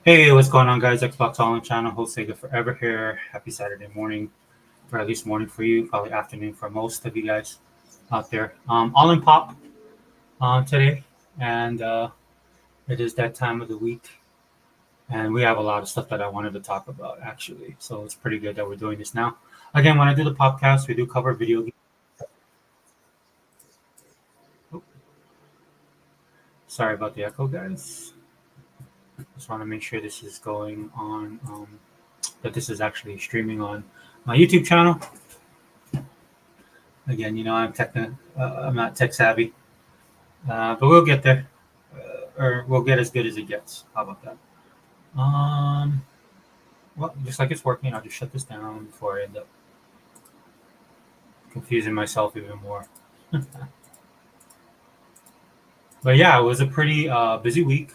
Hey, what's going on, guys? Xbox All In channel, host Sega Forever here. Happy Saturday morning, or at least morning for you, probably afternoon for most of you guys out there. All in pop today, and it is that time of the week, and we have a lot of stuff that I wanted to talk about actually. So it's pretty good that we're doing this now. Again, when I do the podcast, we do cover video games. Oh, sorry about the echo, guys. Just want to make sure this is going on. That this is actually streaming on my YouTube channel. Again, I'm not tech savvy, but we'll get there, or we'll get as good as it gets. How about that? Um, well, just like it's working, I'll just shut this down before I end up confusing myself even more. But yeah, it was a pretty busy week.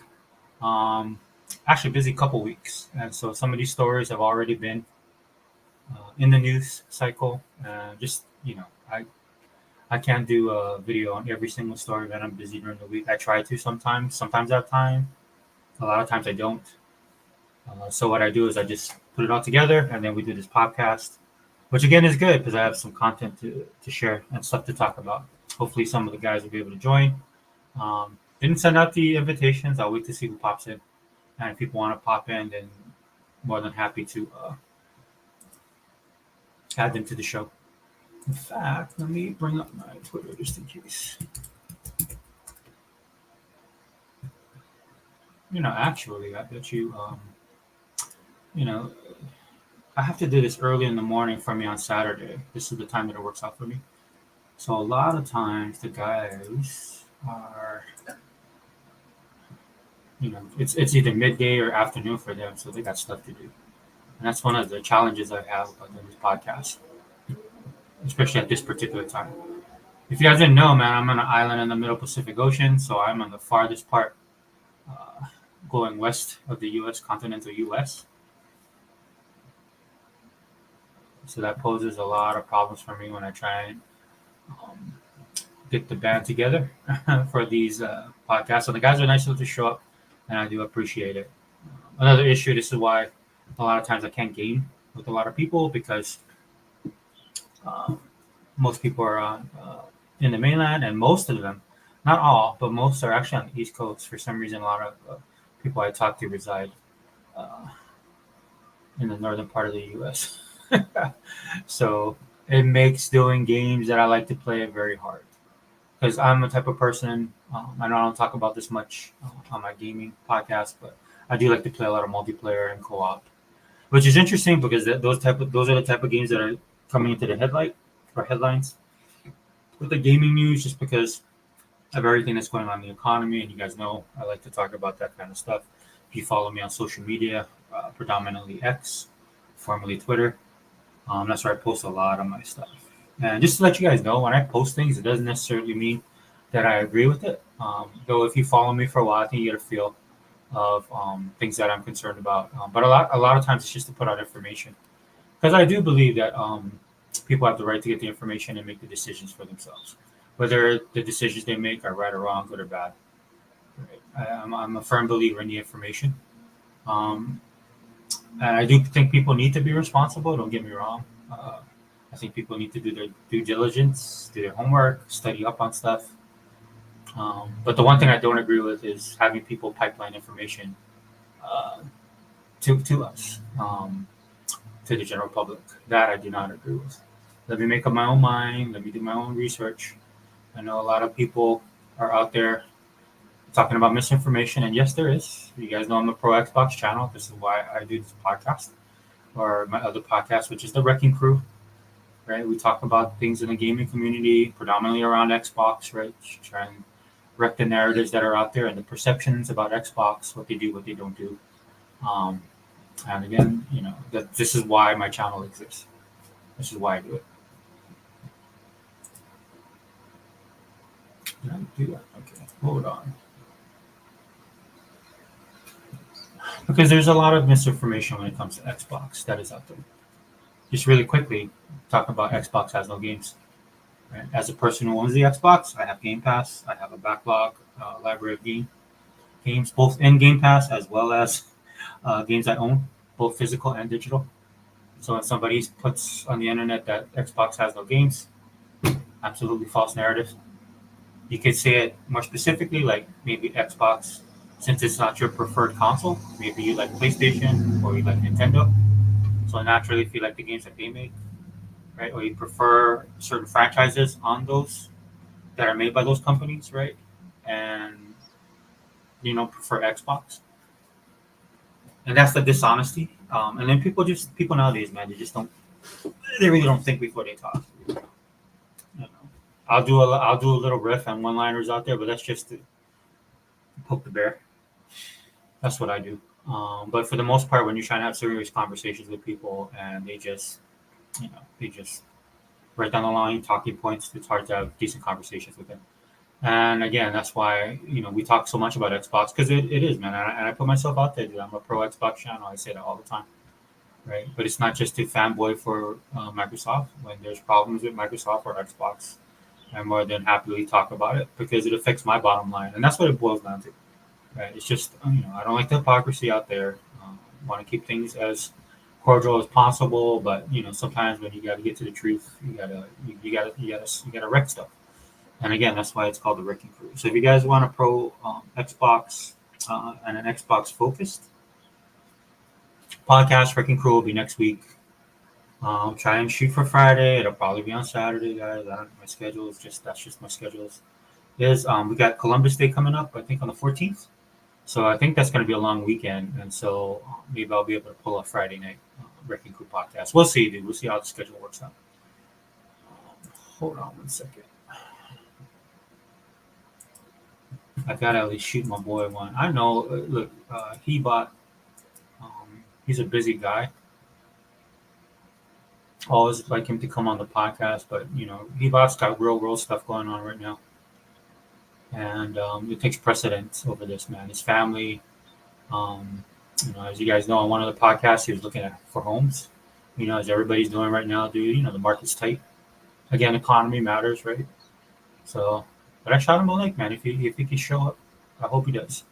Um, Actually, busy couple weeks, and so some of these stories have already been in the news cycle. Just I can't do a video on every single story that I'm busy during the week. I try to sometimes. Sometimes I have time. A lot of times I don't. So what I do is I just put it all together, and then we do this podcast, which again is good because I have some content to share and stuff to talk about. Hopefully, some of the guys will be able to join. Didn't send out the invitations. I'll wait to see who pops in, and if people want to pop in, then more than happy to add them to the show. In fact, let me bring up my Twitter just in case. Actually, I bet you, you know, I have to do this early in the morning for me on Saturday. This is the time that it works out for me. So a lot of times the guys are, it's either midday or afternoon for them, so they got stuff to do. And that's one of the challenges I have about doing this podcast, especially at this particular time. If you guys didn't know, man, I'm on an island in the middle Pacific Ocean, so I'm on the farthest part, going west of the U.S., continental U.S. So that poses a lot of problems for me when I try and um, get the band together for these podcasts. So the guys are nice enough to show up, and I do appreciate it. Another issue. This is why a lot of times I can't game with a lot of people because um, most people are on in the mainland, and most of them, not all, but most are actually on the East Coast. For some reason, a lot of people I talk to reside uh, in the northern part of the U.S. So it makes doing games that I like to play very hard because I'm a type of person. I know I don't talk about this much on my gaming podcast, but I do like to play a lot of multiplayer and co-op, which is interesting because those are the type of games that are coming into the headlines with the gaming news, just because of everything that's going on in the economy. And you guys know I like to talk about that kind of stuff. If you follow me on social media, predominantly X, formerly Twitter, that's where I post a lot of my stuff. And just to let you guys know, when I post things, it doesn't necessarily mean that I agree with it. Though if you follow me for a while, I think you get a feel of things that I'm concerned about. But a lot of times it's just to put out information because I do believe that people have the right to get the information and make the decisions for themselves, whether the decisions they make are right or wrong, good or bad. Right? I'm a firm believer in the information. Um, and I do think people need to be responsible. Don't get me wrong. I think people need to do their due diligence, do their homework, study up on stuff. But the one thing I don't agree with is having people pipeline information uh, to us, to the general public. That I do not agree with. Let me make up my own mind. Let me do my own research. I know a lot of people are out there talking about misinformation, and yes, there is. You guys know I'm a pro Xbox channel. This is why I do this podcast or my other podcast, which is the Wrecking Crew. Right, we talk about things in the gaming community, predominantly around Xbox. Right, try and wreck the narratives that are out there and the perceptions about Xbox, what they do, what they don't do. Um, and again, that this is why my channel exists. This is why I do it. Did I do that? Okay, hold on. Because there's a lot of misinformation when it comes to Xbox that is out there. Just really quickly, talk about Xbox has no games. Right? As a person who owns the Xbox, I have Game Pass. I have a backlog library of games, both in Game Pass as well as games I own, both physical and digital. So when somebody puts on the internet that Xbox has no games, absolutely false narrative. You could say it more specifically, like maybe Xbox, since it's not your preferred console, maybe you like PlayStation or you like Nintendo. So naturally, if you like the games that they make, right, or you prefer certain franchises on those that are made by those companies, right, and prefer Xbox, and that's the dishonesty. And then people nowadays, man, they really don't think before they talk. You know, I'll do a little riff and one liners out there, but that's just to poke the bear. That's what I do. But for the most part, when you're trying to have serious conversations with people and they just right down the line talking points, it's hard to have decent conversations with them. And again, that's why we talk so much about Xbox because it is, man. And I put myself out there, dude. I'm a pro Xbox channel. I say that all the time, right? But it's not just to fanboy for Microsoft. When there's problems with Microsoft or Xbox, I'm more than happily talk about it because it affects my bottom line, and that's what it boils down to. Right? It's just I don't like the hypocrisy out there. Want to keep things as cordial as possible, but sometimes when you got to get to the truth, you gotta wreck stuff. And again, that's why it's called the Wrecking Crew. So if you guys want a pro Xbox and an Xbox focused podcast, Wrecking Crew will be next week. Try and shoot for Friday. It'll probably be on Saturday, guys. My schedule is that's just my schedule. We got Columbus Day coming up, I think on the 14th. So I think that's going to be a long weekend, and so maybe I'll be able to pull a Friday night Wrecking Crew podcast. We'll see, dude. We'll see how the schedule works out. Hold on one second. I gotta at least shoot my boy one. I know. Look, he bought. He's a busy guy. Always like him to come on the podcast, but he bought got real world stuff going on right now, and it takes precedence over this, man. His family. As you guys know, on one of the podcasts, he was looking for homes. As everybody's doing right now, dude. The market's tight. Again, economy matters, right? So. But I shot him a link, man. If he can show up, I hope he does.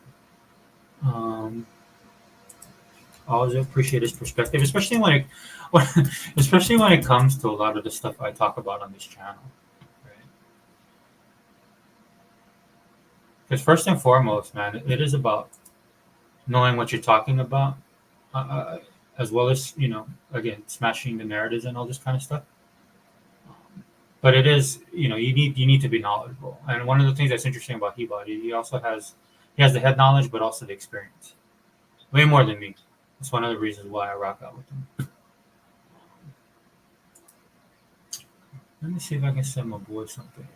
Always appreciate his perspective, especially when it comes to a lot of the stuff I talk about on this channel. Right? Because first and foremost, man, it is about knowing what you're talking about, as well as again, smashing the narratives and all this kind of stuff. But it is, you need to be knowledgeable. And one of the things that's interesting about Hebody, he has the head knowledge, but also the experience. Way more than me. That's one of the reasons why I rock out with him. Let me see if I can send my boy something.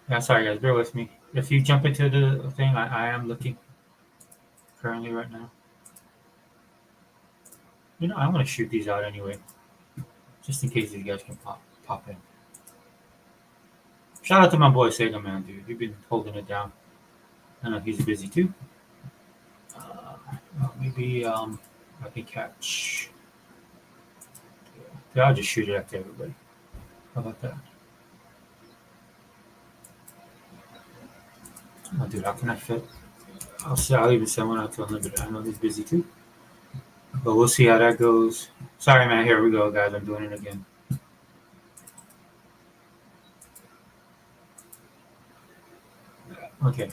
Yeah, sorry guys, bear with me. If you jump into the thing, I am looking currently right now. I'm going to shoot these out anyway. Just in case you guys can pop in. Shout out to my boy Sega Man, dude. He's been holding it down. I know he's busy too. Maybe I can catch. Yeah, I'll just shoot it out to everybody. How about that? Oh, dude, how can I fit? I'll even send one out to Unlimited. I know he's busy too. But we'll see how that goes. Sorry, man. Here we go, guys. I'm doing it again. Okay.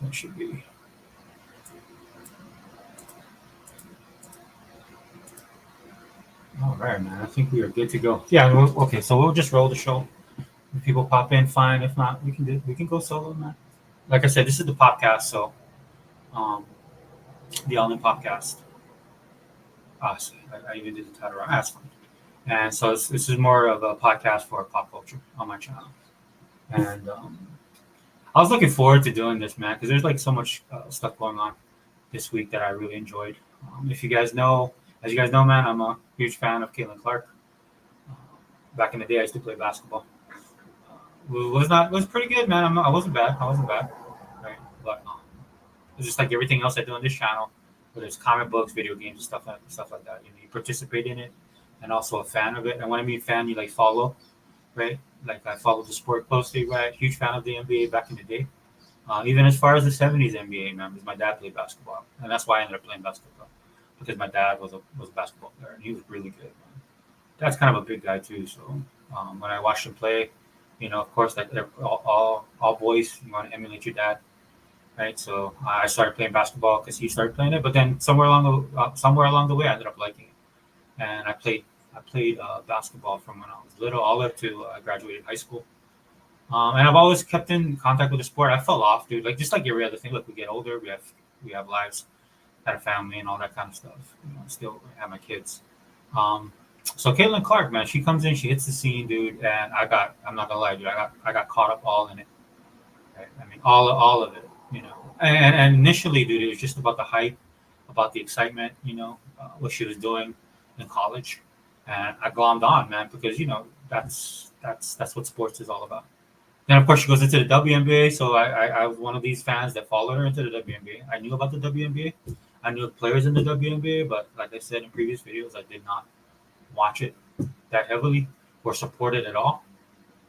That should be. All right, man. I think we are good to go. Yeah. Okay. So we'll just roll the show. If people pop in, fine. If not, we can go solo, man. Like I said, this is the podcast, so the All In podcast. I even did the title wrong. That's fine. And so this is more of a podcast for pop culture on my channel. And I was looking forward to doing this, man, because there's like so much stuff going on this week that I really enjoyed. As you guys know, man, I'm a huge fan of Caitlin Clark. Back in the day, I used to play basketball. Was pretty good, man. I wasn't bad. Right? But it's just like everything else I do on this channel, whether it's comic books, video games, and stuff like that. You participate in it, and also a fan of it. And when I mean fan, you like follow, right? Like I follow the sport closely, right? Huge fan of the NBA back in the day. Even as far as the '70s NBA, man, because my dad played basketball, and that's why I ended up playing basketball because my dad was a basketball player and he was really good. Man. Dad's kind of a big guy too, so when I watched him play, of course, like all boys, you want to emulate your dad, right? So I started playing basketball because he started playing it, but then somewhere along the way, I ended up liking it, and I played basketball from when I was little all up to I graduated high school. And I've always kept in contact with the sport. I fell off, dude. Like just like every other thing. Look, we get older. We have lives, had a family, and all that kind of stuff. Still have my kids. Um, so Caitlin Clark, man, she comes in, she hits the scene, dude, and I'm not gonna lie, dude, I got caught up all in it. Right? I mean, all of it. And initially, dude, it was just about the hype, about the excitement. What she was doing in college, and I glommed on, man, because that's what sports is all about. Then, of course, she goes into the WNBA. So I was one of these fans that followed her into the WNBA. I knew about the WNBA. I knew the players in the WNBA, but like I said in previous videos, I did not watch it that heavily or support it at all.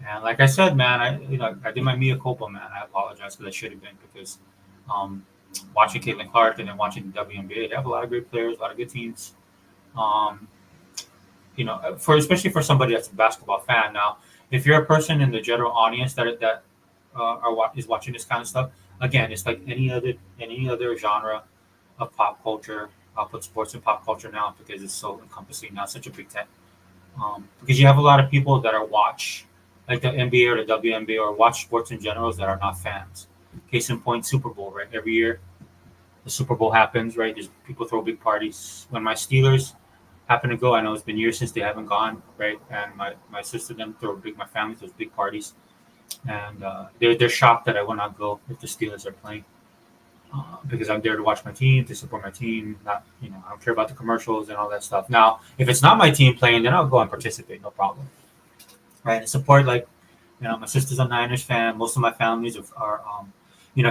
And like I said, man, I did my mea culpa, man. I apologize because I should have been because um, watching Caitlin Clark and then watching the WNBA, they have a lot of great players, a lot of good teams. Um, for especially for somebody that's a basketball fan. Now, if you're a person in the general audience that is watching this kind of stuff, again, it's like any other genre of pop culture. I'll put sports and pop culture now because it's so encompassing now, such a big tent. Because you have a lot of people that are watch like the NBA or the WNBA or watch sports in general that are not fans. Case in point, Super Bowl, right? Every year the Super Bowl happens, right? There's people throw big parties. When my Steelers happen to go, I know it's been years since they haven't gone, right? And my sister them my family throws big parties, and they're shocked that I will not go if the Steelers are playing. Because I'm there to watch my team, to support my team. Not, I don't care about the commercials and all that stuff. Now, if it's not my team playing, then I'll go and participate, no problem, right? And support, like, my sister's a Niners fan. Most of my families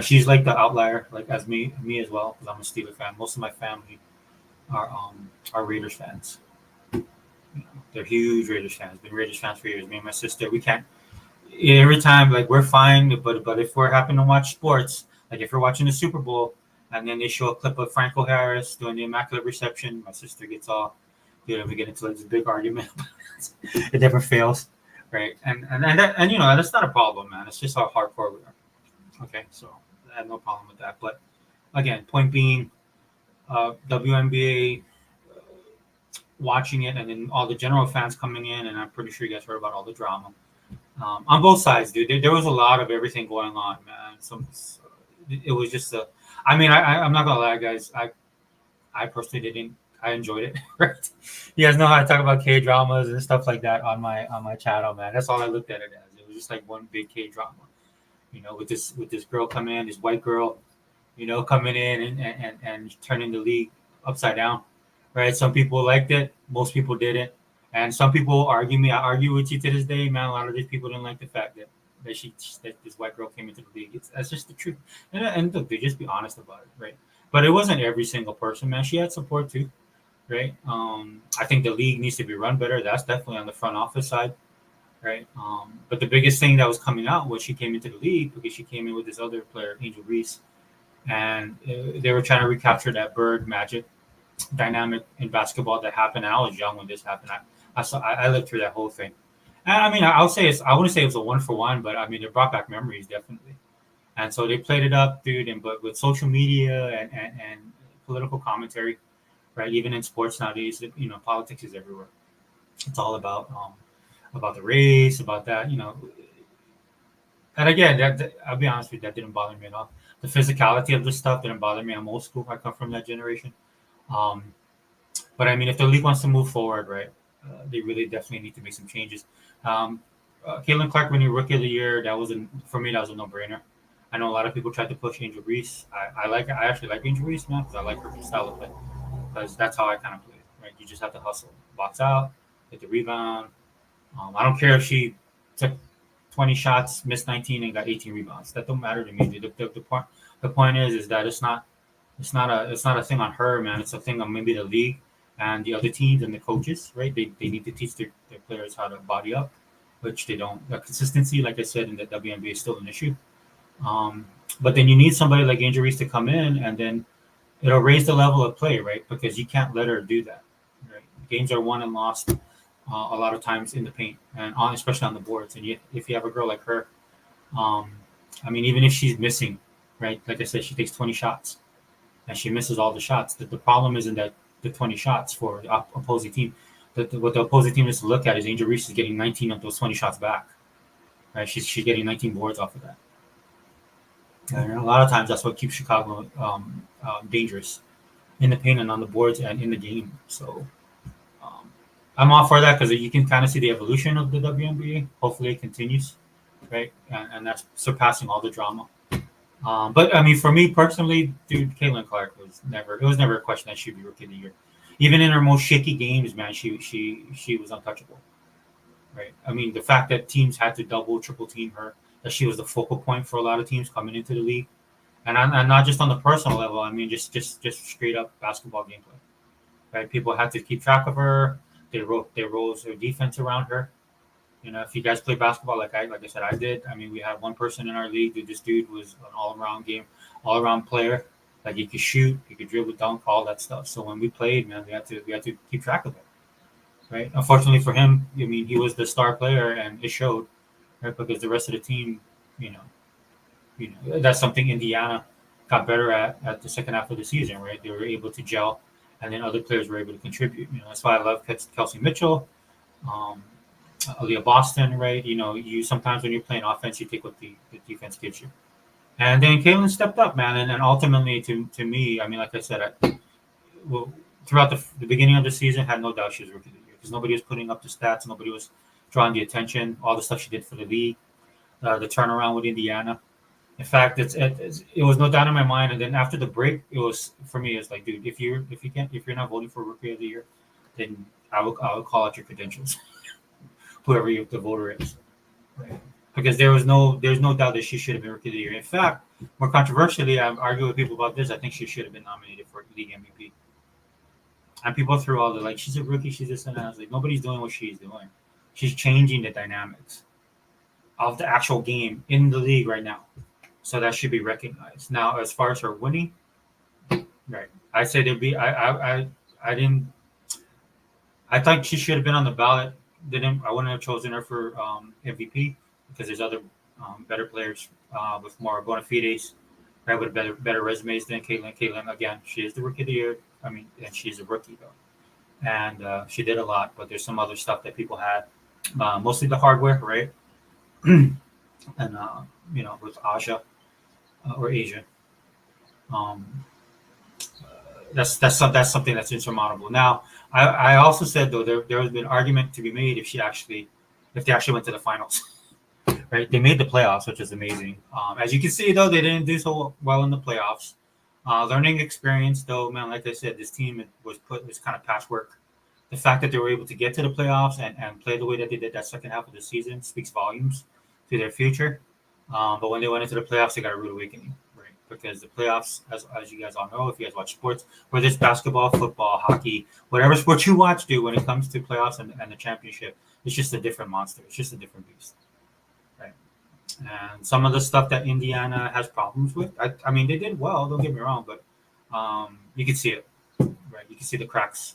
she's like the outlier, like as me as well, because I'm a Steelers fan. Most of my family are Raiders fans. They're huge Raiders fans. Been Raiders fans for years. Me and my sister, we can't. Every time, like we're fine, but if we're happening to watch sports, like if you're watching the Super Bowl, and then they show a clip of Franco Harris doing the Immaculate Reception, my sister gets all, we get into like this big argument. It never fails, right? And that's not a problem, man. It's just how hardcore we are. Okay, so I have no problem with that. But again, point being, WNBA, watching it, and then all the general fans coming in, and I'm pretty sure you guys heard about all the drama on both sides, dude. There was a lot of everything going on, man. It was just a. I mean, I'm not gonna lie, guys. I personally didn't. I enjoyed it. Right? You guys know how I talk about K dramas and stuff like that on my channel, man. That's all I looked at it as. It was just like one big K drama. With this girl coming in, this white girl, coming in and turning the league upside down, right? Some people liked it, most people didn't, and some people argue me. I argue with you to this day, man. A lot of these people didn't like the fact that this white girl came into the league. That's just the truth, and look, they just be honest about it, right? But it wasn't every single person, man. She had support too, right? I think the league needs to be run better. That's definitely on the front office side, right? But the biggest thing that was coming out was she came into the league because she came in with this other player, Angel Reese, and they were trying to recapture that Bird Magic dynamic in basketball that happened. And I was young when this happened. I lived through that whole thing. And I mean, I wouldn't say it was a 1-for-1, but I mean, it brought back memories definitely. And so they played it up, dude. But with social media and political commentary, right? Even in sports nowadays, politics is everywhere. It's all about the race, about that, And again, I'll be honest with you, that didn't bother me at all. The physicality of the stuff didn't bother me. I'm old school. I come from that generation. Um, but I mean, if the league wants to move forward, right, they really definitely need to make some changes. Caitlin Clark winning Rookie of the Year, for me, that was a no-brainer. I know a lot of people tried to push Angel Reese. I actually like Angel Reese, man, because I like her style of play. Because that's how I kind of play, right? You just have to hustle, box out, get the rebound. I don't care if she took 20 shots, missed 19, and got 18 rebounds. That don't matter to me. The point is that it's not a thing on her, man. It's a thing on maybe the league and the other teams and the coaches, right? They need to teach their players how to body up, which they don't. The consistency, like I said, in the WNBA is still an issue. Um, but then you need somebody like Angel Reese to come in, and then it'll raise the level of play, right? Because you can't let her do that. Right? Games are won and lost a lot of times in the paint and especially on the boards. And if you have a girl like her, um, I mean, even if she's missing, right? Like I said, she takes 20 shots and she misses all the shots. The problem isn't that the 20 shots for the opposing team. What the opposing team is to look at is Angel Reese is getting 19 of those 20 shots back. Right? She's getting 19 boards off of that. And a lot of times that's what keeps Chicago dangerous in the paint and on the boards and in the game. So um, I'm all for that because you can kind of see the evolution of the WNBA. Hopefully it continues, right? And that's surpassing all the drama. But I mean, for me personally, dude, Caitlin Clark it was never a question that she'd be rookie of the year. Even in her most shaky games, man, she was untouchable, right? I mean, the fact that teams had to double, triple team her, that she was the focal point for a lot of teams coming into the league, and not just on the personal level. I mean, just straight up basketball gameplay, right? People had to keep track of her. They rose their defense around her. You know, if you guys play basketball like I said, I did. I mean, we had one person in our league. This dude was an all around player. Like he could shoot, he could dribble, dunk, all that stuff. So when we played, man, we had to keep track of it, right? Unfortunately for him, I mean, he was the star player, and it showed, right? Because the rest of the team, you know, that's something Indiana got better at the second half of the season, right? They were able to gel, and then other players were able to contribute. You know, that's why I love Kelsey Mitchell. Um, Aaliyah Boston, right? You know, you sometimes when you're playing offense, you take what the defense gives you. And then Caitlin stepped up, man, and ultimately to me, I mean, like I said, well, throughout the beginning of the season, had no doubt she was rookie of the year because nobody was putting up the stats, nobody was drawing the attention, all the stuff she did for the league, the turnaround with Indiana. In fact, it was no doubt in my mind. And then after the break, it was for me. It's like, dude, if you're not voting for rookie of the year, then I will call out your credentials, whoever the voter is. Right. Because there's no doubt that she should have been rookie of the year. In fact, more controversially, I've argued with people about this. I think she should have been nominated for league MVP. And people threw all the like, she's a rookie, she's this and that. I was like, nobody's doing what she's doing. She's changing the dynamics of the actual game in the league right now. So that should be recognized. Now, as far as her winning, right? I said it'd be. I didn't. I thought she should have been on the ballot. Didn't I wouldn't have chosen her for MVP because there's other better players with more bona fides, right? With better resumes than Caitlin. Caitlin again, she is the rookie of the year. I mean, and she's a rookie though, and she did a lot. But there's some other stuff that people had, mostly the hardware, right? And with Aja or Asia. Um, that's something that's insurmountable. Now, I also said though there has been argument to be made if they actually went to the finals, right? They made the playoffs, which is amazing. As you can see though, they didn't do so well in the playoffs. Learning experience though, man. Like I said, this team was kind of patchwork. The fact that they were able to get to the playoffs and play the way that they did that second half of the season speaks volumes to their future. But when they went into the playoffs, they got a rude awakening, right? Because the playoffs, as you guys all know, if you guys watch sports, whether it's basketball, football, hockey, whatever sport you watch, dude, when it comes to playoffs and the championship, it's just a different monster. It's just a different beast, right? And some of the stuff that Indiana has problems with, I mean, they did well. Don't get me wrong, but you can see it, right? You can see the cracks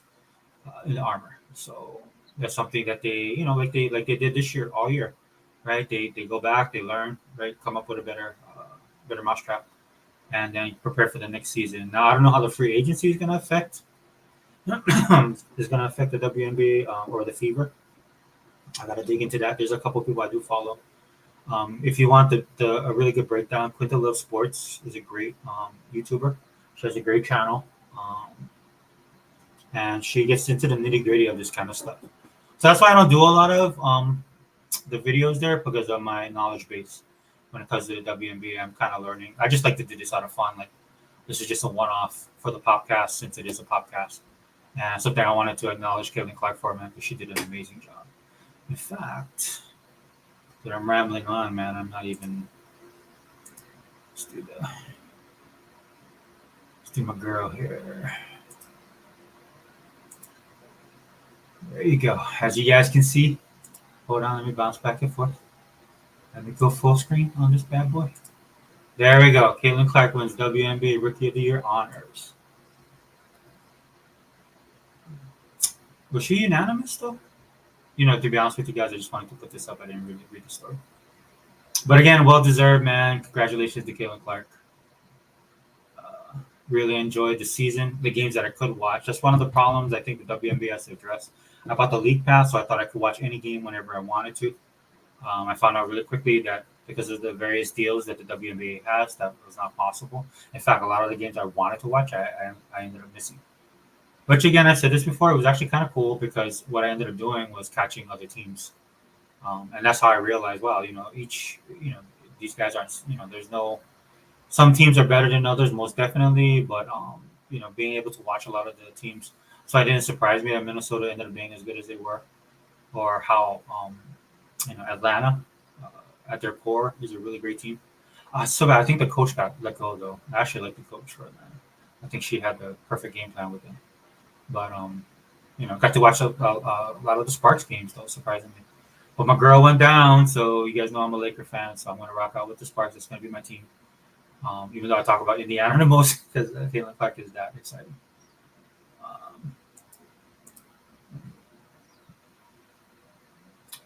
in the armor. So that's something that like they did this year, all year, right? They go back, they learn, right? Come up with a better mousetrap, and then prepare for the next season. Now I don't know how the free agency is going to affect the WNBA or the Fever. I got to dig into that. There's a couple people I do follow. If you want a really good breakdown, Quinta Love Sports is a great YouTuber. She has a great channel. And she gets into the nitty gritty of this kind of stuff. So that's why I don't do a lot of the videos there because of my knowledge base. When it comes to the WNBA, I'm kind of learning. I just like to do this out of fun. Like this is just a one-off for the podcast since it is a podcast, and something I wanted to acknowledge Caitlin Clark for, man, because she did an amazing job. In fact, that I'm rambling on, man. I'm not even. Let's do my girl here. There you go. As you guys can see, hold on, let me bounce back and forth. Let me go full screen on this bad boy. There we go. Caitlin Clark wins WNBA Rookie of the Year honors. Was she unanimous though? To be honest with you guys, I just wanted to put this up. I didn't really read the story. But again, well deserved, man. Congratulations to Caitlin Clark. Really enjoyed the season, the games that I could watch. That's one of the problems I think the WNBA has to address. I bought the league pass, so I thought I could watch any game whenever I wanted to. I found out really quickly that because of the various deals that the WNBA has, that was not possible. In fact, a lot of the games I wanted to watch, I ended up missing. Which again, I said this before, it was actually kind of cool because what I ended up doing was catching other teams, and that's how I realized, wow, these guys aren't, there's no. Some teams are better than others, most definitely, but being able to watch a lot of the teams, so it didn't surprise me that Minnesota ended up being as good as they were, or how Atlanta at their core is a really great team. So bad. I think the coach got let go though. I actually like the coach for Atlanta. I think she had the perfect game plan with him. But got to watch a lot of the Sparks games though, surprisingly. But my girl went down, so you guys know I'm a Laker fan, so I'm gonna rock out with the Sparks. It's gonna be my team. Even though I talk about Indiana the most because Caitlin Clark is that exciting.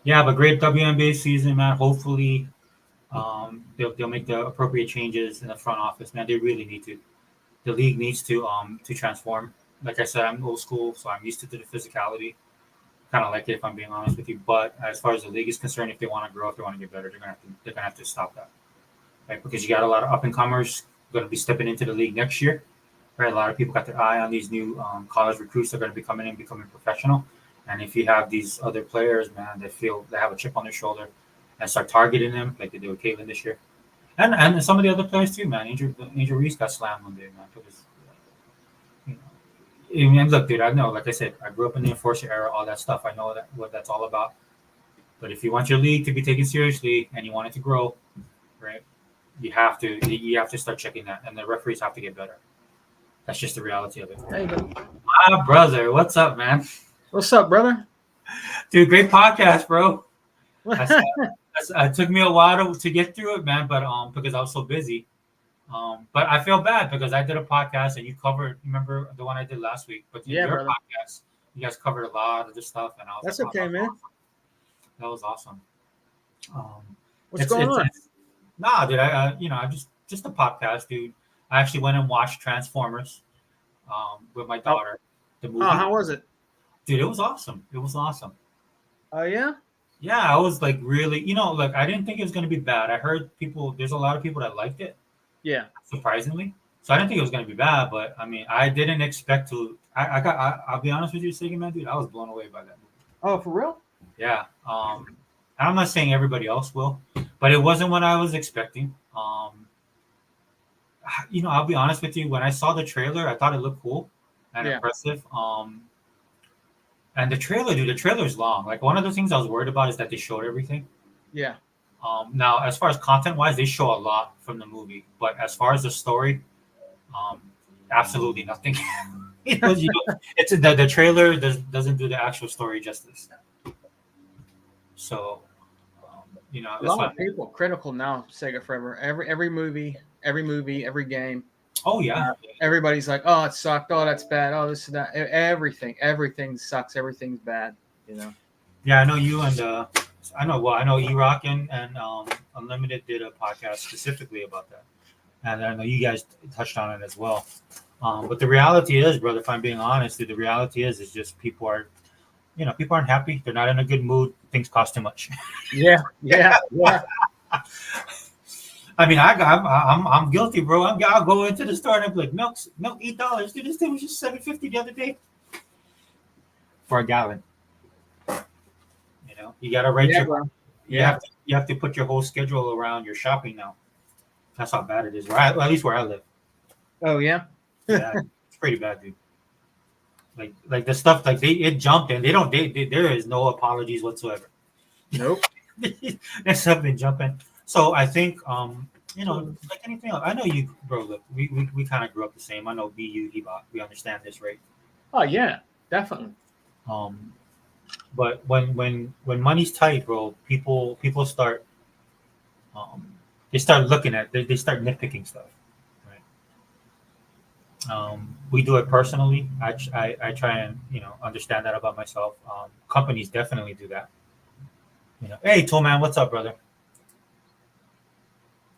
Yeah, but great WNBA season, man. Hopefully, they'll make the appropriate changes in the front office, man. They really need to. The league needs to transform. Like I said, I'm old school, so I'm used to the physicality. Kind of like it, if I'm being honest with you. But as far as the league is concerned, if they want to grow, if they want to get better, they're gonna have to stop that, right? Because you got a lot of up and comers going to be stepping into the league next year, right? A lot of people got their eye on these new college recruits that are going to be coming in, becoming professional. And if you have these other players, man, that feel they have a chip on their shoulder and start targeting them like they did with Caitlin this year, and some of the other players too, man. Angel Reese got slammed one day, man, because and look, dude, I know, like I said, I grew up in the enforcer era, all that stuff. I know what that's all about. But if you want your league to be taken seriously and you want it to grow, right, you have to start checking that, and the referees have to get better. That's just the reality of it. Hey, My brother, what's up, man? what's up, brother? Dude, great podcast, bro. It took me a while to get through it, man, but because I was so busy. But I feel bad because I did a podcast and you covered. Remember the one I did last week? But Yeah, your brother. podcast, you guys covered a lot of this stuff, and I was That's like, okay, man. that was awesome. What's going on? Nah, dude, I just a podcast, dude. I actually went and watched Transformers, with my daughter. The movie. Oh, how was it? Dude, it was awesome. It was awesome. Oh, yeah? Yeah, I was like really, look, I didn't think it was gonna be bad. I heard there's a lot of people that liked it, Yeah. surprisingly. So I didn't think it was gonna be bad, but I mean, I didn't expect to. I'll be honest with you, Siggy man, dude, I was blown away by that movie. Oh, for real? Yeah. And I'm not saying everybody else will, but it wasn't what I was expecting. I'll be honest with you. When I saw the trailer, I thought it looked cool and impressive. And the trailer, dude, the trailer is long. Like one of the things I was worried about is that they showed everything. Yeah. Now, as far as content-wise, they show a lot from the movie, but as far as the story, absolutely nothing. It's the trailer doesn't do the actual story justice. So, A lot of people critical now, Sega Forever. Every movie, every game. Oh yeah. Everybody's like, oh, it sucked. Oh, that's bad. Oh, this and that. Everything sucks. Everything's bad. Yeah, I know you and I know E-Rock and Unlimited did a podcast specifically about that, and I know you guys touched on it as well. But the reality is, brother, if I'm being honest, dude, the reality is just people aren't happy. They're not in a good mood. Things cost too much. Yeah. I mean, I'm guilty, bro. I'll go into the store and I'm like, milk $8. Dude, this thing was just $7.50 the other day for a gallon. You gotta write you have to put your whole schedule around your shopping now. That's how bad it is. At least where I live. Oh yeah. Yeah, it's pretty bad, dude. Like the stuff it jumped and there is no apologies whatsoever. Nope. There's something jumping. So I think like anything else. I know you, bro. Look, we kind of grew up the same. I know BU, we understand this, right? Oh yeah, definitely. But when money's tight, bro, people start they start looking at they start nitpicking stuff. We do it personally. I try and understand that about myself. Companies definitely do that. Hey, Tool Man, what's up, brother?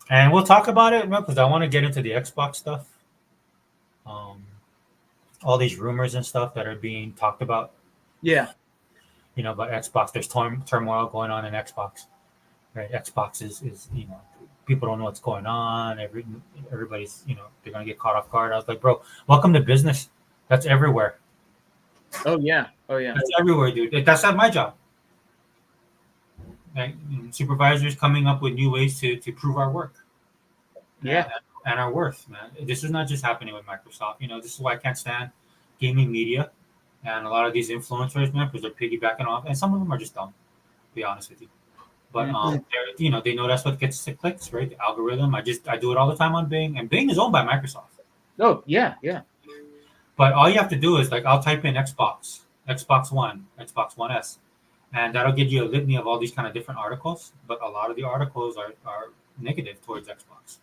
And we'll talk about it because I want to get into the Xbox stuff. All these rumors and stuff that are being talked about. Yeah. About Xbox. There's turmoil going on in Xbox. Right? Xbox is people don't know what's going on. Everybody's they're gonna get caught off guard. I was like, bro, welcome to business. That's everywhere. Oh yeah. That's everywhere, dude. That's not my job. Right? Supervisors coming up with new ways to prove our work. Yeah. And our worth, man. This is not just happening with Microsoft. This is why I can't stand gaming media and a lot of these influencers, man, because they're piggybacking off, and some of them are just dumb. To be honest with you. But they know that's what gets the clicks, right? The algorithm. I do it all the time on Bing, and Bing is owned by Microsoft. Oh yeah. But all you have to do is I'll type in Xbox, Xbox One, Xbox One S, and that'll give you a litany of all these kind of different articles. But a lot of the articles are negative towards Xbox.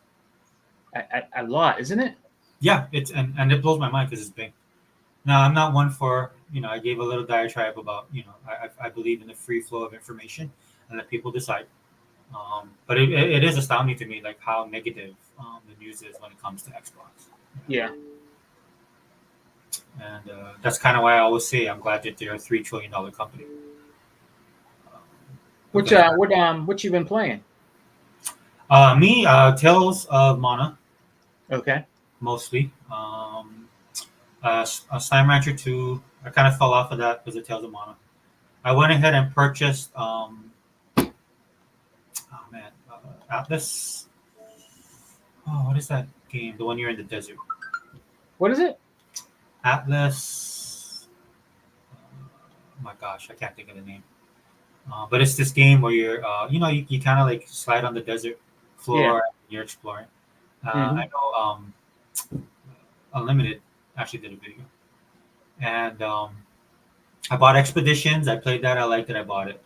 A lot, isn't it? Yeah, and it blows my mind because it's Bing. Now I'm not one for I gave a little diatribe about I believe in the free flow of information and let people decide. But it is astounding to me how negative the news is when it comes to Xbox. Yeah. And that's kind of why I always say I'm glad that they're a $3 trillion company. What you been playing? Tales of Mana. Okay. Mostly. Slime Rancher 2. I kind of fell off of that because of Tales of Mana. I went ahead and purchased Atlas. Oh, what is that game? The one you're in the desert. What is it? Atlas. Oh my gosh, I can't think of the name. But it's this game where you're, you kind of slide on the desert floor. Yeah. And you're exploring. I know Unlimited actually did a video, and I bought Expeditions. I played that. I liked it. I bought it.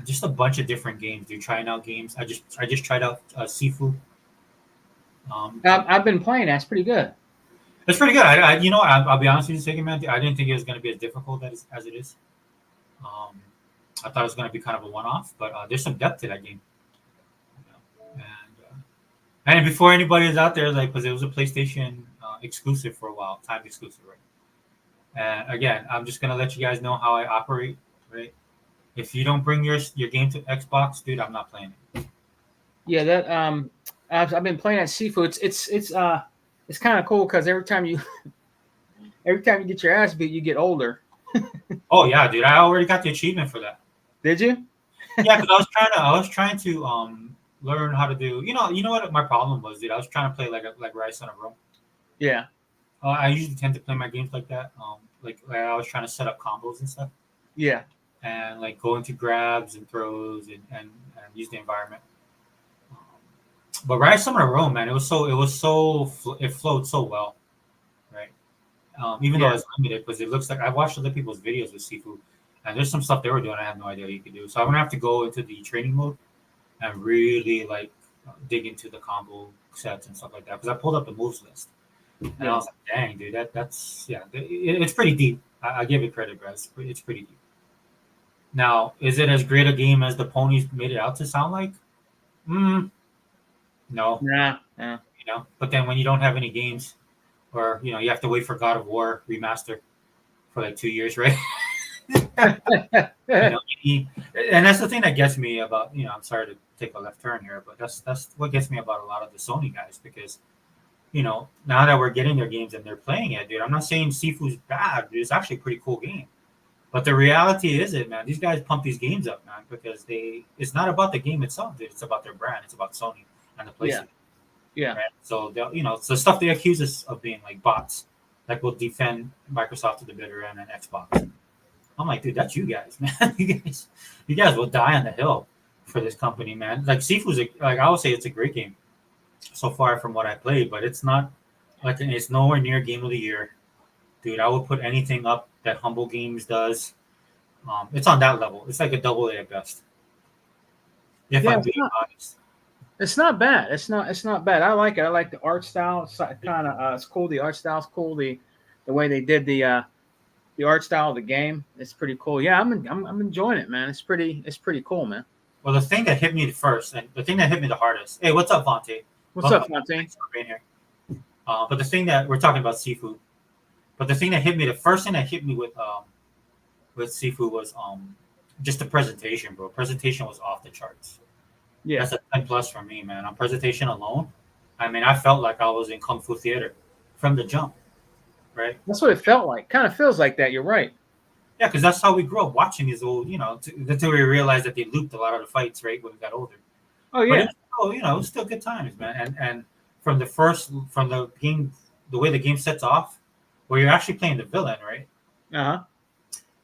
Just a bunch of different games. Dude, trying out games. I just tried out Sifu. I've been playing. That's pretty good. It's pretty good. I'll be honest with you, second man. I didn't think it was going to be as difficult as it is. I thought it was going to be kind of a one-off, but there's some depth to that game. And before anybody is out there, because it was a PlayStation exclusive for a while, timed exclusive, right? And again, I'm just gonna let you guys know how I operate, right? If you don't bring your game to Xbox, dude, I'm not playing it. Yeah, that I've been playing at Seafood. It's kind of cool because every time you get your ass beat, you get older. Oh yeah, dude, I already got the achievement for that. Did you? Yeah, because I was trying to learn how to do. You know what my problem was, dude. I was trying to play like Rise on a Rome. Yeah. I usually tend to play my games like that. Like I was trying to set up combos and stuff. Yeah. And go into grabs and throws and use the environment. But Rise on a Rome, man, it flowed so well, right? Even though it's limited, because it looks like I watched other people's videos with Sifu, and there's some stuff they were doing I have no idea you could do. So I'm gonna have to go into the training mode and really dig into the combo sets and stuff like that, because I pulled up the moves list and I was like, dang, dude, it's pretty deep. I give it credit, guys. It's pretty deep. Now, is it as great a game as the ponies made it out to sound like? No. Yeah. But then when you don't have any games, or you have to wait for God of War remaster for 2 years, right? And that's the thing that gets me about I'm sorry to take a left turn here, but that's what gets me about a lot of the Sony guys, because now that we're getting their games and they're playing it, dude. I'm not saying Sifu's bad, dude. It's actually a pretty cool game. But the reality is man, these guys pump these games up, man, because it's not about the game itself, dude. It's about their brand. It's about Sony and the PlayStation. Yeah. Right? So it's the stuff they accuse us of being like bots, will defend Microsoft to the bitter end and Xbox. I'm like, dude, that's you guys, man. you guys will die on the hill for this company, man. Sifu's I would say it's a great game so far from what I played, but it's not it's nowhere near game of the year, dude. I would put anything up that Humble Games does. It's on that level. It's like a double A at best. If Yeah, I'm being honest. it's not bad. It's not bad. I like it. I like the art style. It's kind of it's cool. The art style's cool. The way they did the art style of the game. It's pretty cool. Yeah, I'm enjoying it, man. It's pretty cool, man. Well, the thing that hit me first, and the thing that hit me the hardest. Hey, what's up, Vontae? What's up, Welcome. Fontaine? Thanks for being here. But the thing that we're talking about seafood. But the thing that hit me, the first thing that hit me with seafood was just the presentation, bro. Presentation was off the charts. Yeah, That's a 10 plus for me, man. On presentation alone, I mean, I felt like I was in kung fu theater from the jump, right? that's what it felt like. Kind of feels like that. You're right. Yeah, because that's how we grew up watching these old, until we realized that they looped a lot of the fights, right, when we got older. Oh But yeah. it's still, it was still good times, man. And from the game, the way the game sets off, where you're actually playing the villain, right? Uh huh.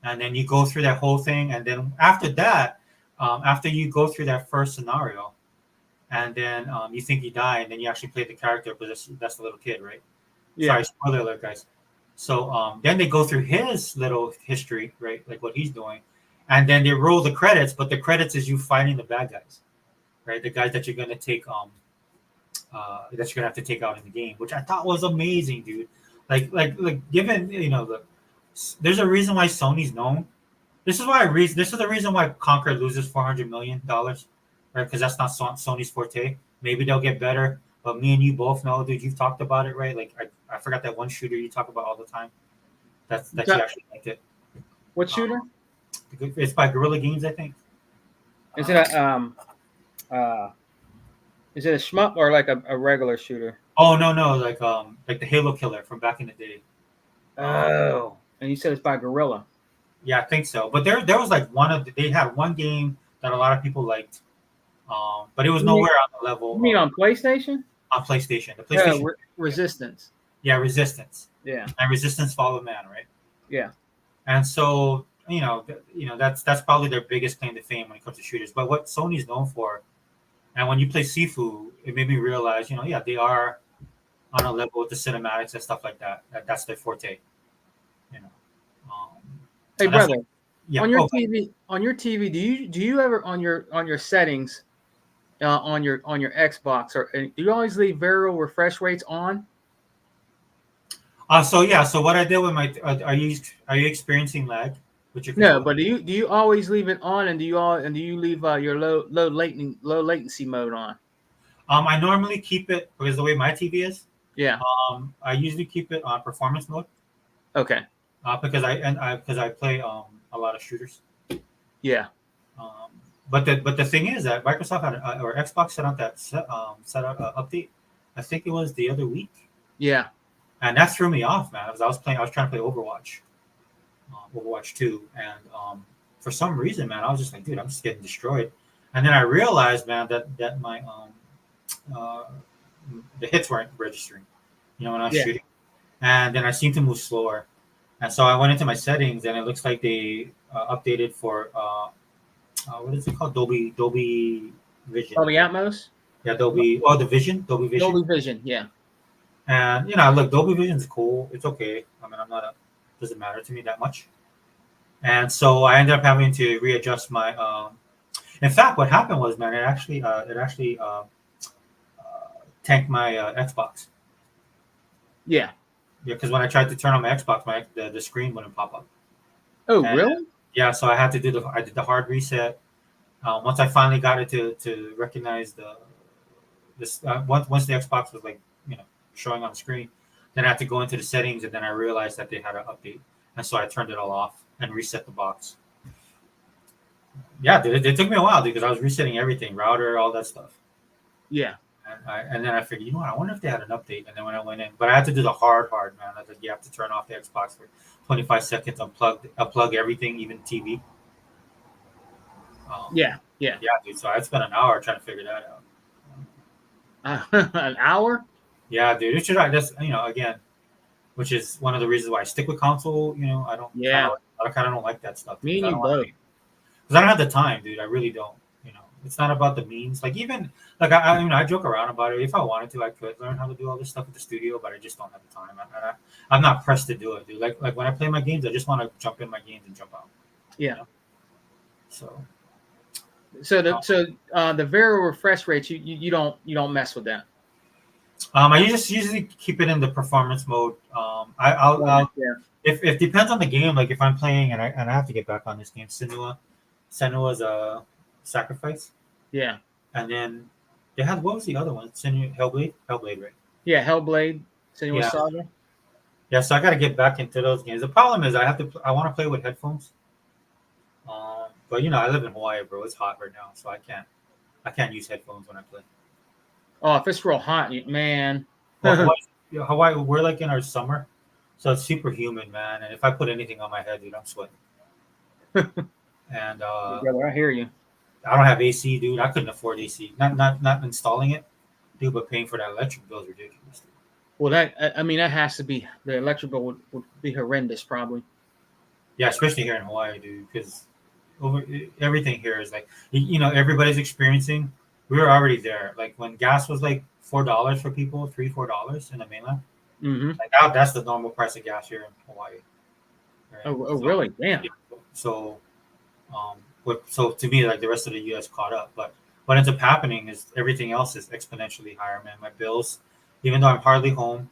And then you go through that whole thing, and then after that, after you go through that first scenario, and then you think you die, and then you actually play the character because that's the little kid, right? Yeah. Sorry, spoiler alert, guys. So then they go through his little history, right? Like what he's doing, and then they roll the credits. But the credits is you fighting the bad guys, right? The guys that you're gonna take, that you're gonna have to take out in the game, which I thought was amazing, dude. Like, given there's a reason why Sony's known. This is the reason why Conquer loses $400 million, right? Because that's not Sony's forte. Maybe they'll get better, but me and you both know, dude. You've talked about it, right? Like I forgot that one shooter you talk about all the time. That you actually liked it. What shooter? It's by Guerrilla Games, I think. Is it a uh is it a shmup or like a regular shooter? Oh no, like the Halo Killer from back in the day. Um, Oh, and you said it's by Gorilla. yeah, I think so. But there was like they had one game that a lot of people liked, but it was You mean, nowhere on the level you mean on PlayStation? on PlayStation. The PlayStation, Resistance. yeah, Resistance, Yeah. and Resistance Follow Man, right? Yeah. And so that's probably their biggest claim to fame when it comes to shooters. But what Sony's known for, and when you play Sifu, it made me realize, yeah, they are on a level with the cinematics and stuff like that. That's their forte, you know. Um, Hey and that's brother, yeah. on your Oh, TV, do you ever on your settings on your Xbox or do you always leave variable refresh rates on? so yeah. So what I did with my are you experiencing lag with your No, controller? but do you always leave it on and do you leave your low latency mode on? I normally keep it because the way my TV is. Yeah. I usually keep it on performance mode Okay. because I play a lot of shooters. Yeah. Um, but the thing is that Microsoft had or Xbox set out that set out an update. I think it was the other week, Yeah. and that threw me off, man. I was trying to play Overwatch 2, and for some reason, man, I was just like, dude, I'm just getting destroyed. And then I realized, man, that my uh, the hits weren't registering, when I was Yeah. shooting, and then I seemed to move slower. And so I went into my settings, and it looks like they updated for what is it called? Dolby Vision. Dolby Atmos. Yeah, Dolby. Oh, the Vision, Dolby Vision. Dolby Vision. Yeah. And look, Dolby Vision is cool. It's okay. I mean, doesn't matter to me that much. And so I ended up having to readjust my. In fact, what happened was, man, it actually tanked my Xbox. Yeah. Yeah, because when I tried to turn on my Xbox, the screen wouldn't pop up. Oh, And really? yeah, so I did the hard reset. Once I finally got it to recognize once the Xbox was like showing on the screen, then I had to go into the settings, and then I realized that they had an update, and so I turned it all off and reset the box. Yeah, it took me a while because I was resetting everything, router, all that stuff. Yeah. And then I figured, you know what? I wonder if they had an update. And then when I went in, but I had to do the hard, man. I think you have to turn off the Xbox for 25 seconds, unplug everything, even TV. Yeah. Yeah. Yeah, dude. So I spent an hour trying to figure that out. An hour? Yeah, dude. It should I just again, which is one of the reasons why I stick with console. Yeah. I kind of don't like that stuff Me because and you both. I don't have the time, dude. I really don't. It's not about the means. Like even like I joke around about it. If I wanted to, I could learn how to do all this stuff at the studio, but I just don't have the time. I'm not pressed to do it, dude. Like when I play my games, I just want to jump in my games and jump out. Yeah. So So the variable refresh rates, you don't mess with that. I usually keep it in the performance mode. I'll Yeah. if depends on the game. Like if I'm playing and I have to get back on this game, Senua's a sacrifice, Yeah. and then they had what was the other one? Senua Hellblade, right? Yeah. Hellblade, Senua Yeah, Saga. yeah. So I got to get back into those games. The problem is I want to play with headphones. But I live in Hawaii, bro. It's hot right now, so I can't use headphones when I play. Oh, if it's real hot, man. Well, Hawaii, we're like in our summer, so it's super humid, man. And if I put anything on my head, dude, I'm sweating. And Brother, I hear you. I don't have AC, dude. I couldn't afford AC. Not installing it, dude, but paying for that electric bill is ridiculous. Well, I mean, that has to be the electrical would be horrendous, probably. Yeah, especially here in Hawaii, dude, because everything here is like everybody's experiencing. We were already there. Like when gas was like $4 for people, $4 in the mainland. Mm-hmm. Like that's the normal price of gas here in Hawaii. Right? Oh, really? Damn. Yeah, so so to me, like the rest of the U.S. caught up, but what ends up happening is everything else is exponentially higher, man. My bills, even though I'm hardly home,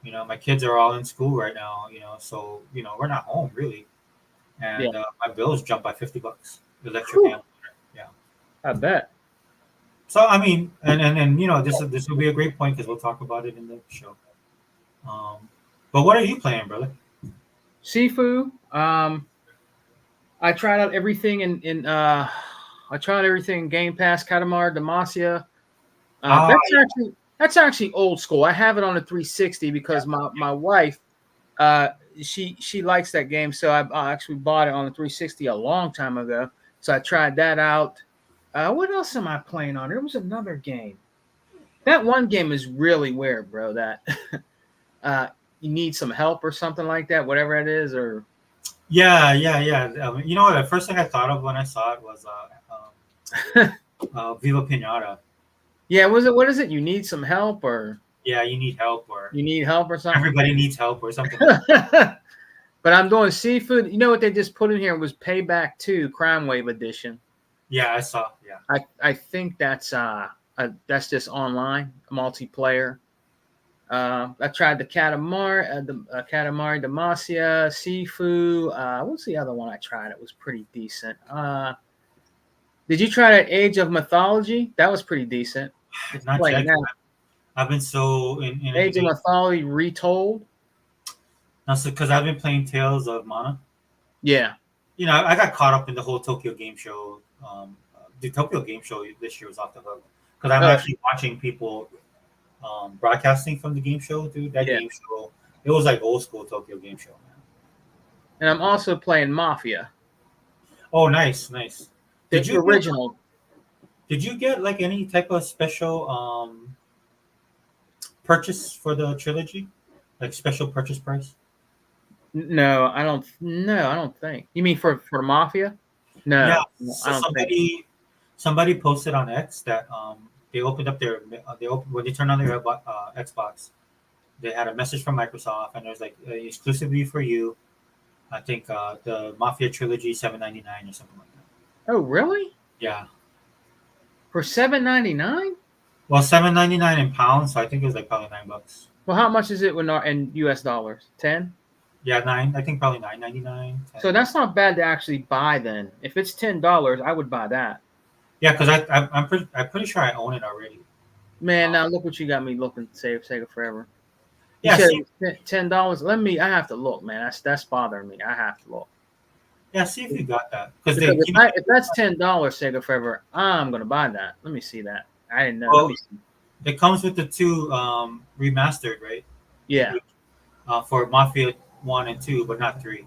my kids are all in school right now, so we're not home really, Yeah. and my bills jump by $50, electric Whew. and water. Yeah. I bet. So I mean, and this will be a great point because we'll talk about it in the show. But what are you playing, brother? Sifu. I tried out everything I tried everything in Game Pass, Katamari Damacia. Ah, That's actually old school. I have it on the 360 because my wife she likes that game, so I actually bought it on the 360 a long time ago. So I tried that out. What else am I playing on? There was another game. That one game is really weird, bro. That you need some help or something like that, whatever it is, or yeah. You know what? The first thing I thought of when I saw it was Viva Pinata. yeah, was it? What is it? You need some help, or Yeah, you need help, or you need help, or something. everybody needs help, or something. Like that. But I'm doing seafood. You know what they just put in here was Payback 2 Crime Wave Edition. Yeah, I saw. Yeah, I think that's just online multiplayer. I tried the Katamari Damacia, Sifu. What's the other one I tried? It was pretty decent. Did you try that Age of Mythology? That was pretty decent. It's not playing yet. now. I've been so in Age of Mythology Retold. That's because I've been playing Tales of Mana. Yeah. I got caught up in the whole Tokyo Game Show. The Tokyo Game Show this year was off the hook because I'm actually watching people broadcasting from the game show, dude. That game show, it was like old school Tokyo Game Show, man. And I'm also playing Mafia. Oh, nice. The original. Did you get like any type of special purchase for the trilogy, like special purchase price? No, I don't. No, I don't think. You mean for Mafia? No, Yeah. I don't think. Somebody posted on X that they opened up when they turned on their Xbox, they had a message from Microsoft, and it was like exclusively for you. I think the Mafia trilogy $7.99 or something like that. Oh, really? Yeah. For $7.99? Well, $7.99 in pounds, so I think it was like probably $9. Well, how much is it in US dollars? 10? Yeah, 9. I think probably $9.99. So that's not bad to actually buy. Then, if it's $10, I would buy that. Yeah, because I'm pretty sure I own it already. Man, now look what you got me looking. Sega Forever. You Yeah, said $10. I have to look, man. That's bothering me. I have to look. Yeah, see if you got that. Because if that's $10 Sega Forever, I'm gonna buy that. Let me see that. I didn't know. Well, it comes with the 2 remastered, right? Yeah. For Mafia 1 and 2, but not 3.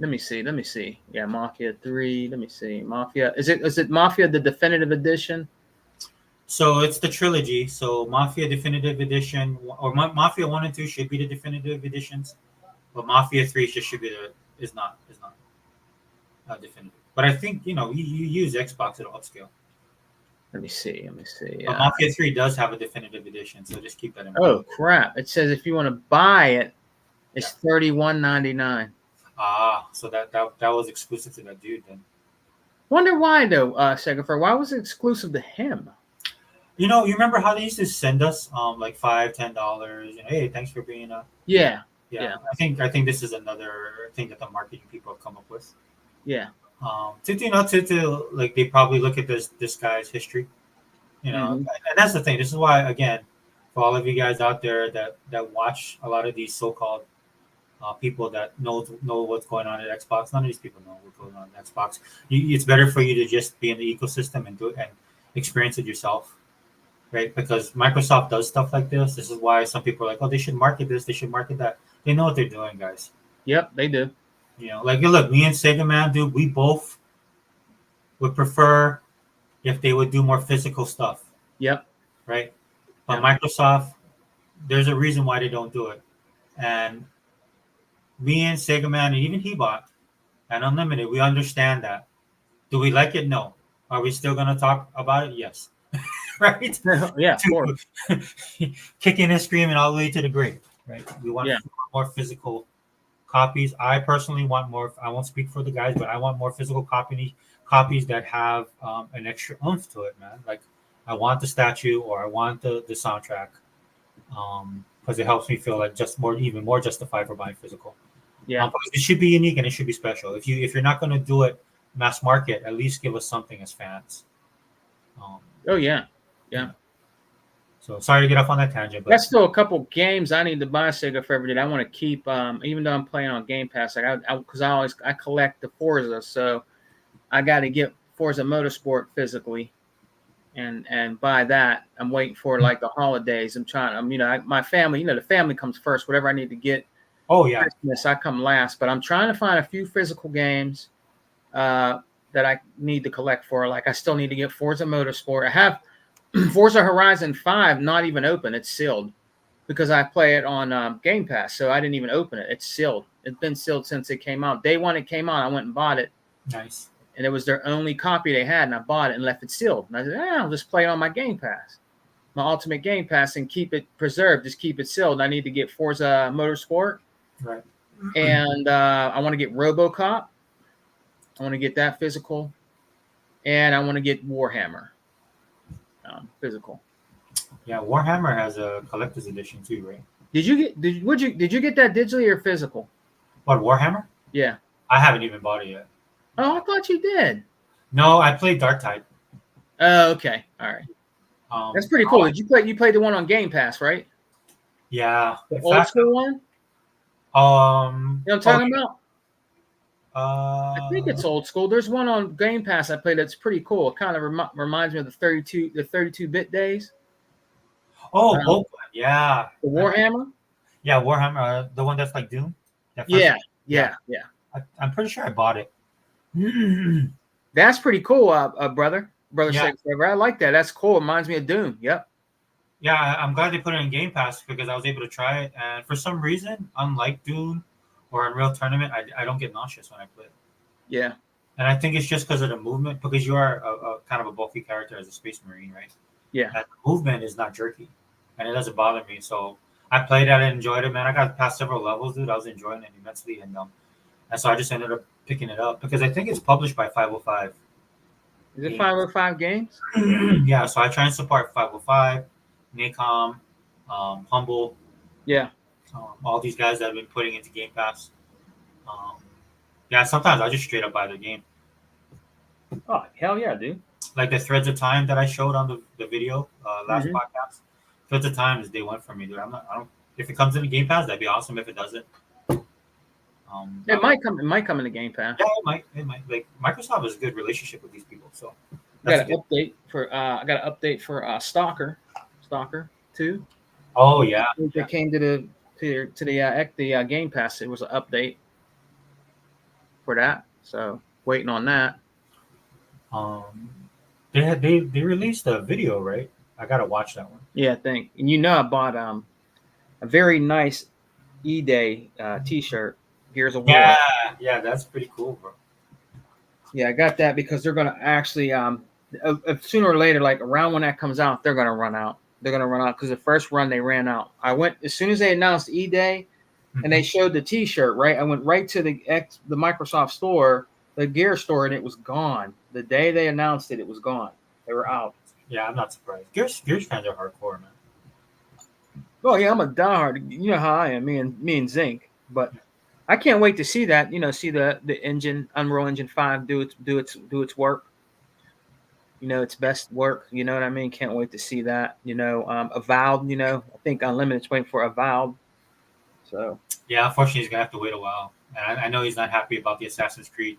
Let me see. Yeah, Mafia 3. Let me see. Mafia. Is it Mafia the Definitive Edition? So it's the trilogy. So Mafia Definitive Edition or Mafia 1 and 2 should be the definitive editions, but Mafia 3 should be is not definitive. But I think you use Xbox, it'll upscale. Let me see. But Mafia 3 does have a definitive edition, so just keep that in mind. Oh crap! It says if you want to buy it, it's $31.99. So that was exclusive to that dude then. Wonder why though, Sega Fair. Why was it exclusive to him? You know, you remember how they used to send us like $5, $10. Hey, thanks for being a Yeah, yeah. yeah, I think this is another thing that the marketing people have come up with. yeah. To like they probably look at this guy's history, Hmm. and that's the thing. This is why again, for all of you guys out there that watch a lot of these so-called people that know what's going on at Xbox. None of these people know what's going on at Xbox. It's better for you to just be in the ecosystem and do it and experience it yourself, right? Because Microsoft does stuff like this. This is why some people are like, oh, they should market this, they should market that. They know what they're doing, guys. Yep, they do. Like look, me and Sega Man, dude, we both would prefer if they would do more physical stuff, Yep, right? But yep. Microsoft, there's a reason why they don't do it. And me and Sega Man, and even Hebot and Unlimited, we understand that. Do we like it? No. Are we still going to talk about it? Yes. Right? Yeah, of course. Kicking and screaming all the way to the grave, right? We want Yeah, more physical copies. I personally want more. I won't speak for the guys, but I want more physical copies that have an extra oomph to it, man. Like I want the statue or I want the soundtrack, because it helps me feel like even more justified for buying physical. yeah. Because it should be unique and it should be special. If you're not going to do it mass market, at least give us something as fans. Um, Oh yeah, yeah. yeah. So sorry to get off on that tangent, but That's still a couple games I need to buy Sega for every day. I want to keep, even though I'm playing on Game Pass, like because I collect the Forza, so I got to get Forza Motorsport physically and buy that. I'm waiting for like the holidays. My family, the family comes first. Whatever I need to get oh yeah, Christmas, I come last. But I'm trying to find a few physical games uh, that I need to collect for. Like I still need to get Forza Motorsport. I have Forza Horizon 5 not even open. It's sealed because I play it on Game Pass. So I didn't even open it. It's sealed. It's been sealed since it came out. Day one it came out, I went and bought it. nice. And it was their only copy they had. And I bought it and left it sealed. And I said, I'll just play it on my Game Pass. My Ultimate Game Pass and keep it preserved. Just keep it sealed. I need to get Forza Motorsport. Right. And I want to get RoboCop. I want to get that physical. And I want to get Warhammer physical. Yeah, Warhammer has a collector's edition too, right? Did you get that digitally or physical? What, Warhammer? Yeah. I haven't even bought it yet. Oh, I thought you did. No, I played Dark Tide. Oh, okay. All right. That's pretty cool. Did you play? You played the one on Game Pass, right? Yeah. The old school one. You know what I'm talking about? I think it's old school. There's one on Game Pass I played that's pretty cool. It kind of reminds me of the 32-bit days. Oh, yeah. The Warhammer. Yeah, Warhammer, the one that's like Doom. Yeah. I'm pretty sure I bought it. That's pretty cool, brother. Yeah. Six Forever. I like that. That's cool. It reminds me of Doom. Yep. Yeah, I'm glad they put it in Game Pass because I was able to try it, and for some reason, unlike Doom or Unreal Tournament, I don't get nauseous when I play it. Yeah. And I think it's just because of the movement, because you are a kind of a bulky character as a Space Marine, right? Yeah. And the movement is not jerky, and it doesn't bother me. So I played it and enjoyed it, man. I got past several levels, dude. I was enjoying it immensely, and so I just ended up picking it up because I think it's published by 505. Is it 505 Games? Yeah, so I try and support 505, Nacom, Humble. Yeah. All these guys that have been putting into Game Pass. Yeah, sometimes I just straight up buy the game. Oh, hell yeah, dude. Like the Threads of Time that I showed on the video last Mm-hmm. podcast. Threads of Time is day one for me, dude. I don't. If it comes in the Game Pass, that'd be awesome. If it doesn't, It might come. It might come in the Game Pass. yeah, it might. Like Microsoft has a good relationship with these people, so I that's got an update for. I got an update for Stalker 2. Oh yeah, It came to the Game Pass. It was an update for that. So waiting on that. they released a video, right? I gotta watch that one. Yeah, I think. And I bought a very nice E-Day T-shirt. Gears of War. Yeah, that's pretty cool, bro. Yeah, I got that because they're gonna actually sooner or later, like around when that comes out, they're gonna run out. They're gonna run out because the first run they ran out. I went as soon as they announced E-Day and they showed the T-shirt. Right, I went right to the Microsoft store the gear store, and it was gone. The day they announced it, it was gone. They were out. Yeah, I'm not surprised. Gears fans are hardcore, man. Well, yeah, I'm a diehard. You know how I am, me and Zinc. But I can't wait to see that. See the engine, Unreal Engine 5, do its work. Its best work. You know what I mean? Can't wait to see that. Avowed. I think Unlimited's waiting for Avowed. So. Yeah, unfortunately, he's gonna have to wait a while. And I know he's not happy about the Assassin's Creed.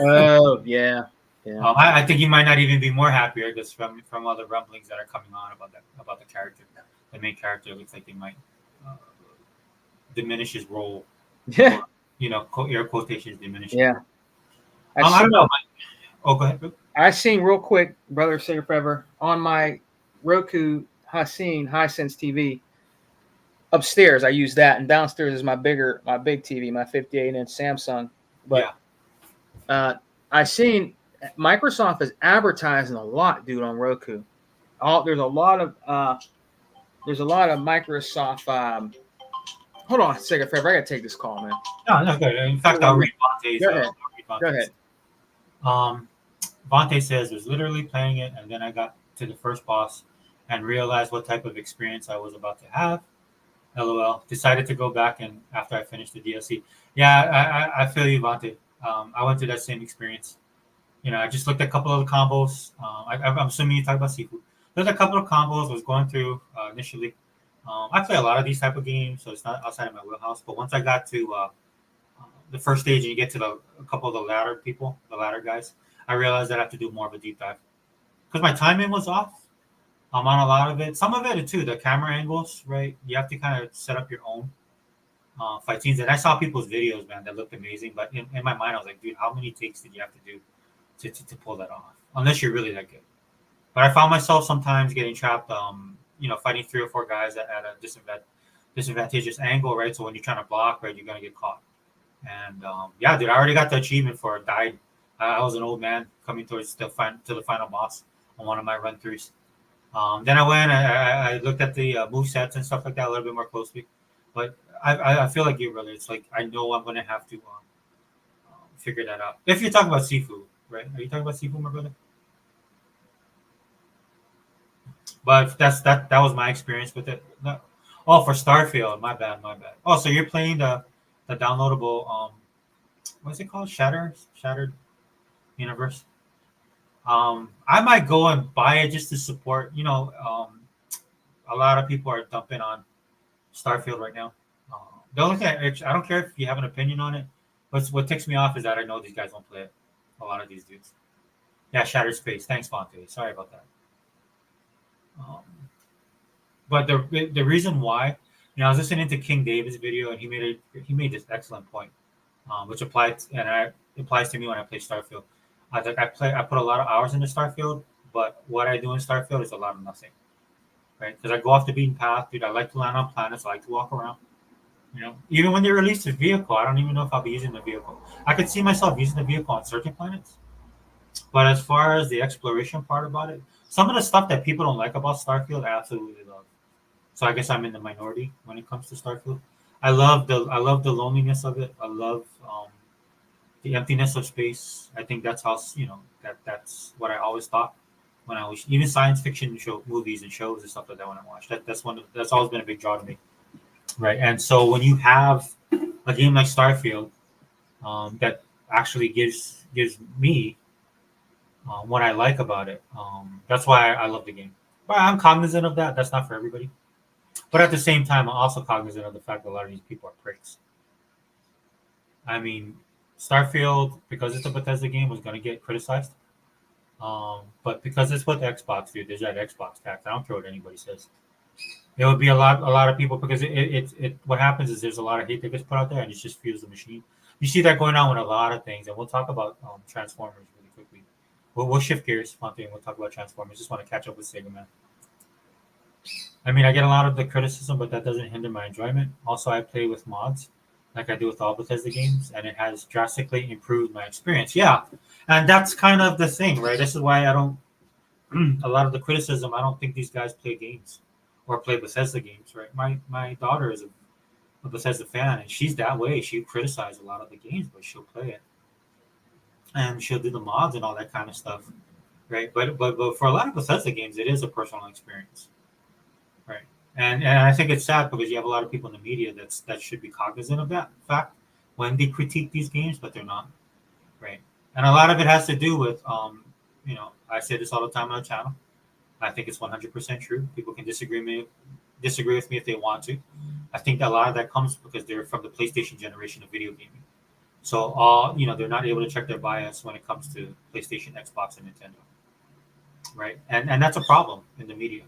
Oh yeah, yeah. I think he might not even be more happier just from all the rumblings that are coming on about the character. The main character looks like they might uh, diminish his role. Yeah, Or, air quotations diminish. yeah. I don't know. Oh, go ahead. I seen real quick, brother, say forever on my Roku Hisense TV upstairs. I use that, and downstairs is my big TV, my 58-inch Samsung. But I seen Microsoft is advertising a lot, dude, on Roku. There's a lot of Microsoft. Hold on a second, forever. I gotta take this call, man. No, good. In fact, I'll read Vontae's. Go ahead. Vontae says, "Was literally playing it, and then I got to the first boss and realized what type of experience I was about to have. LOL. Decided to go back and after I finished the DLC. Yeah, I feel you, Vontae. I went through that same experience. I just looked at a couple of the combos. I'm assuming you talk about Sifu. There's a couple of combos I was going through initially. I play a lot of these type of games, so it's not outside of my wheelhouse. But once I got to the first stage and you get to a couple of the ladder guys, I realized that I have to do more of a deep dive because my timing was off. On a lot of it, some of it too, the camera angles, right? You have to kind of set up your own fight scenes. And I saw people's videos, man, that looked amazing. But in my mind, I was like, dude, how many takes did you have to do to pull that off? Unless you're really that good. But I found myself sometimes getting trapped, fighting 3 or 4 guys at a disadvantageous angle, right? So when you're trying to block, right, you're gonna get caught. And yeah, dude, I already got the achievement for died. I was an old man coming towards the final boss on one of my run throughs. Then I went. I looked at the move sets and stuff like that a little bit more closely. But I feel like you, brother. It's like I know I'm gonna have to figure that out. If you're talking about Sifu, right? Are you talking about Sifu, my brother? But that was my experience with it. No. Oh, for Starfield, my bad. Oh, so you're playing the downloadable what's it called? Shattered Universe. I might go and buy it just to support. A lot of people are dumping on Starfield right now. The only thing I don't care if you have an opinion on it. What ticks me off is that I know these guys won't play it. A lot of these dudes. Yeah, Shattered Space. Thanks, Fonte. Sorry about that. But the reason why, I was listening to King David's video and he made this excellent point, which applies to me when I play Starfield. I put a lot of hours into Starfield, but what I do in Starfield is a lot of nothing, right? Because I go off the beaten path, dude. I like to land on planets. I like to walk around. Even when they release the vehicle, I don't even know if I'll be using the vehicle. I could see myself using the vehicle on certain planets, but as far as the exploration part about it, some of the stuff that people don't like about Starfield, I absolutely love. So I guess I'm in the minority when it comes to Starfield. I love the loneliness of it. I love the emptiness of space. I think that's how that's what I always thought when I was even science fiction movies and shows and stuff like that when I watched. That's always been a big draw to me, right? And so when you have a game like Starfield that actually gives me what I like about it, that's why I love the game. But I'm cognizant of that. That's not for everybody. But at the same time, I'm also cognizant of the fact that a lot of these people are pricks. I mean, Starfield, because it's a Bethesda game, was going to get criticized. But because it's with Xbox, dude, there's that Xbox tax. I don't care what anybody says. There would be a lot of people because it what happens is there's a lot of hate that gets put out there and it just fuels the machine. You see that going on with a lot of things, and we'll talk about Transformers really quickly. We'll shift gears, Fonte, and we'll talk about Transformers. Just want to catch up with Sega, man. I mean, I get a lot of the criticism, but that doesn't hinder my enjoyment. Also, I play with mods, like I do with all Bethesda games, and it has drastically improved my experience. Yeah, and that's kind of the thing, right? This is why I don't. A lot of the criticism, I don't think these guys play games or play Bethesda games, right? My daughter is a Bethesda fan, and she's that way. She criticizes a lot of the games, but she'll play it. and she'll do the mods and all that kind of stuff, right? But for a lot of Bethesda games, it is a personal experience, right? And I think it's sad because you have a lot of people in the media that should be cognizant of that fact when they critique these games, but they're not, right? And a lot of it has to do with, I say this all the time on the channel. I think it's 100% true. People can disagree with me if they want to. I think a lot of that comes because they're from the PlayStation generation of video gaming. So they're not able to check their bias when it comes to PlayStation, Xbox, and Nintendo, right? And that's a problem in the media,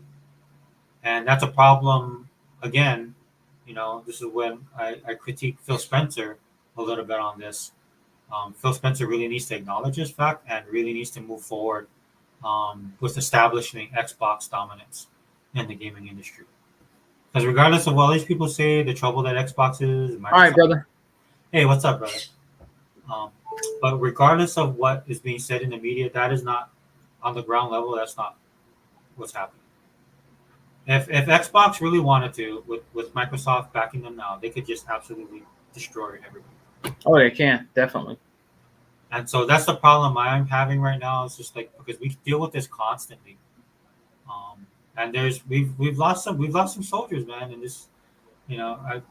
and that's a problem. Again, this is when I critique Phil Spencer a little bit on this. Phil Spencer really needs to acknowledge this fact and really needs to move forward with establishing Xbox dominance in the gaming industry. Because regardless of what these people say, the trouble that Xbox is, All right, brother. Hey, what's up, brother? But regardless of what is being said in the media, that is not on the ground level. That's not what's happening. If Xbox really wanted to, with Microsoft backing them now, they could just absolutely destroy everybody. Oh, they can, definitely. And so that's the problem I'm having right now. It's just like because we deal with this constantly, and we've lost some soldiers, man. And this,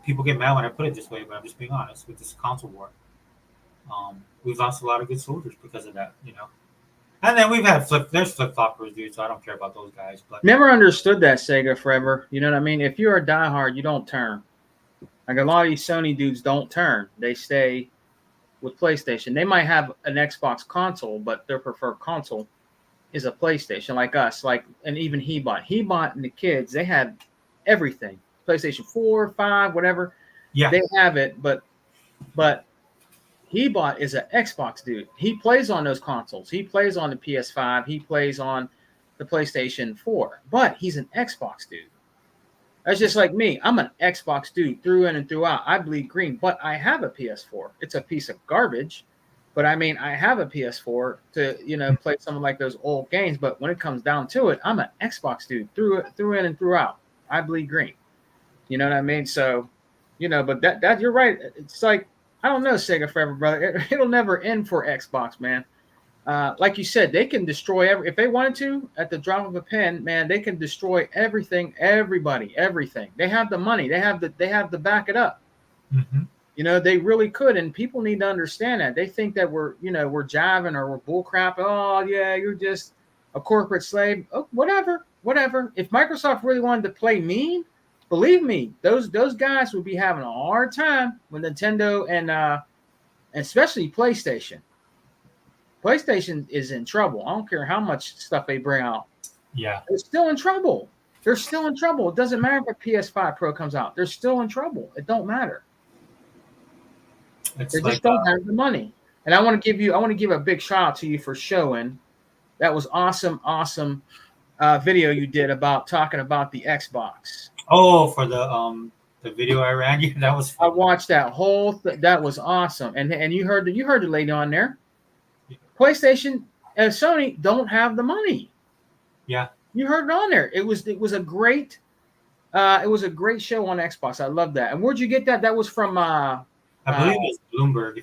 people get mad when I put it this way, but I'm just being honest with this console war. We've lost a lot of good soldiers because of that, And then we've had there's flip floppers, dude. So I don't care about those guys. But never understood that Sega forever. You know what I mean? If you're a diehard, you don't turn. Like a lot of these Sony dudes don't turn. They stay with PlayStation. They might have an Xbox console, but their preferred console is a PlayStation. Like us, and even Hebot and the kids, they had everything. PlayStation 4, 5, whatever. Yeah, they have it, but Hebot is an Xbox dude. He plays on those consoles. He plays on the PS5. He plays on the PlayStation 4. But he's an Xbox dude. That's just like me. I'm an Xbox dude through in and throughout. I bleed green, but I have a PS4. It's a piece of garbage, but I mean, I have a PS4 to play some of like those old games. But when it comes down to it, I'm an Xbox dude through in and throughout. I bleed green. You know what I mean? So, but that you're right. It's like I don't know, Sega forever, brother. It'll never end for Xbox, man. Like you said, they can destroy if they wanted to at the drop of a pen, man. They can destroy everything, everybody, everything. They have the money. They have to back it up. Mm-hmm. They really could, and people need to understand that. They think that we're jiving or we're bullcrap. Oh yeah, you're just a corporate slave. Oh, whatever. If Microsoft really wanted to play mean, believe me, those guys would be having a hard time with Nintendo and especially PlayStation. PlayStation is in trouble. I don't care how much stuff they bring out. Yeah. They're still in trouble. It doesn't matter if a PS5 Pro comes out. They're still in trouble. It don't matter. They just don't have the money. And I want to give a big shout out to you for showing. That was awesome video you did about talking about the Xbox. Oh, for the video I ran you, that was fun. I watched that whole that was awesome. And you heard the lady on there. PlayStation and Sony don't have the money. Yeah. You heard it on there. It was a great show on Xbox. I love that. And where'd you get that? That was from I believe it's Bloomberg.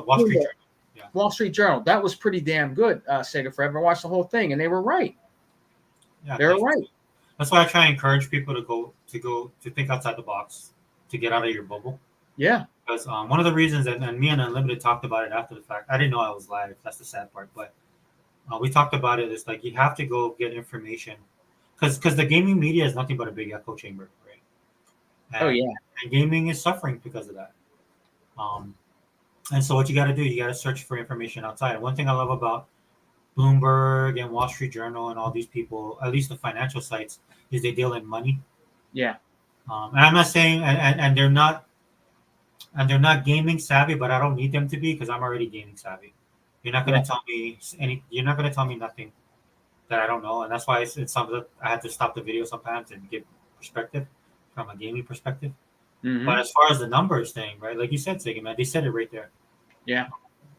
Wall Street Journal. Yeah. Wall Street Journal. That was pretty damn good, Sega Forever. I watched the whole thing and they were right. Yeah, they were right. That's why I try and encourage people to think outside the box, to get out of your bubble. Yeah. Because one of the reasons, and me and Unlimited talked about it after the fact. I didn't know I was live. That's the sad part. But we talked about it. It's like you have to go get information, because the gaming media is nothing but a big echo chamber, right? And, and gaming is suffering because of that. And so what you got to do, you got to search for information outside. And one thing I love about Bloomberg and Wall Street Journal and all these people, at least the financial sites, is they deal in money. Yeah. And I'm not saying, and they're not gaming savvy, but I don't need them to be because I'm already gaming savvy. You're not going to tell me You're not going to tell me nothing that I don't know, and that's why it's something that I had to stop the video sometimes and give perspective from a gaming perspective. Mm-hmm. But as far as the numbers thing, right? Like you said, Siggy, man, they said it right there. Yeah.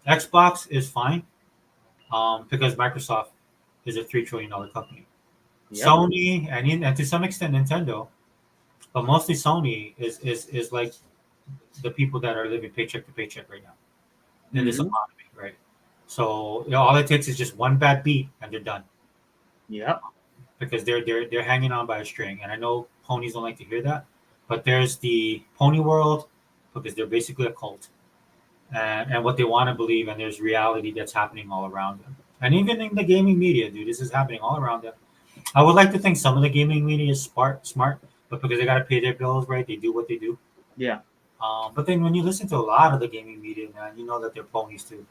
Xbox is fine, because Microsoft is a $3 trillion company. Yep. Sony and to some extent Nintendo, but mostly Sony is like the people that are living paycheck to paycheck right now in this economy, right? So all it takes is just one bad beat and they're done Yep. because they're hanging on by a string. And I know ponies don't like to hear that, but there's the pony world because they're basically a cult and what they want to believe, and there's reality that's happening all around them. And even in the gaming media, dude, this is happening all around them. I would like to think some of the gaming media is smart, but because they got to pay their bills, right? They do what they do. Yeah. But then when you listen to a lot of the gaming media, man, you know that they're ponies too,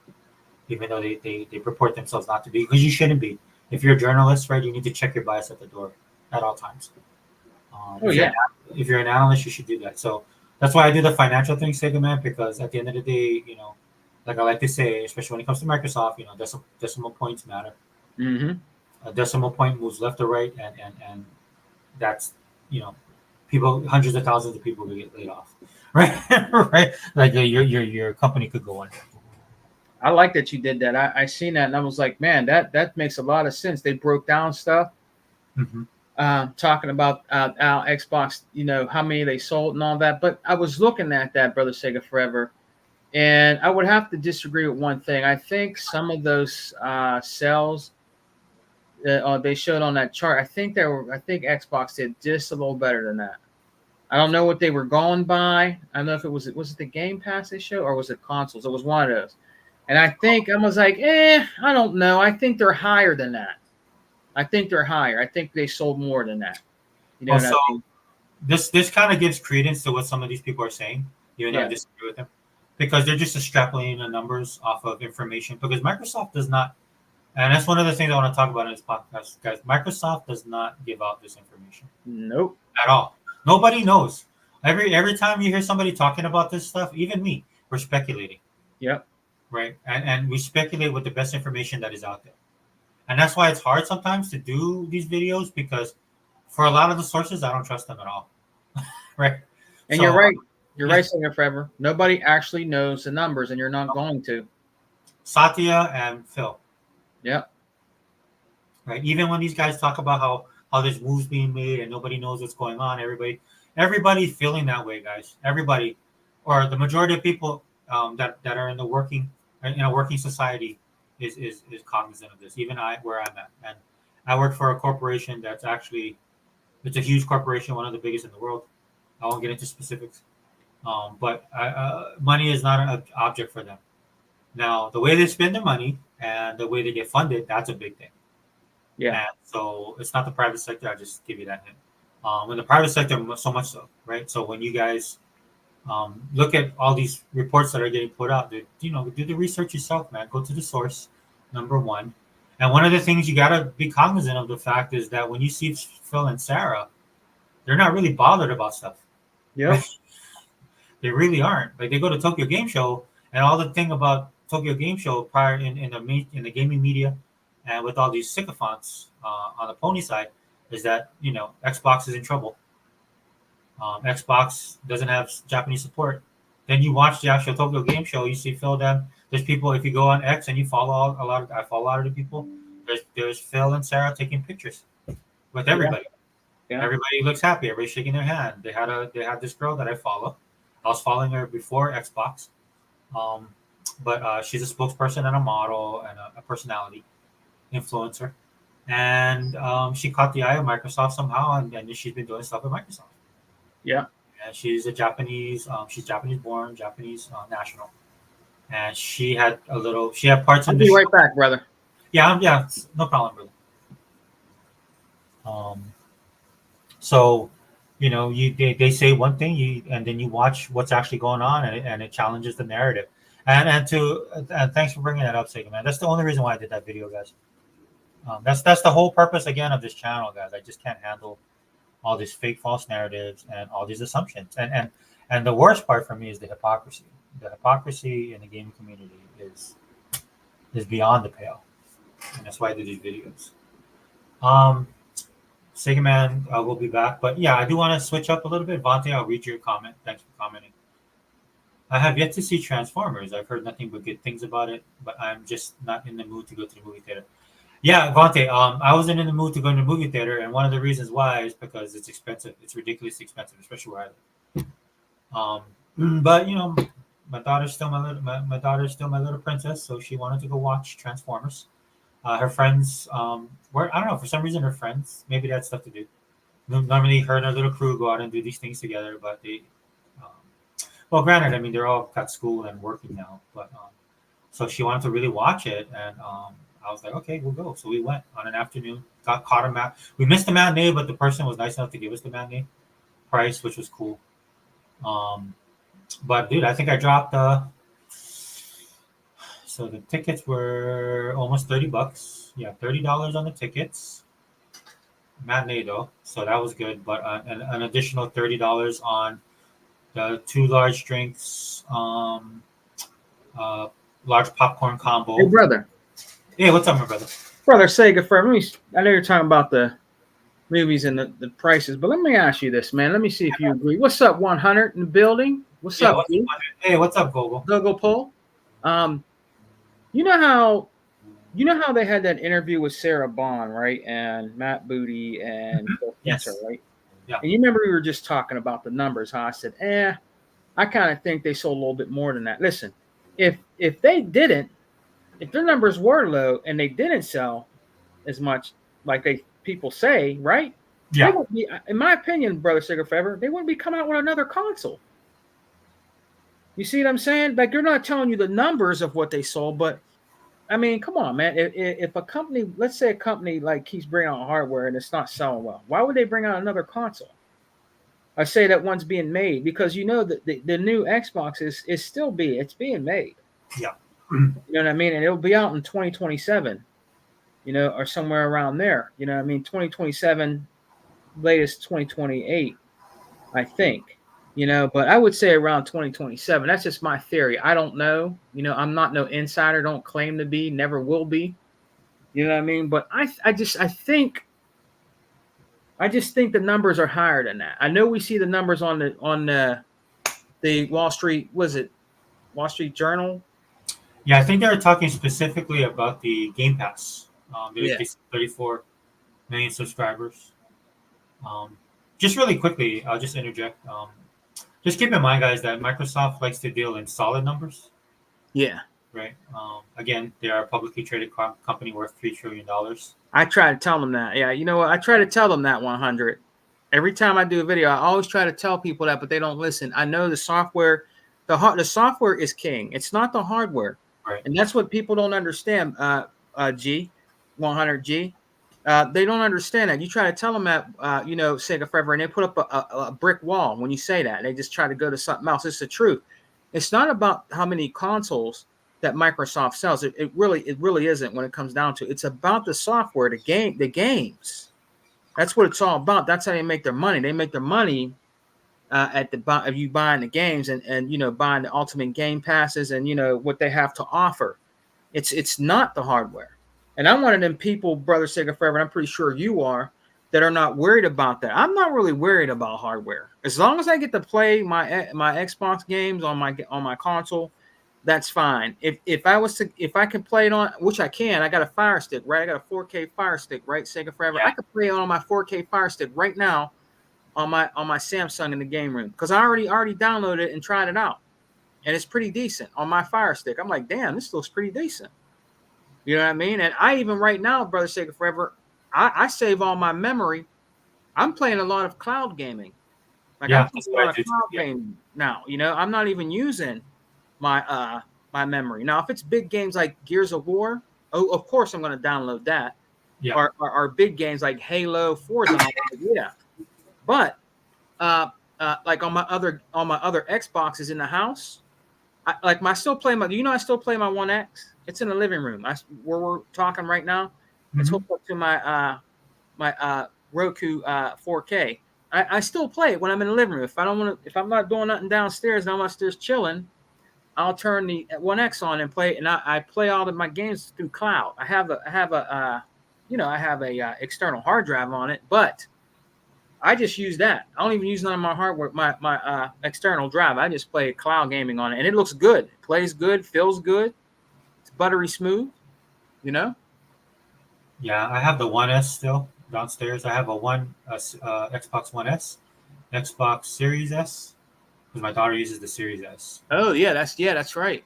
even though they purport themselves not to be, because you shouldn't be. If you're a journalist, right, you need to check your bias at the door at all times. Oh yeah. If you're an analyst, you should do that. So that's why I do the financial thing, Sega man, because at the end of the day, like I like to say, especially when it comes to Microsoft, decimal points matter. Mm-hmm. A decimal point moves left or right, and that's you know people, hundreds of thousands of people will get laid off, right? Right, like your company could go under. I like that you did that. I seen that and I was like, man, that makes a lot of sense. They broke down stuff, Mm-hmm. talking about our Xbox, how many they sold and all that. But I was looking at that, Brother Sega Forever, and I would have to disagree with one thing. I think some of those sales that they showed on that chart, I think Xbox did just a little better than that. I don't know what they were going by. I don't know if was it the Game Pass they showed or was it consoles? It was one of those. And I was like, I don't know. I think they're higher than that. I think they're higher. I think they sold more than that. You know Well, what I so mean? this kind of gives credence to what some of these people are saying, even though I Yeah. disagree with them, because they're just extrapolating the numbers off of information. Because Microsoft does not, and that's one of the things I want to talk about in this podcast, guys. Microsoft does not give out this information Nope. at all. Nobody knows. Every time you hear somebody talking about this stuff, even me, we're speculating, Yep. right? And we speculate with the best information that is out there. And that's why it's hard sometimes to do these videos because for a lot of the sources, I don't trust them at all, right? And you're So right. You're yeah, right, Singer Forever. Nobody actually knows the numbers, and you're not going to. Satya and Phil, Yep. right? Even when these guys talk about how there's moves being made and nobody knows what's going on, everybody feeling that way, guys. Everybody, or the majority of people that are in the working in a working society is cognizant of this. Even I, where I'm at, and I work for a corporation that's actually it's a huge corporation, one of the biggest in the world. I won't get into specifics, but money is not an object for them. Now, the way they spend their money and the way they get funded, that's a big thing. Yeah. And so it's not the private sector. I just give you that hint. In the private sector, so much so, right? So when you guys look at all these reports that are getting put out, do the research yourself, man. Go to the source, number one. And one of the things you got to be cognizant of the fact is that when you see Phil and Sarah, they're not really bothered about stuff. Yep. They really aren't. Like they go to Tokyo Game Show, and all the thing about Tokyo Game Show prior in the gaming media, and with all these sycophants on the pony side, is that Xbox is in trouble. Xbox doesn't have Japanese support. Then you watch the actual Tokyo Game Show, you see Phil. Them. There's people. If you go on X and you follow a lot of, I follow a lot of the people. There's Phil and Sarah taking pictures with everybody. Yeah. Everybody looks happy. Everybody's shaking their hand. They had this girl that I follow. I was following her before Xbox, but she's a spokesperson and a model and a personality influencer, and she caught the eye of Microsoft somehow, and she's been doing stuff with Microsoft. Yeah. And she's a Japanese. She's Japanese born, Japanese national, and she had parts I'll in the be show. right back, brother. Yeah, no problem, brother. So, they say one thing, and then you watch what's actually going on, and it challenges the narrative. And thanks for bringing that up, Sega man. That's the only reason why I did that video, guys. That's the whole purpose again of this channel, guys. I just can't handle all these fake, false narratives and all these assumptions. And the worst part for me is the hypocrisy. The hypocrisy in the gaming community is beyond the pale, and that's why I do these videos. Sega Man will be back. But yeah, I do want to switch up a little bit. Vontae, I'll read your comment. Thanks for commenting. I have yet to see Transformers. I've heard nothing but good things about it, but I'm just not in the mood to go to the movie theater. Yeah, Vontae, I wasn't in the mood to go to the movie theater, and one of the reasons why is because it's expensive. It's ridiculously expensive, especially where I live. But my daughter's still my daughter's still my little princess, so she wanted to go watch Transformers. Her friends were, I don't know, for some reason her friends, maybe they had stuff to do. Normally her and her little crew go out and do these things together, but they um, well, granted, I mean they're all got school and working now, but so she wanted to really watch it, and I was like, okay, we'll go. So we went on an afternoon, got caught a mat. We missed the matinee, but the person was nice enough to give us the matinee price, which was cool. Um, but dude, I think I dropped. So the tickets were almost $30. Yeah, $30 on the tickets. Matinee though, so that was good. But an additional $30 on the two large drinks, uh, large popcorn Hey, combo. brother, Hey, what's up, my brother? Sega for me. I know you're talking about the movies and the prices, but let me ask you this, man. Let me see if you agree. What's up, 100 in the building? What's Yeah, up, what's up, G? hey, what's up, Gogo? Go Paul. Um, you know how they had that interview with Sarah Bond, right? And Matt Booty and Phil Spencer, Yes. right? Yeah. And you remember we were just talking about the numbers, how I said, I kind of think they sold a little bit more than that. Listen, if they didn't, if their numbers were low and they didn't sell as much like they people say, right? They Yeah. wouldn't be, in my opinion, brother Cigar Fever, they wouldn't be coming out with another console. You see what I'm saying? Like they're not telling you the numbers of what they sold, but I mean, come on, man. If a company, let's say a company like keeps bringing out hardware and it's not selling well, why would they bring out another console? I say that one's being made because you know that the new Xbox is still it's being made. Yeah. You know what I mean? And it'll be out in 2027, you know, or somewhere around there. You know what I mean? 2027, latest 2028, I think. You know, but I would say around 2027. That's just my theory. I don't know. You know, I'm not no insider, don't claim to be, never will be. You know what I mean? But I just think the numbers are higher than that. I know we see the numbers on the Wall Street, was it Wall Street Journal? Yeah, I think they were talking specifically about the Game Pass. Yeah. They 34 million subscribers. Um, just really quickly, I'll just interject. Just keep in mind, guys, that Microsoft likes to deal in solid numbers, Yeah. right? Again, they are a publicly traded company worth $3 trillion. I try to tell them that. Yeah, you know what? I try to tell them that 100. Every time I do a video, I always try to tell people that, but they don't listen. I know the software, the software is king. It's not the hardware, Right. and that's what people don't understand. G, 100G. They don't understand that. You try to tell them that, you know, Sega Forever, and they put up a brick wall when you say that. They just try to go to something else. It's the truth. It's not about how many consoles that Microsoft sells. It really isn't when it comes down to it. It's about the software, the games. That's what it's all about. That's how they make their money. They make their money at the of you buying the games and you know buying the ultimate game passes and you know what they have to offer. It's not the hardware. And I'm one of them people, brother Sega Forever, and I'm pretty sure you are, that are not worried about that. I'm not really worried about hardware. As long as I get to play my Xbox games on my console, that's fine. If I can play it on, which I can, I got a Fire Stick, right? I got a 4K Fire Stick, right? Sega Forever. Yeah. I could play it on my 4K Fire Stick right now on my Samsung in the game room because I already downloaded it and tried it out, and it's pretty decent on my Fire Stick. I'm like, damn, this looks pretty decent. You know what I mean? And I even right now, brother Sega Forever, I save all my memory. I'm playing a lot of cloud gaming. Like I'm Yeah, playing that's a what lot I of do too. cloud Yeah. gaming now. You know, I'm not even using my my memory. Now, if it's big games like Gears of War, oh, of course I'm going to download that. Yeah. Or big games like Halo, Forza, and all that, yeah. But like on my other Xboxes in the house, I still play my. You know, I still play my One X. It's in the living room. Where we're talking right now. It's Mm-hmm. hooked up to my Roku 4K. I still play it when I'm in the living room. If I don't want to, if I'm not doing nothing downstairs and I'm upstairs chilling, I'll turn the One X on and play. And I play all of my games through cloud. I have a you know I have a external hard drive on it, but I just use that. I don't even use none of my hardware, my external drive. I just play cloud gaming on it, and it looks good. It plays good, feels good. It's buttery smooth. You know. Yeah, I have the One S still downstairs. I have a Xbox One S, Xbox Series S. because my daughter uses the Series S. Oh yeah, that's right.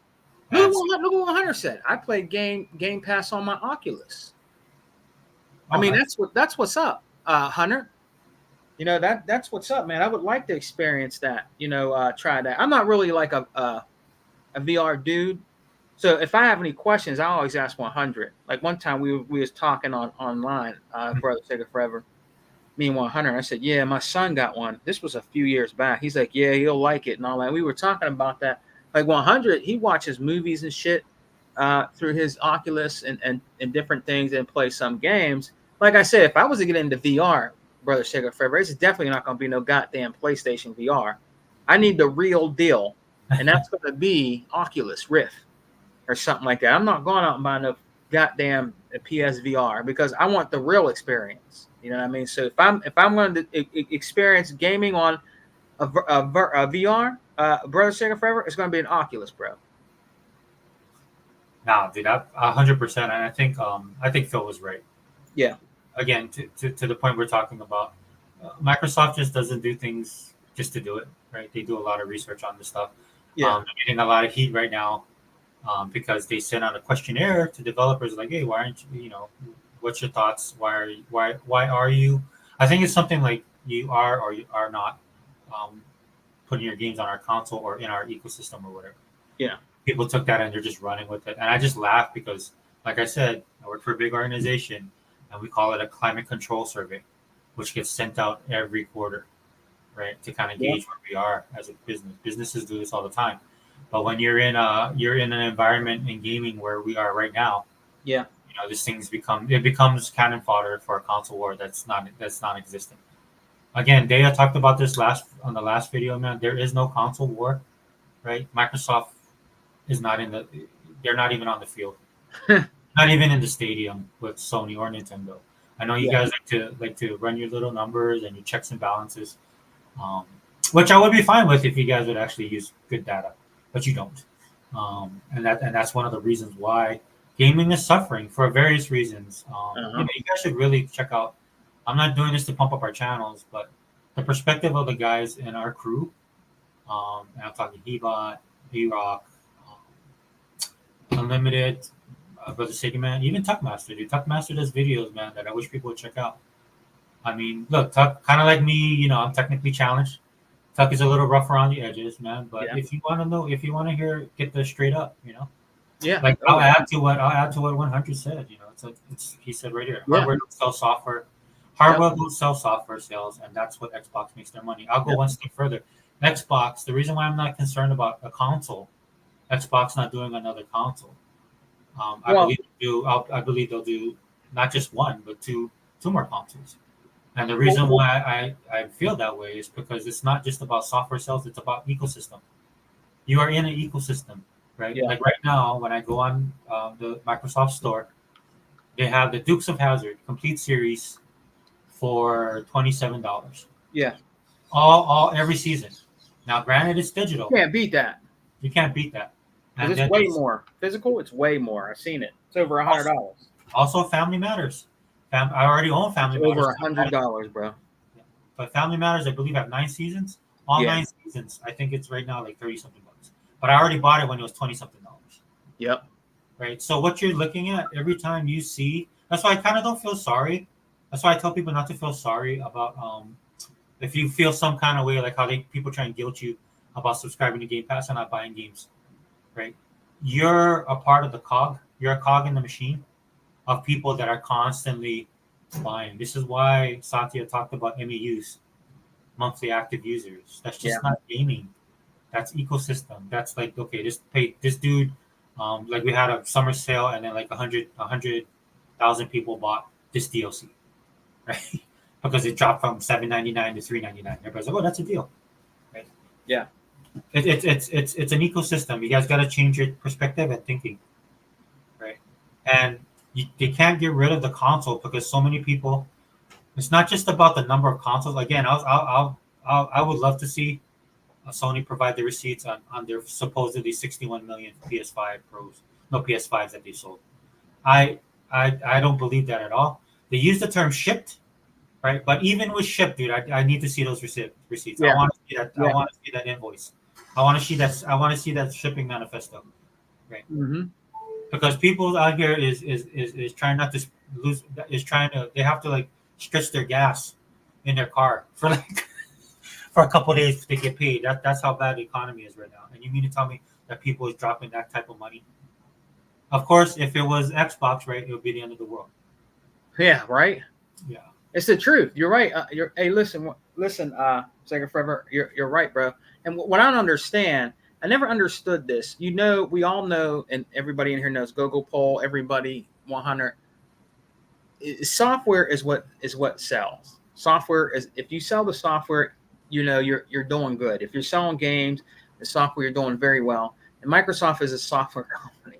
And Look what Hunter said. I played Game Pass on my Oculus. I oh, mean, nice. that's what's up, Hunter. You know that's what's up, man. I would like to experience that. Try that. I'm not really like a VR dude, so if I have any questions, I always ask 100. Like one time we was talking online, brother, take it forever. Me and 100. I said, yeah, my son got one. This was a few years back. He's like, yeah, he'll like it and all that. We were talking about that. Like 100, he watches movies and shit through his Oculus and different things and play some games. Like I said, if I was to get into VR, brother Shaker Forever, it's definitely not going to be no goddamn PlayStation VR. I need the real deal, and that's going to be Oculus Rift or something like that. I'm not going out and buying no goddamn PSVR because I want the real experience. You know what I mean? So if I'm going to experience gaming on a VR, brother Shaker Forever, it's going to be an Oculus, bro. Nah, dude, 100%. And I think Phil was right. Yeah. Again, to the point we're talking about, Microsoft just doesn't do things just to do it, right? They do a lot of research on this stuff. Yeah. They're getting a lot of heat right now because they sent out a questionnaire to developers like, hey, why aren't you, what's your thoughts? Why are you? I think it's something like you are or you are not putting your games on our console or in our ecosystem or whatever. Yeah. People took that and they're just running with it. And I just laugh because, like I said, I work for a big organization and we call it a climate control survey, which gets sent out every quarter, right? To kind of gauge where we are as a business. Businesses do this all the time. But when you're in an environment in gaming where we are right now, yeah, this becomes cannon fodder for a console war that's non-existent. Again, Data talked about this on the last video, man. There is no console war, right? Microsoft is they're not even on the field, not even in the stadium with Sony or Nintendo. I know you guys like to run your little numbers and your checks and balances, which I would be fine with if you guys would actually use good data, but you don't, and that's one of the reasons why gaming is suffering for various reasons. You guys should really check out. I'm not doing this to pump up our channels, but the perspective of the guys in our crew, and I'm talking Hebot, B-Rock, Unlimited, Brother Sega Man, even Tuckmaster. Dude, Tuckmaster does videos, man, that I wish people would check out. I mean, look, Tuck, kind of like me, I'm technically challenged. Tuck is a little rough around the edges, man. But if you want to know, if you want to hear, get the straight up, yeah. I'll add to what 100 said. He said right here, hardware don't sell software. Hardware don't sell software sales, and that's what Xbox makes their money. I'll go one step further. Xbox. The reason why I'm not concerned about a console, Xbox not doing another console. I believe they'll do not just one, but two more consoles. And the reason why I feel that way is because it's not just about software sales; it's about ecosystem. You are in an ecosystem, right? Yeah. Like right now, when I go on the Microsoft Store, they have the Dukes of Hazzard complete series for $27. Yeah. All every season. Now, granted, it's digital. You can't beat that. You can't beat that. And it's way more physical. It's way more. I've seen it. It's over $100. Also, Family Matters. I already own Family Matters. Over $100, bro. Yeah. But Family Matters, I believe, have 9 seasons. All 9 seasons. I think it's right now like 30 something bucks. But I already bought it when it was 20 something dollars. Yep. Right. So what you're looking at every time you see, that's why I kind of don't feel sorry. That's why I tell people not to feel sorry about if you feel some kind of way, like how people try and guilt you about subscribing to Game Pass and not buying games. Right. You're a part of the cog. You're a cog in the machine of people that are constantly buying. This is why Satya talked about MEUs, monthly active users. That's just not gaming. That's ecosystem. That's like, okay, this dude, like we had a summer sale and then like 100,000 people bought this DLC, right? Because it dropped from $7.99 to $3.99. Everybody's like, oh, that's a deal, right? Yeah. It's an ecosystem. You guys got to change your perspective and thinking, right? And they can't get rid of the console because so many people. It's not just about the number of consoles. Again, I would love to see Sony provide the receipts on their supposedly 61 million PS5 Pros, no PS5s that they sold. I don't believe that at all. They use the term shipped, right? But even with shipped, dude, I need to see those receipts. Yeah. I want to see see that. I Yeah. want to see that invoice. I want to see that. I want to see that shipping manifesto, right? Mm-hmm. Because people out here is trying not to lose. Is trying to. They have to like stretch their gas in their car for like for a couple of days to get paid. That's how bad the economy is right now. And you mean to tell me that people is dropping that type of money? Of course, if it was Xbox, right, it would be the end of the world. Yeah, right. Yeah. It's the truth. You're right. Hey, listen. Second Forever. You're right, bro. And what I don't understand, I never understood this. You know, we all know, and everybody in here knows. Google poll. Everybody 100. Software is what sells. Software is, if you sell the software, you know you're doing good. If you're selling games, the software, you're doing very well. And Microsoft is a software company.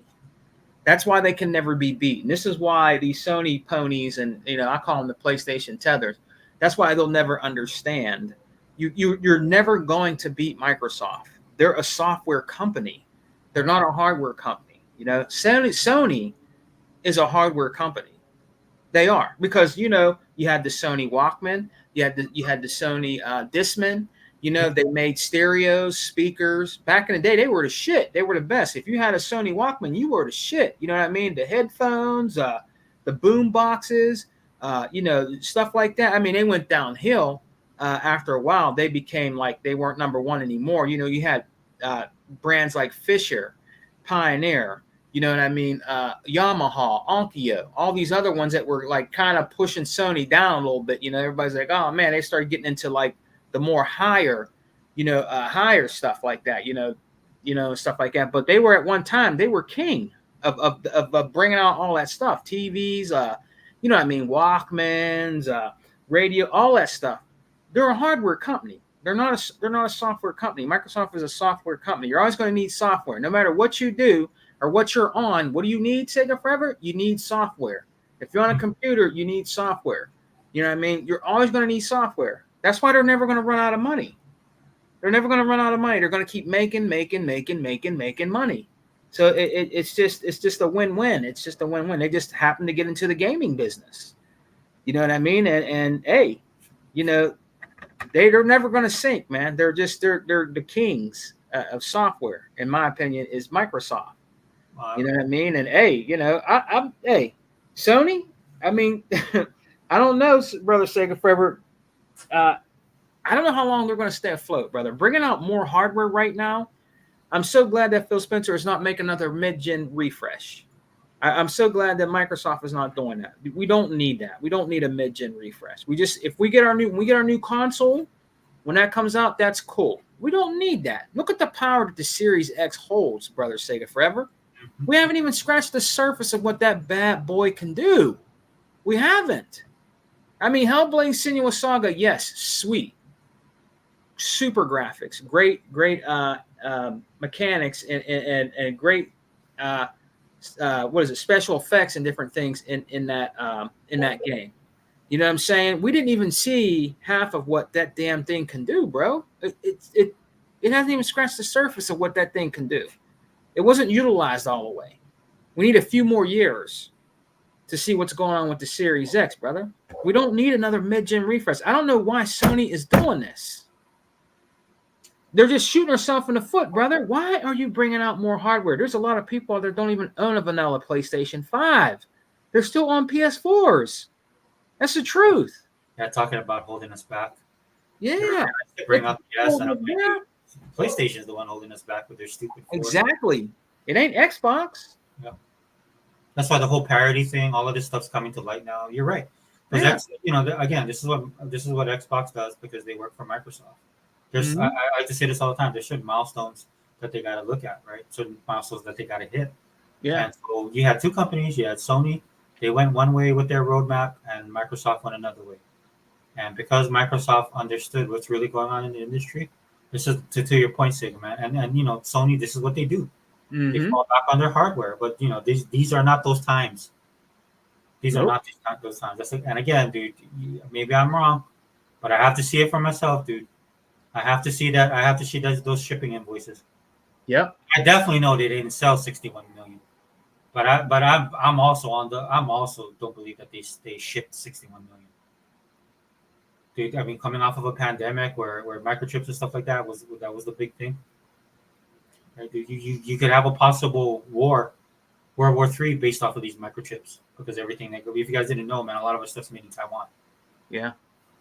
That's why they can never be beaten. This is why these Sony ponies, and I call them the PlayStation tethers. That's why they'll never understand. You're never going to beat Microsoft. They're a software company. They're not a hardware company. Sony is a hardware company. They are, because you had the Sony Walkman, you had the Sony Discman. They made stereos, speakers. Back in the day, they were the shit. They were the best. If you had a Sony Walkman, you were the shit. You know what I mean? The headphones, the boom boxes, stuff like that. I mean, they went downhill after a while. They became like they weren't number one anymore. You had brands like Fisher, Pioneer. You know what I mean? Yamaha, Onkyo, all these other ones that were like kind of pushing Sony down a little bit. Everybody's like, oh man, they started getting into like the more higher, higher stuff like that. Stuff like that. But they were at one time, they were king of bringing out all that stuff, TVs, what I mean, Walkmans, radio, all that stuff. They're a hardware company. They're not a software company. Microsoft is a software company. You're always going to need software, no matter what you do or what you're on. What do you need, Sega Forever? You need software. If you're on a computer, you need software. You know what I mean? You're always going to need software. That's why they're never going to run out of money. They're never going to run out of money. They're going to keep making money. So it's just a win-win. It's just a win-win. They just happen to get into the gaming business. You know what I mean? And hey, they're never going to sink, man. They're the kings of software, in my opinion, is Microsoft. You know what I mean? And hey, hey, Sony. I mean, I don't know, brother Sega Forever. I don't know how long they're going to stay afloat, brother. Bringing out more hardware right now. I'm so glad that Phil Spencer is not making another mid-gen refresh. I'm so glad that Microsoft is not doing that. We don't need that. We don't need a mid-gen refresh. If we get our new console, when that comes out, that's cool. We don't need that. Look at the power that the Series X holds, brother Sega Forever. We haven't even scratched the surface of what that bad boy can do. We haven't. I mean, Hellblade Senua's Saga, yes, sweet. Super graphics, great mechanics, and great special effects and different things in that game. You know what I'm saying? We didn't even see half of what that damn thing can do, bro. It hasn't even scratched the surface of what that thing can do. It wasn't utilized all the way. We need a few more years to see what's going on with the Series X, brother. We don't need another mid-gen refresh. I don't know why Sony is doing this. They're just shooting themselves in the foot, brother. Why are you bringing out more hardware? There's a lot of people that don't even own a vanilla PlayStation 5. They're still on PS4s. That's the truth. Yeah, talking about holding us back. Yeah. They bring up yes, and I'm like, PlayStation is the one holding us back with their stupid. Exactly. It ain't Xbox. Yeah. That's why the whole parity thing, all of this stuff's coming to light now. You're right. Because again, this is what Xbox does because they work for Microsoft. There's I like to say this all the time. There's certain milestones that they got to look at, right? Certain milestones that they got to hit. Yeah. And so you had two companies. You had Sony. They went one way with their roadmap, and Microsoft went another way. And because Microsoft understood what's really going on in the industry, this is to your point, Sig, man. And Sony, this is what they do. They fall back on their hardware, but these are not those times. These are not those times. And again, dude, maybe I'm wrong, but I have to see it for myself, dude. I have to see that. I have to see those shipping invoices. Yep. I definitely know they didn't sell 61 million, but I'm also don't believe that they shipped 61 million. I mean, coming off of a pandemic where microchips and stuff like that was the big thing. Right? You could have a possible World War III, based off of these microchips, because everything that if you guys didn't know, man, a lot of our stuff's made in Taiwan. Yeah.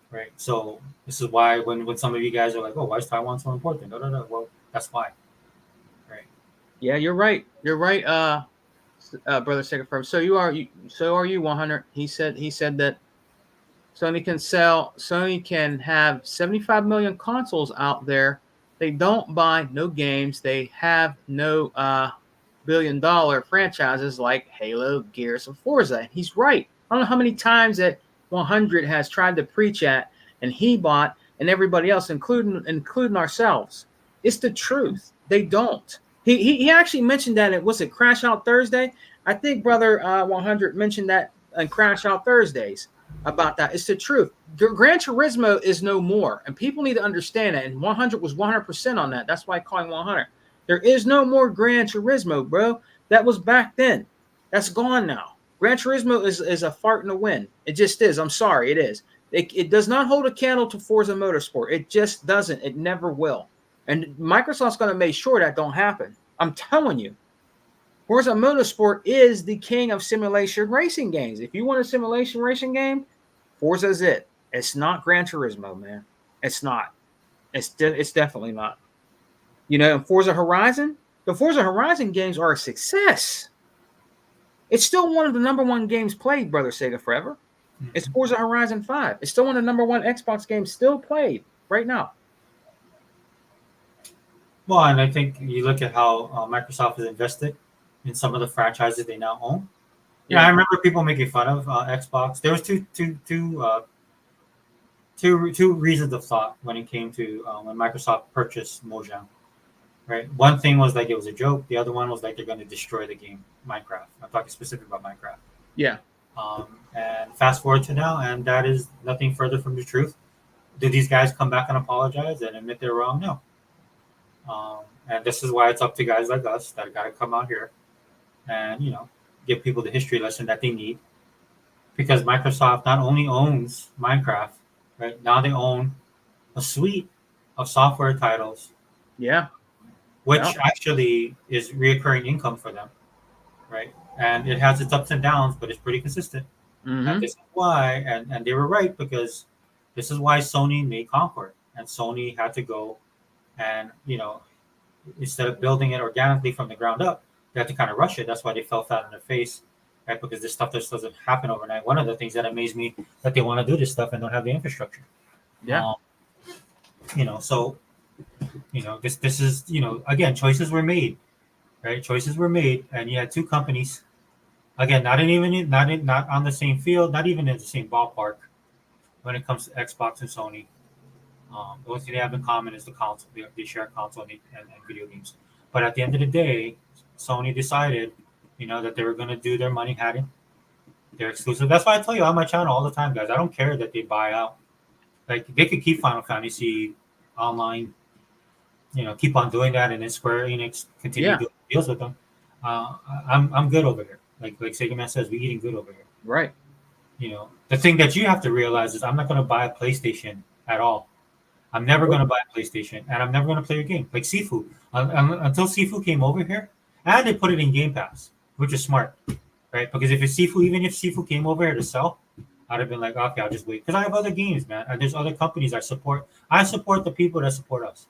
Right. So this is why when some of you guys are like, oh, why is Taiwan so important? No, no, no. Well, that's why. Right. Yeah, you're right. You're right, brother Second. So are you 100. He said that Sony can have 75 million consoles out there. They don't buy no games. They have no billion-dollar franchises like Halo, Gears, and Forza. He's right. I don't know how many times that 100 has tried to preach at, and he bought, and everybody else, including ourselves. It's the truth. They don't. He actually mentioned that it Crash Out Thursday. I think brother 100 mentioned that on Crash Out Thursdays about that. It's the truth. Gran Turismo is no more, and people need to understand that. And 100 was 100% on that. That's why I call him 100. There is no more Gran Turismo, bro. That was back then. That's gone now. Gran Turismo is a fart in the wind. It just is. I'm sorry, it is. It does not hold a candle to Forza Motorsport. It just doesn't. It never will. And Microsoft's going to make sure that don't happen. I'm telling you. Forza Motorsport is the king of simulation racing games. If you want a simulation racing game, Forza is it. It's not Gran Turismo, man. It's not. It's definitely not. You know, and Forza Horizon, the Forza Horizon games are a success. It's still one of the number one games played, brother Sega Forever. It's Forza Horizon 5. It's still one of the number one Xbox games still played right now. Well, and I think you look at how Microsoft has invested in some of the franchises they now own. Yeah, I remember people making fun of Xbox. There was two reasons of thought when it came to when Microsoft purchased Mojang. Right. One thing was like it was a joke. The other one was like they're going to destroy the game Minecraft. I'm talking specifically about Minecraft. Yeah. And fast forward to now, and that is nothing further from the truth. Did these guys come back and apologize and admit they're wrong? No. And this is why it's up to guys like us that got to come out here and give people the history lesson that they need, because Microsoft not only owns Minecraft, right now they own a suite of software titles. Yeah. Which actually is reoccurring income for them, right? And it has its ups and downs, but it's pretty consistent. Mm-hmm. And this is why, and they were right, because this is why Sony made Concord, and Sony had to go and instead of building it organically from the ground up, they had to kind of rush it. That's why they fell flat on their face, right? Because this stuff just doesn't happen overnight. One of the things that amazed me that they want to do this stuff and don't have the infrastructure. Yeah. So. This is again, choices were made, right? Choices were made, and you had two companies, again, not on the same field, not even in the same ballpark when it comes to Xbox and Sony. The only thing they have in common is the console. They share a console and video games. But at the end of the day, Sony decided, that they were going to do their money having. They're exclusive. That's why I tell you on my channel all the time, guys. I don't care that they buy out. Like they could keep Final Fantasy online. Keep on doing that, and then Square Enix continue doing deals with them. I'm good over here. Like Sega Man says, we're eating good over here. Right. The thing that you have to realize is I'm not going to buy a PlayStation at all. I'm never going to buy a PlayStation, and I'm never going to play a game like Sifu until Sifu came over here, and they put it in Game Pass, which is smart, right? Because if Sifu came over here to sell, I'd have been like, okay, I'll just wait, because I have other games, man, and there's other companies I support. I support the people that support us.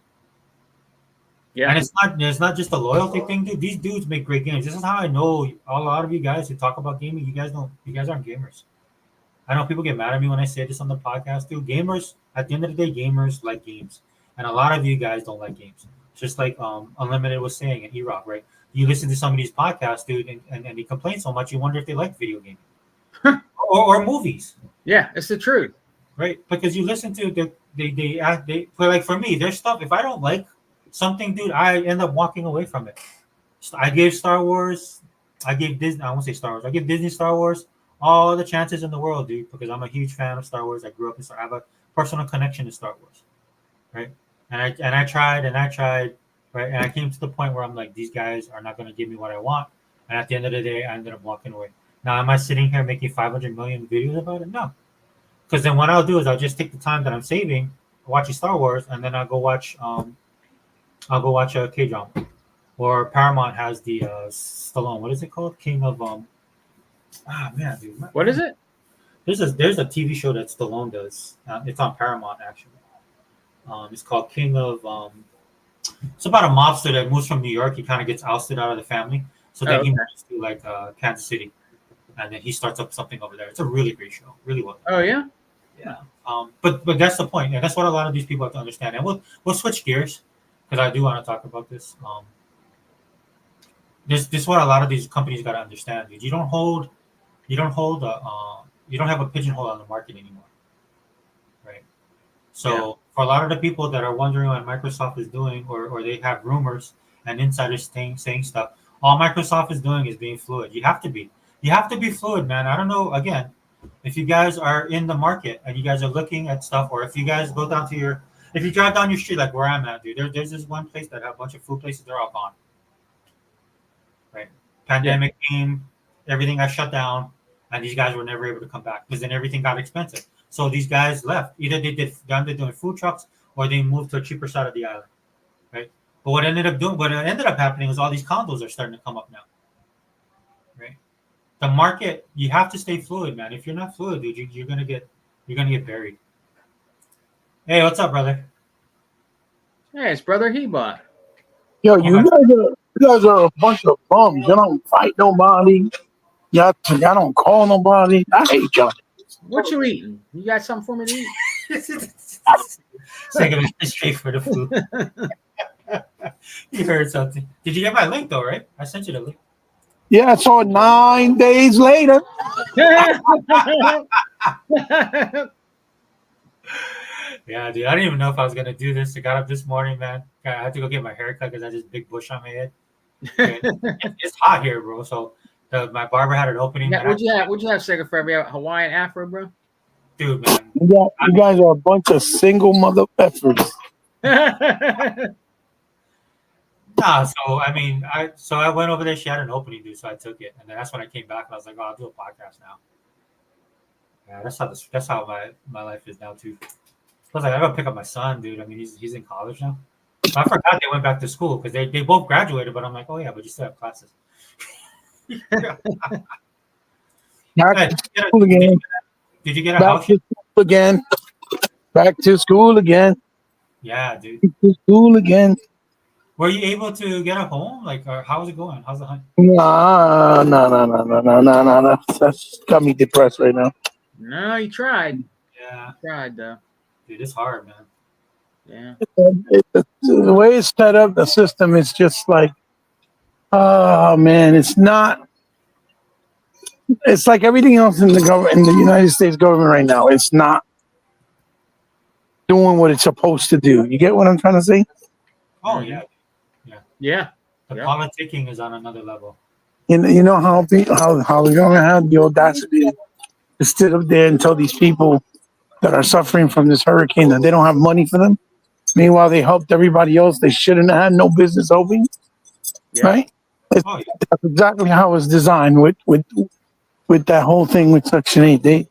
Yeah, and it's not just a loyalty thing, dude. These dudes make great games. This is how I know a lot of you guys who talk about gaming. You guys aren't gamers. I know people get mad at me when I say this on the podcast, dude. Gamers, at the end of the day, gamers like games, and a lot of you guys don't like games. Just like Unlimited was saying in E-Rock, right? You listen to some of these podcasts, dude, and they complain so much, you wonder if they like video games or movies. Yeah, it's the truth, right? Because you listen to they like, for me, there's stuff, if I don't like something, dude, I end up walking away from it. I gave Star Wars, I gave Disney, I won't say Star Wars, I give Disney Star Wars all the chances in the world, dude, because I'm a huge fan of Star Wars. I grew up in Star Wars. I have a personal connection to Star Wars, right? And I tried, right? And I came to the point where I'm like, these guys are not going to give me what I want. And at the end of the day, I ended up walking away. Now, am I sitting here making 500 million videos about it? No. Because then what I'll do is I'll just take the time that I'm saving watching Star Wars, and then I'll go watch a K drama. Or Paramount has the Stallone. What is it called? King of man, dude. What is it? There's a TV show that Stallone does. It's on Paramount actually. It's called King of. It's about a mobster that moves from New York. He kind of gets ousted out of the family, so then Oh, he okay. moves to like Kansas City, and then he starts up something over there. It's a really great show, really well. Oh yeah. Yeah. But that's the point. Yeah, that's what a lot of these people have to understand. And we'll switch gears because I do want to talk about this. This is what a lot of these companies got to understand, dude. You don't hold a you don't have a pigeonhole on the market anymore, right? So for a lot of the people that are wondering what Microsoft is doing, or they have rumors and insiders saying stuff, all Microsoft is doing is being fluid. You have to be. You have to be fluid, man. I don't know. Again, if you guys are in the market and you guys are looking at stuff, or if you guys go down to if you drive down your street like where I'm at, dude, there's this one place that have a bunch of food places. They're all gone. Right? Pandemic came, everything got shut down, and these guys were never able to come back because then everything got expensive. So these guys left. Either they're doing food trucks or they moved to a cheaper side of the island. Right? But what ended up happening is all these condos are starting to come up now. Right? The market, you have to stay fluid, man. If you're not fluid, dude, you're gonna get buried. Hey, what's up, brother? Hey, it's Brother Hebot. Yo, you guys are a bunch of bums. You don't fight nobody. Y'all don't call nobody. I hate y'all. What you eating? You got something for me to eat? Second straight for the food. You heard something. Did you get my link though, right? I sent you the link. Yeah, I saw it 9 days later. Yeah, dude. I didn't even know if I was gonna do this. I got up this morning, man. I had to go get my hair cut because I had this big bush on my head. It's hot here, bro. So my barber had an opening. Yeah, what'd you have, Sega Forever? You have a Hawaiian Afro, bro? Dude, man. You guys are a bunch of single mother effers. Nah, so I mean, I went over there. She had an opening, dude. So I took it, and then that's when I came back. And I was like, oh, I'll do a podcast now. Yeah, that's how my life is now too. Plus, I gotta pick up my son, dude. I mean, he's in college now. So I forgot they went back to school because they both graduated, but I'm like, oh yeah, but you still have classes. Back to school again. Did you get a Back house? to school again. Back to school again. Yeah, dude. Back to school again. Were you able to get a home? Like, how's it going? How's the hunt? No. That's got me depressed right now. No, you tried. Yeah, You tried though. dude, it's hard, man. Yeah. The way it's set up, the system is just like, oh man, it's not. It's like everything else in the government, in the United States government right now. It's not doing what it's supposed to do. You get what I'm trying to say? Oh yeah, Yeah. the Yeah. politicking is on another level. You know how the government had the audacity to sit up there and tell these people that are suffering from this hurricane that they don't have money for them. Meanwhile, they helped everybody else. They shouldn't have had no business helping, Yeah. right? Oh yeah, That's exactly how it was designed with that whole thing with Section 8. They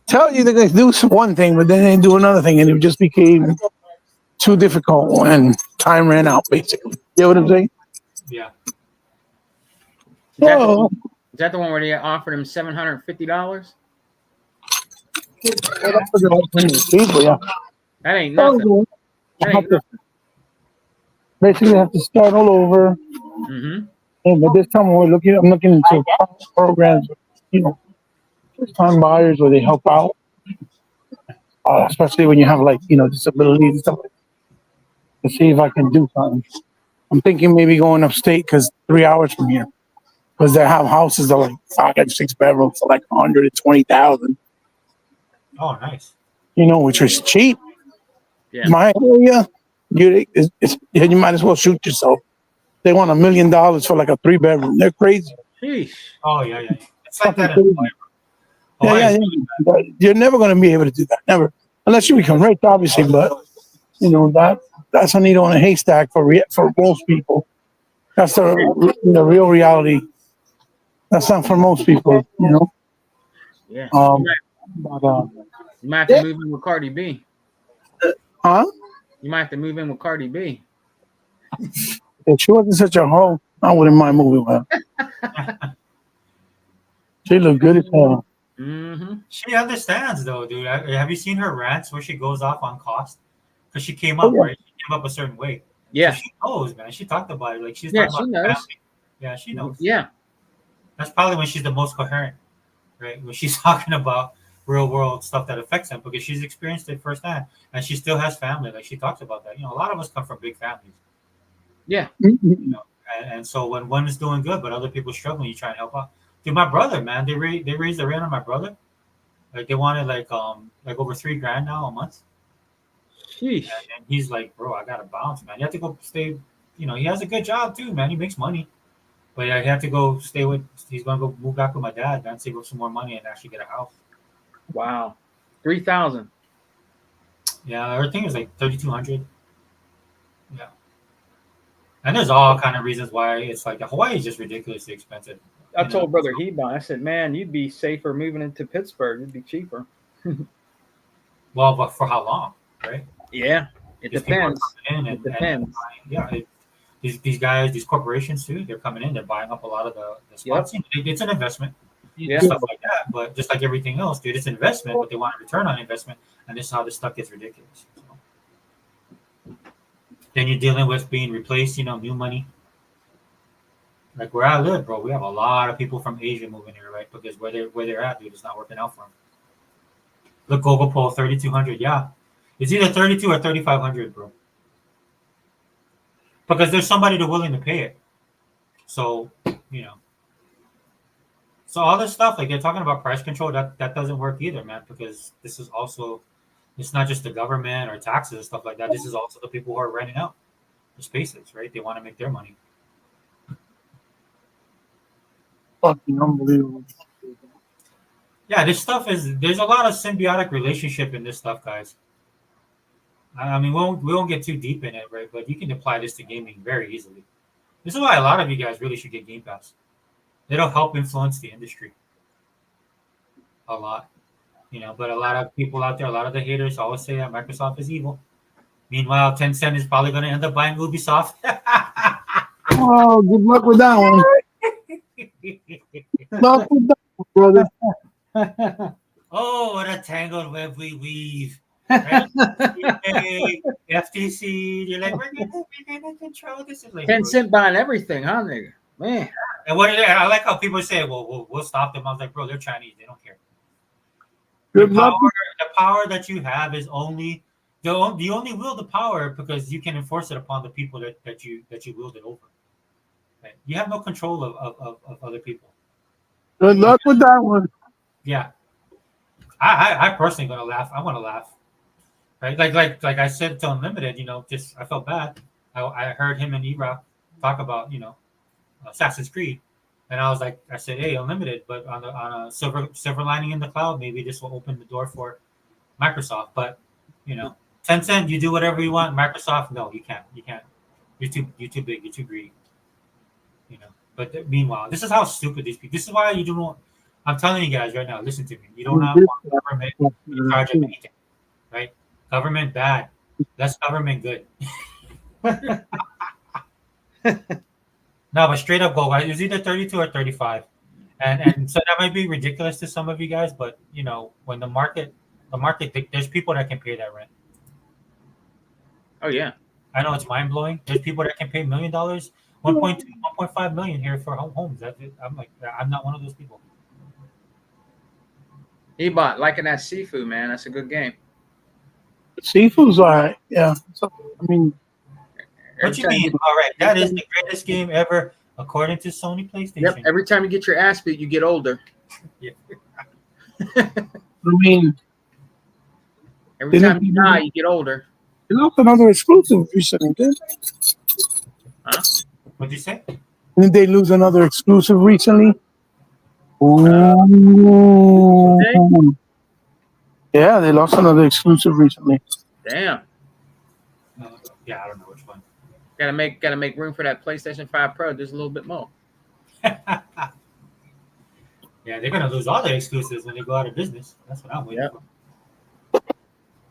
tell you they're going to do one thing, but then they do another thing, and it just became too difficult, and time ran out, basically. You know what I'm saying? yeah. Oh, Is that the one where they offered him $750? people, yeah. That ain't nothing. That ain't nothing. Basically, have to start all over. Mm-hmm. But this time I'm looking into programs, first-time buyers where they help out, especially when you have disabilities and stuff. To see if I can do something. I'm thinking maybe going upstate because 3 hours from here, because they have houses that are like 5 and 6 bedrooms for like 120,000. Oh nice. Which is cheap. Yeah. My area, you might as well shoot yourself. They want $1 million for like a 3-bedroom. They're crazy. Sheesh. Oh yeah. It's like that. Yeah. You're never going to be able to do that. Never, unless you become rich, obviously. But that's a needle in a haystack for most people. That's the real reality. That's not for most people. Yeah. But, You might have to move in with Cardi B. Huh? You might have to move in with Cardi B. If she wasn't such a hoe, I wouldn't mind moving with her. She looked good as hell. Mm-hmm. She understands though, dude. Have you seen her rants where she goes off on cost? Because she came Oh, up, yeah. right? She came up a certain way. Yeah. So she knows, man. She talked about it. Like she's Yeah, talking she about knows. family. Yeah, she knows. Yeah. That's probably when she's the most coherent, right? When she's talking about real world stuff that affects them because she's experienced it firsthand and she still has family. Like she talks about that. You know, a lot of us come from big families. Yeah. You know, and so when one is doing good but other people struggling, you try and help out. Dude, my brother, man, they raised the rent on my brother. Like they wanted like over $3,000 now a month. Sheesh. And he's like, bro, I gotta bounce, man. You have to go stay. You know, he has a good job too, man. He makes money, but I have to go stay with. He's gonna go move back with my dad, man. Save up some more money and actually get a house. Wow. 3,000. Yeah, everything is like 3,200. Yeah, and there's all kind of reasons why it's like Hawaii is just ridiculously expensive. I told Brother Hebon, I said, man, you'd be safer moving into Pittsburgh. It'd be cheaper. Well, but for how long, right? Yeah. It These people are depends. coming in It depends. these guys, these corporations too, they're coming in, they're buying up a lot of the spots. Yep. It's an investment, Yeah. stuff like that. But just like everything else, dude, it's an investment, but they want a return on investment, and this is how this stuff gets ridiculous. So. Then you're dealing with being replaced, you know, new money. Like where I live, bro, we have a lot of people from Asia moving here, right? Because where they're at, dude, it's not working out for them. Look, Google poll 3,200. Yeah, it's either 32 or 3,500, bro. Because there's somebody that's willing to pay it. So, you know. So all this stuff, like they're talking about price control, that doesn't work either, man. Because this is also, it's not just the government or taxes and stuff like that. This is also the people who are renting out the spaces, right? They want to make their money. Fucking unbelievable. Yeah, there's a lot of symbiotic relationship in this stuff, guys. I mean, we won't get too deep in it, right? But you can apply this to gaming very easily. This is why a lot of you guys really should get Game Pass. It'll help influence the industry a lot, you know. But a lot of people out there, a lot of the haters always say that Microsoft is evil. Meanwhile, Tencent is probably going to end up buying Ubisoft. Oh, good luck with that one. Good luck with that one, brother. Oh, what a tangled web we weave. Right? FTC, you're like, we're gonna control this. Like, 10 cent buying everything, huh, nigga? Man. And I like how people say, well, we'll stop them. I was like, bro, they're Chinese. They don't care. Good The luck. power that you have is only you only wield the power because you can enforce it upon the people that you wield it over. Right? You have no control of other people. Good luck with that one. Yeah. I personally gonna laugh. I want to laugh. Right? Like I said to Unlimited, you know, just I felt bad. I heard him and Era talk about, you know, Assassin's Creed, and I was like, I said, hey, Unlimited, but on a silver lining in the cloud, maybe this will open the door for Microsoft. But you know, Tencent, you do whatever you want. Microsoft, no, you can't. You can't. You're too big. You're too greedy. You know. But meanwhile, this is how stupid these people. This is why you don't. I'm telling you guys right now. Listen to me. You don't want government in charge of anything, right? Government bad. Less government good. No, but straight up goal, it's either 32 or 35. And so that might be ridiculous to some of you guys, but you know, when the market there's people that can pay that rent. Oh yeah. I know it's mind blowing. There's people that can pay $1 million, 1.2, 1.5 million here for homes. I'm like, I'm not one of those people. Ebot, liking that seafood, man. That's a good game. Seafood's all right. Yeah. So, I mean, What you mean? All right, that is the greatest game ever, according to Sony PlayStation. Yep. Every time you get your ass beat, you get older. Yeah. I mean, Every time you die, you get older. they lost another exclusive recently, didn't they? Huh? What'd you say? Didn't they lose another exclusive recently? Yeah, they lost another exclusive recently. Damn. Yeah, I don't know which one. Gotta make room for that PlayStation 5 Pro just a little bit more. Yeah, they're gonna lose all their exclusives when they go out of business. That's what I'm waiting for.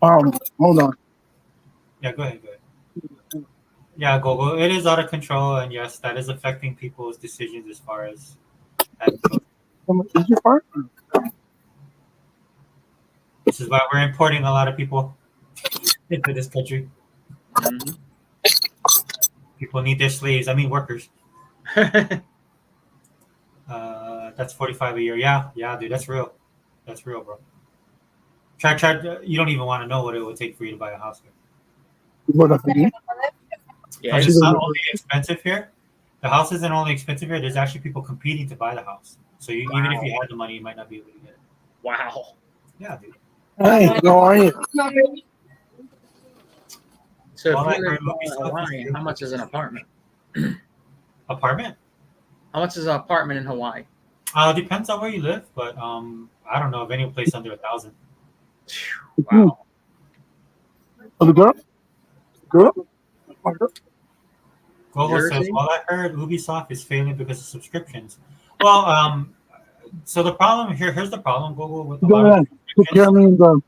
Hold on. Yeah, go ahead. Yeah, Google. It is out of control, and yes, that is affecting people's decisions as far as that goes. Is your part? This is why we're importing a lot of people into this country. Mhm. People need their slaves. I mean, workers. That's 45 a year. Yeah, dude, that's real. That's real, bro. Try. You don't even want to know what it would take for you to buy a house here. What up, man? Yeah, Because it's it's not only expensive here. The house isn't only expensive here. There's actually people competing to buy the house. So even if you had the money, you might not be able to get it. wow. Yeah, dude. Hey, how are you? So All if I you live heard in Ubisoft Hawaii, is how much is an apartment? apartment. How much is an apartment in Hawaii? Depends on where you live, but I don't know of any place under 1,000. Wow. Oh, the girl? Girl? My girl? Google says, Jersey? well, I heard Ubisoft is failing because of subscriptions. Well, so the problem here's the problem, Google, with a Go lot of ahead. Take care of subscriptions. me and go.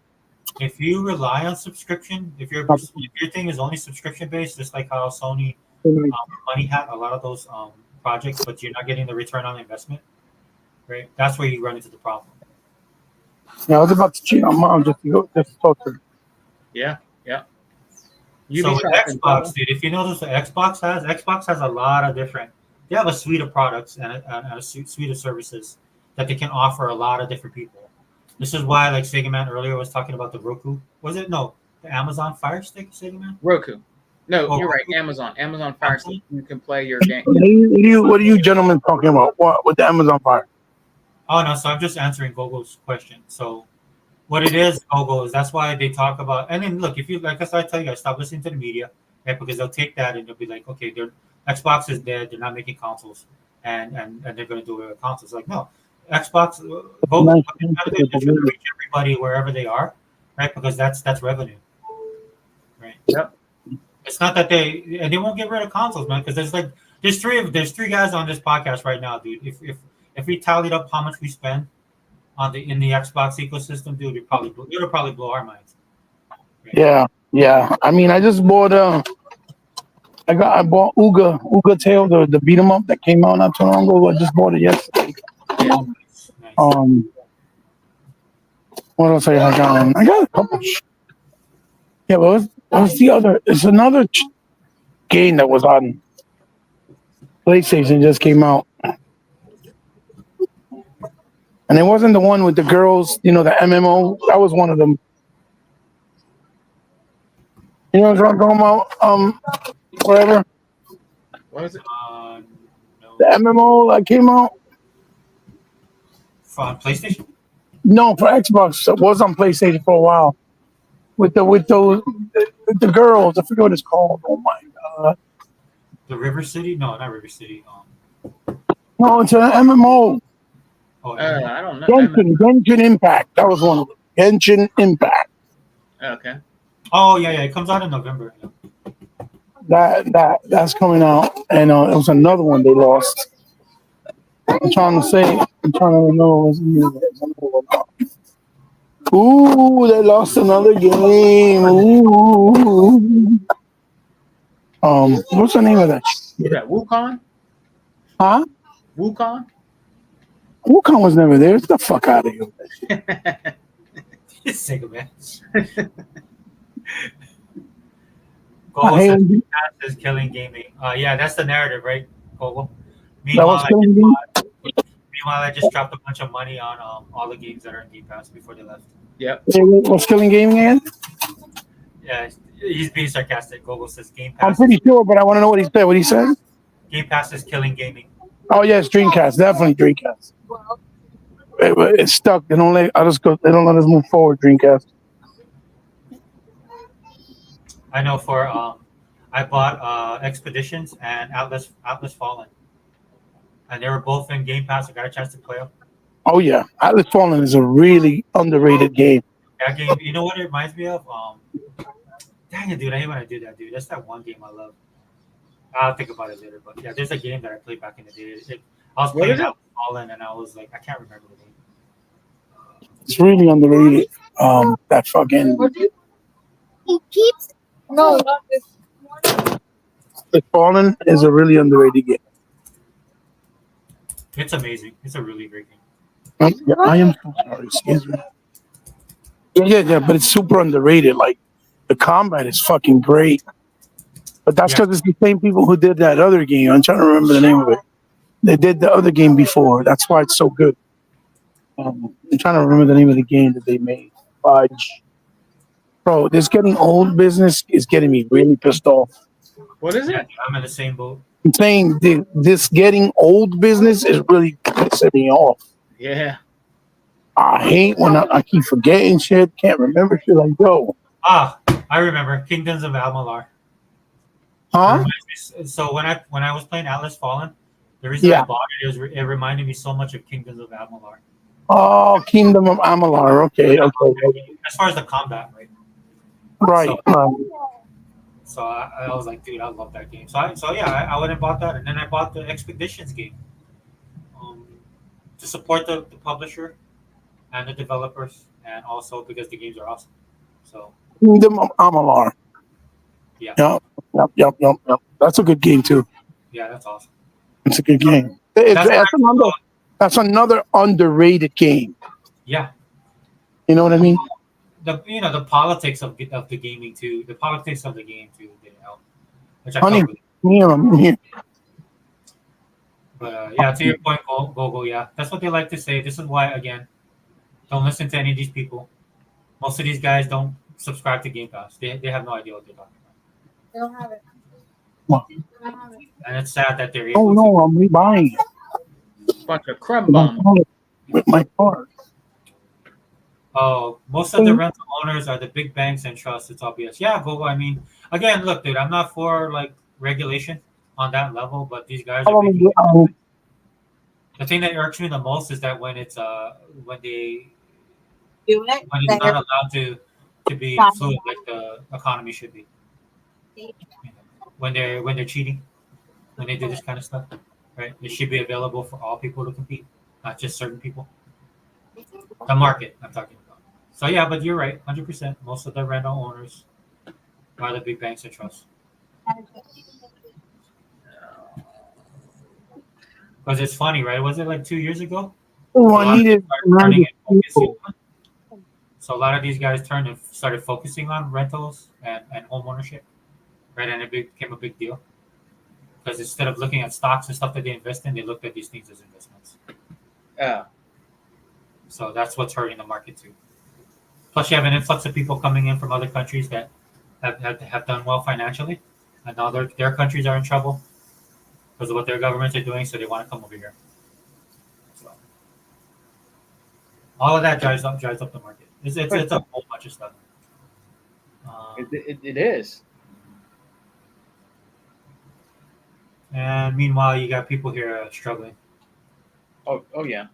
If you rely on subscription, if your thing is only subscription based, just like how Sony money had a lot of those projects, but you're not getting the return on investment, right? That's where you run into the problem. Yeah, I was about to cheat on mom just to talk to her. Yeah. So with Ubisoft in trouble. Xbox, dude, if you notice what Xbox has a lot of different. They have a suite of products and a suite of services that they can offer a lot of different people. This is why, like Sega Man earlier was talking about the Roku. Was it no the Amazon Fire Stick, Sega Man? Roku. No, Oh, you're right. Roku? Amazon Fire Stick. You can play your game. What are you gentlemen talking about? What with the Amazon Fire? Oh no, so I'm just answering Gogo's question. So what it is, Gogo, is that's why they talk about. And then look, if you like, as I tell you guys, stop listening to the media, right? Because they'll take that and they'll be like, okay, their Xbox is dead. They're not making consoles, and they're going to do it with consoles. Like no, Xbox, Gogo, Nice. they're trying to reach everybody wherever they are, right? Because that's revenue, right? Yep. It's not that they won't get rid of consoles, man. Because there's three guys on this podcast right now, dude. If we tallied up how much we spend in the Xbox ecosystem, dude, it'll probably blow our minds. Right? Yeah. I mean, I just bought I bought Uga Tail, the beat 'em up that came out not too long ago. I just bought it yesterday. Nice. What else I got? I got a couple. Yeah, but what's the other? It's another game that was on PlayStation just came out, and it wasn't the one with the girls. You know, the MMO. That was one of them. You know what I'm talking about? Whatever. What is it? No. The MMO that came out. On PlayStation? No, for Xbox. It was on PlayStation for a while. With the girls. I forget what it's called. Oh my god. The River City? No, not River City. No, it's an MMO. Oh, I don't know. Genshin Impact. That was one of them. Genshin Impact. Okay. oh yeah. It comes out in November. That's coming out, and it was another one they lost. I'm trying to remember what's the name of it. Ooh, they lost another game. Ooh. What's the name of that? Is that Wukong? Huh? Wukong? Wukong was never there. Get the fuck out of here. Sega Man. I hate when you- is killing gaming. Yeah, that's the narrative, right, Gogo? That was killing gaming? Meanwhile, I just dropped a bunch of money on all the games that are in Game Pass before they left. Yep. What's killing gaming again? Yeah, he's being sarcastic. Gogo says Game I'm Pass. pretty sure, but I want to know what he said. What he said? Game Pass is killing gaming. Oh yes, Dreamcast, definitely Dreamcast. It's stuck. They don't let us go. They don't let us move forward. Dreamcast. I know for I bought Expeditions and Atlas Fallen, and they were both in Game Pass. I got a chance to play them. Oh yeah, Atlas Fallen is a really underrated game. That game, you know what it reminds me of? Dang it, dude! I hate when I do that, dude. That's that one game I love. I'll think about it later, but yeah, there's a game that I played back in the day. I was playing Atlas Fallen, and I was like, I can't remember the name. It's really underrated. That fucking He keeps no, not this. The Fallen is a really underrated game. It's amazing. It's a really great game. Yeah, I am so sorry. Excuse me. Yeah. But it's super underrated. Like the combat is fucking great. But that's Yeah. because it's the same people who did that other game. I'm trying to remember the name of it. They did the other game before. That's why it's so good. I'm trying to remember the name of the game that they made. Fudge. Bro, this getting old business is getting me really pissed off. What is Yeah, it? dude, I'm in the same boat. I'm saying this getting old business is really pissing me off. Yeah. I hate when I keep forgetting shit, can't remember shit. Like, yo, Ah, I remember Kingdoms of Amalur. It huh? reminds me, so when I was playing Atlas Fallen, the reason I Yeah. bought it reminded me so much of Kingdoms of Amalur. Oh, Kingdom of Amalur. Okay. As far as the combat, right? Right. So I was like, dude, I love that game. So yeah, I went and bought that, and then I bought the Expeditions game um, to support the publisher and the developers, and also because the games are awesome. So Kingdom of Amalur. yeah, Yep. That's a good game too. yeah, that's awesome. It's a good game. That's what That's another underrated game. Yeah, You know what I mean? the politics of the gaming too, the politics of the game too, which I Honey, felt really. I'm here. But yeah, to your point, Gogo, yeah, that's what they like to say. This is why, again, don't listen to any of these people. Most of these guys don't subscribe to Game Pass. They have no idea what they're talking about. They don't have it. What? They don't have it. And it's sad that they're Oh able no, I'm rebuying it Bunch of crumb bums. with my card. Oh, most of the rental owners are the big banks and trusts. It's obvious. Yeah, Gogo. I mean, again, look, dude, I'm not for like regulation on that level, but these guys are making. The thing that irks me the most is that when it's when they Do it. when it's not allowed to be fluid like the economy should be. You know, when they're cheating, when they do this kind of stuff, right? It should be available for all people to compete, not just certain people. The market I'm talking about. So yeah, but you're right, 100%. Most of the rental owners are the big banks and trusts. Because it's funny, right? Was it like 2 years ago? Oh, I needed So a lot of these guys turned and started focusing on rentals and home ownership, right? And it became a big deal. Because instead of looking at stocks and stuff that they invest in, they looked at these things as investments. Yeah. So that's what's hurting the market too. Plus, you have an influx of people coming in from other countries that have done well financially, and now their countries are in trouble because of what their governments are doing. So they want to come over here. So all of that drives up the market. It's a whole bunch of stuff. It is. And meanwhile, you got people here struggling. Oh yeah.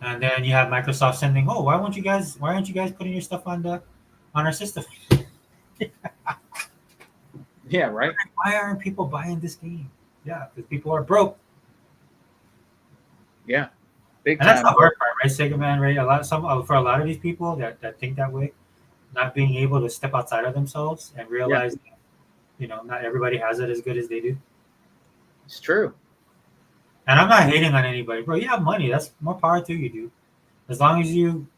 And then you have Microsoft sending, "Oh, why aren't you guys putting your stuff on our system? Yeah, right. Why aren't people buying this game? Yeah, because people are broke." Yeah. Big And that's time. the hard part, right, Sega Man, right? For a lot of these people that think that way, not being able to step outside of themselves and realize that, not everybody has it as good as they do. It's true. And I'm not hating on anybody, bro. You have money. That's more power to you, dude. As long as you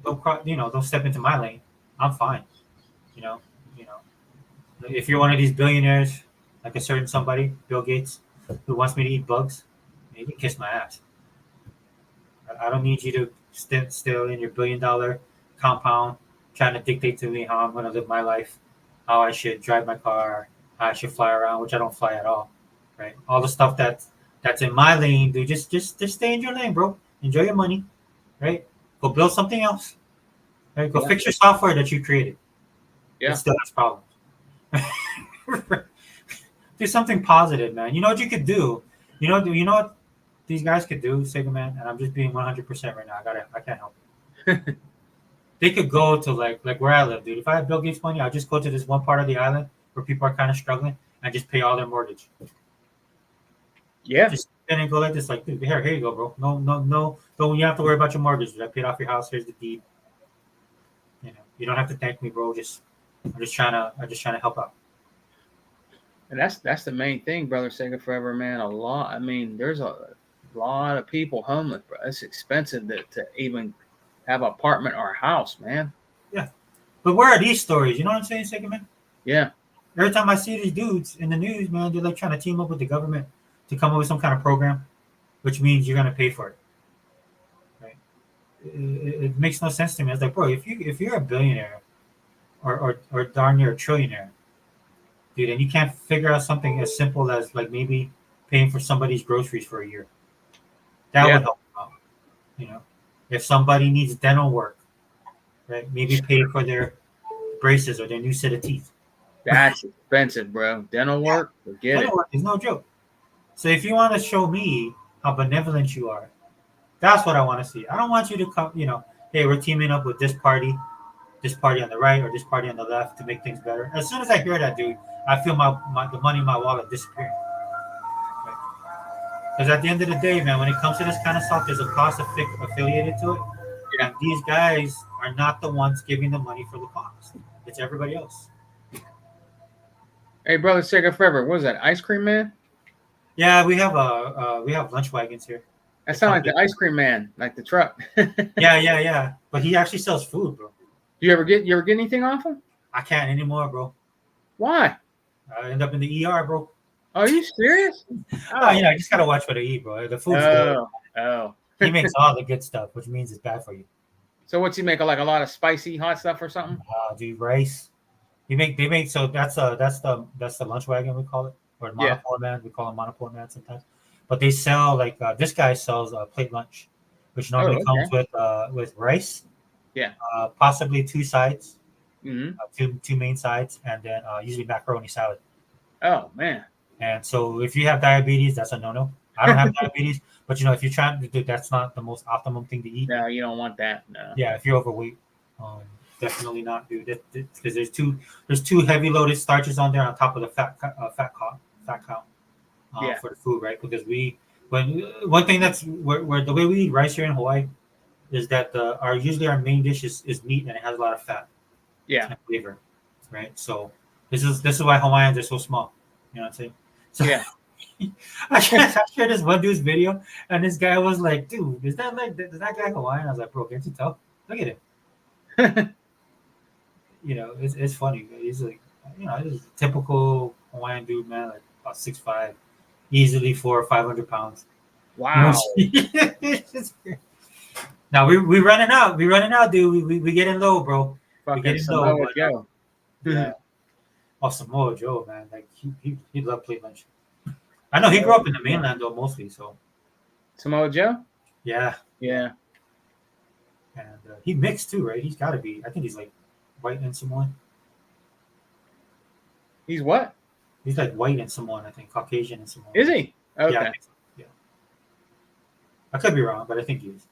don't step into my lane, I'm fine. You know, you know. If you're one of these billionaires, like a certain somebody, Bill Gates, who wants me to eat bugs, you can kiss my ass. I don't need you to sit still in your $1 billion compound trying to dictate to me how I'm going to live my life, how I should drive my car, how I should fly around, which I don't fly at all, right? All the stuff that's in my lane, dude. Just stay in your lane, bro. Enjoy your money, right? Go build something else, right? Go fix your software that you created. Yeah. It still has problems. Do something positive, man. You know what you could do? You know what these guys could do, Sega Man, and I'm just being 100% right now. I can't help it. They could go to like where I live, dude. If I had Bill Gates money, I'd just go to this one part of the island where people are kind of struggling and just pay all their mortgage. Yeah. Just and then go like this, like, dude, here you go, bro. No, don't you have to worry about your mortgage. I paid off your house. Here's the deed. You don't have to thank me, bro. I'm just trying to help out. And that's the main thing, brother. Sega Forever, man. A lot. I mean, there's a lot of people homeless, bro. It's expensive to even have an apartment or a house, man. Yeah. But where are these stories? You know what I'm saying, Second Man? Yeah. Every time I see these dudes in the news, man, they're like trying to team up with the government to come up with some kind of program, which means you're gonna pay for it. Right? It makes no sense to me. It's like, bro, if you're a billionaire or darn near a trillionaire, dude, and you can't figure out something as simple as like maybe paying for somebody's groceries for a year, that would help them out. You know, if somebody needs dental work, right? Maybe pay for their braces or their new set of teeth. That's expensive, bro. Dental work, forget Dental it. work is no joke. So if you want to show me how benevolent you are, that's what I want to see. I don't want you to come, hey, we're teaming up with this party on the right or this party on the left to make things better. As soon as I hear that, dude, I feel the money in my wallet disappearing. Because at the end of the day, man, when it comes to this kind of stuff, there's a cost affiliated to it. Yeah. And these guys are not the ones giving the money for the cost. It's everybody else. Hey, brother, Sega Forever. What is that? Ice cream man? Yeah, we have lunch wagons here. That sounds like the ice cream man, like the truck. Yeah. But he actually sells food, bro. You ever get anything off him? I can't anymore, bro. Why? I end up in the ER, bro. Are you serious? I just gotta watch what I eat, bro. The food's good. Oh. He makes all the good stuff, which means it's bad for you. So what's he make? Like a lot of spicy hot stuff or something? Dude, rice. They make so that's the lunch wagon we call it, or monopole man. We call him monopole man sometimes. But they sell like this guy sells a plate lunch, which normally comes with rice. Yeah. Possibly two sides, Mm-hmm. two main sides, and then usually macaroni salad. Oh man. And so if you have diabetes, that's a no-no. I don't have diabetes, but if you're trying to do, that's not the most optimum thing to eat. No, you don't want that. No. Yeah, if you're overweight, definitely not, dude. Because there's two heavy loaded starches on there on top of the fat count for the food, right? Because one thing that's where the way we eat rice here in Hawaii is that usually our main dish is meat and it has a lot of fat. Yeah. And flavor, right? So this is why Hawaiians are so small. You know what I'm saying? So, yeah. I shared this one dude's video, and this guy was like, "Dude, is that guy Hawaiian?" I was like, "Bro, can't you tell? Look at him." It's funny. He's like, he's a typical Hawaiian dude, man, like about 6'5", easily 400 or 500 pounds. Wow. Now we running out. We running out, dude. We getting low, bro. Fucking we getting Samoa low. Joe. Yeah. Oh, Samoa Joe, man. Like he loved plate lunch. I know he grew up in the mainland though, mostly. So Samoa Joe. Yeah. Yeah. And he mixed too, right? He's got to be. I think he's like white and Samoan. He's what? He's like white and Samoan, I think. Caucasian and Samoan. Is he? Okay. Yeah, I think so. Yeah. I could be wrong, but I think he is.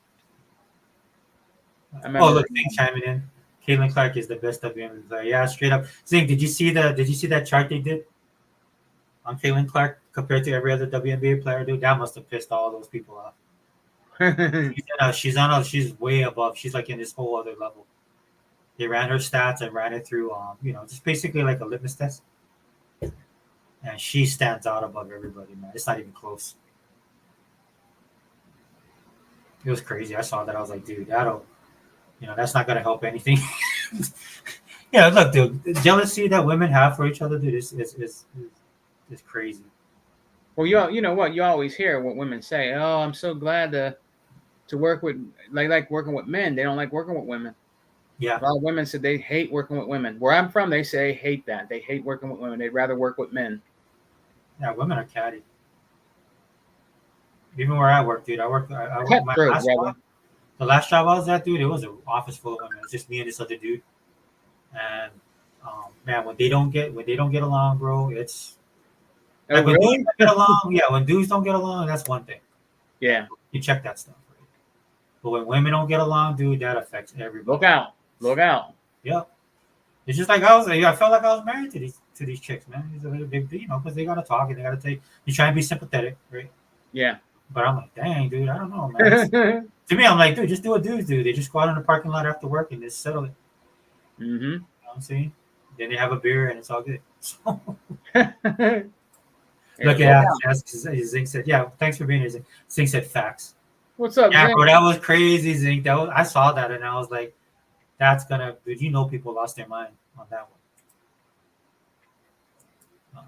Look, Zing chiming in. Caitlin Clark is the best WNBA player. Yeah, straight up. Zing, did you see that chart they did on Caitlin Clark compared to every other WNBA player? Dude, that must have pissed all those people off. She's way above. She's like in this whole other level. They ran her stats and ran it through, just basically like a litmus test. And she stands out above everybody, man. It's not even close. It was crazy. I saw that. I was like, dude, that's not going to help anything. Yeah, look, dude, the jealousy that women have for each other, dude, is crazy. Well, you know what? You always hear what women say. Oh, I'm so glad to work with, like working with men. They don't like working with women. Yeah. A lot of women said they hate working with women. Where I'm from, they say hate that. They hate working with women. They'd rather work with men. Yeah, women are catty. Even where I work, dude, I work my last job. The last job I was at, dude, it was an office full of women. It was just me and this other dude. And man, when they don't get along, bro, it's like when dudes don't get along. Yeah, when dudes don't get along, that's one thing. Yeah, you check that stuff. Right? But when women don't get along, dude, that affects everybody. Look out. Yep. It's just like I felt like I was married to these chicks, man. It's a little big, because they gotta talk and they gotta take. You try and be sympathetic, right? Yeah. But I'm like, dang, dude, I don't know, man. To me, I'm like, dude, just do what dudes do. They just go out in the parking lot after work and just settle it. Mm-hmm. You know what I'm saying? Then they have a beer and it's all good. So, look Yeah, at that. Zink said, "Yeah, thanks for being here." Zink said, "Facts." what's up, Yeah, Zink? bro, that was crazy, Zink. I saw that and I was like, "That's gonna." Dude, people lost their mind on that one.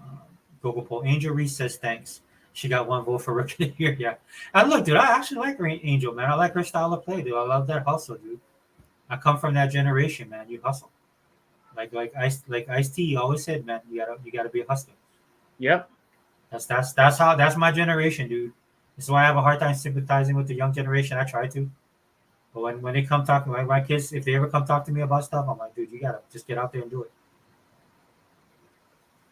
Google poll. Angel Reese says, "Thanks." She got one vote for rookie of the year. Yeah, and look, dude, I actually like Angel, man. I like her style of play, dude. I love that hustle, dude. I come from that generation, man. You hustle. Ice T always said, man, you gotta be a hustler. Yep. That's my generation, dude. This is why I have a hard time sympathizing with the young generation. I try to, but when they come talking, like my kids, if they ever come talk to me about stuff, I'm like, dude, you gotta just get out there and do it.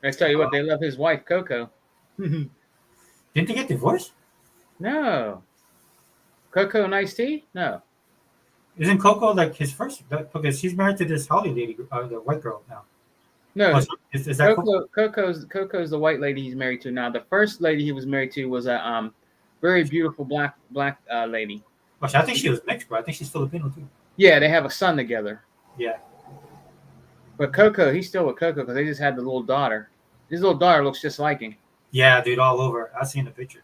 I tell you what, they love his wife, Coco. Didn't they get divorced? No. Coco and Ice T? No. Isn't Coco like his first? Because she's married to this Holly lady, the white girl now. No. Is that Coco? Coco's the white lady he's married to now. The first lady he was married to was a very beautiful black lady. Well, I think she was mixed, bro. I think she's Filipino too. Yeah, they have a son together. Yeah. But Coco, he's still with Coco because they just had the little daughter. His little daughter looks just like him. Yeah, dude, all over. I seen the picture.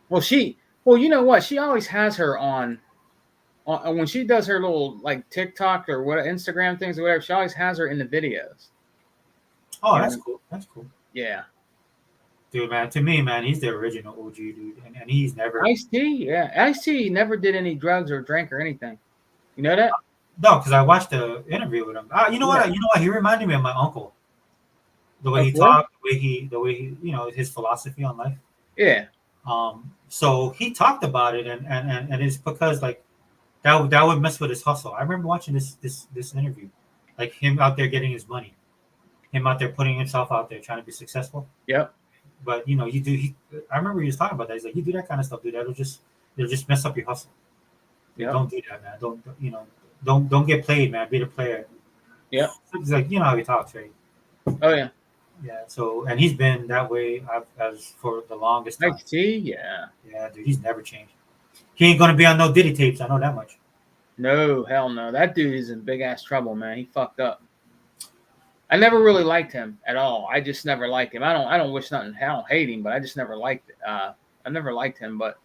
Well, you know what? She always has her on when she does her little like TikTok or what Instagram things or whatever. She always has her in the videos. Oh, that's cool. That's cool. Yeah. Dude, man, to me, man, he's the original OG, dude, and he's never. Ice-T, yeah, Ice-T never did any drugs or drank or anything. You know that? No, because I watched the interview with him. You know what? You know what? He reminded me of my uncle. The way he talked, the way he, his philosophy on life. Yeah. So he talked about it, and it's because like that would mess with his hustle. I remember watching this interview, like him out there getting his money, him out there putting himself out there trying to be successful. Yep. But you do. I remember he was talking about that. He's like, you do that kind of stuff, dude. It'll just mess up your hustle. Yep. Don't do that, man. Don't get played, man. Be the player. Yeah. He's like, you know how he talks, right? Oh yeah. Yeah. So, and he's been that way as for the longest time. Ice-T, yeah. Yeah, dude. He's never changed. He ain't gonna be on no Diddy tapes. I know that much. No, hell no. That dude is in big ass trouble, man. He fucked up. I never really liked him at all. I just never liked him. I don't wish nothing. I don't hate him, but I just never liked it. I never liked him, but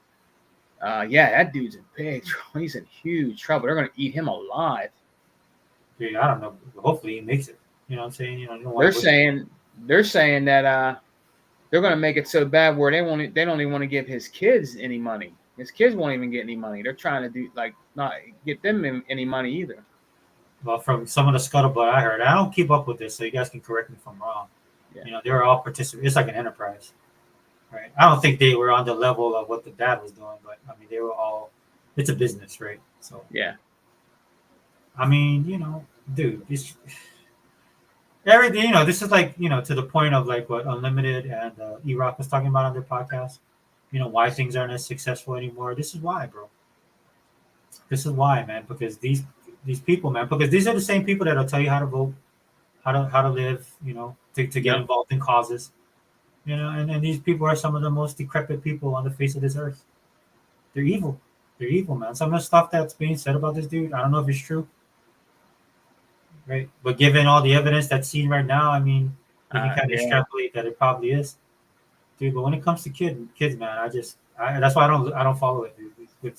yeah, that dude's in big trouble. He's in huge trouble. They're gonna eat him alive. Dude, I don't know. Hopefully he makes it. You know what I'm saying? You They're saying that they're gonna make it so bad where they don't even want to give his kids any money. His kids won't even get any money. They're trying to do not get them any money either. Well, from some of the scuttlebutt I heard, I don't keep up with this, so you guys can correct me if I'm wrong. Yeah. They were all participating. It's like an enterprise, right? I don't think they were on the level of what the dad was doing, but I mean, they were all. It's a business, right? So yeah. I mean, dude, everything. This is like to the point of like what Unlimited and E-Rock was talking about on their podcast. Why things aren't as successful anymore. This is why, bro. This is why, man. Because these people, man, because these are the same people that'll tell you how to vote, how to live, to get involved in causes, and these people are some of the most decrepit people on the face of this earth. They're evil. They're evil, man. Some of the stuff that's being said about this dude, I don't know if it's true, right? But given all the evidence that's seen right now, I mean, you can kind of extrapolate that it probably is, dude. But when it comes to kids, man, that's why I don't follow it, dude.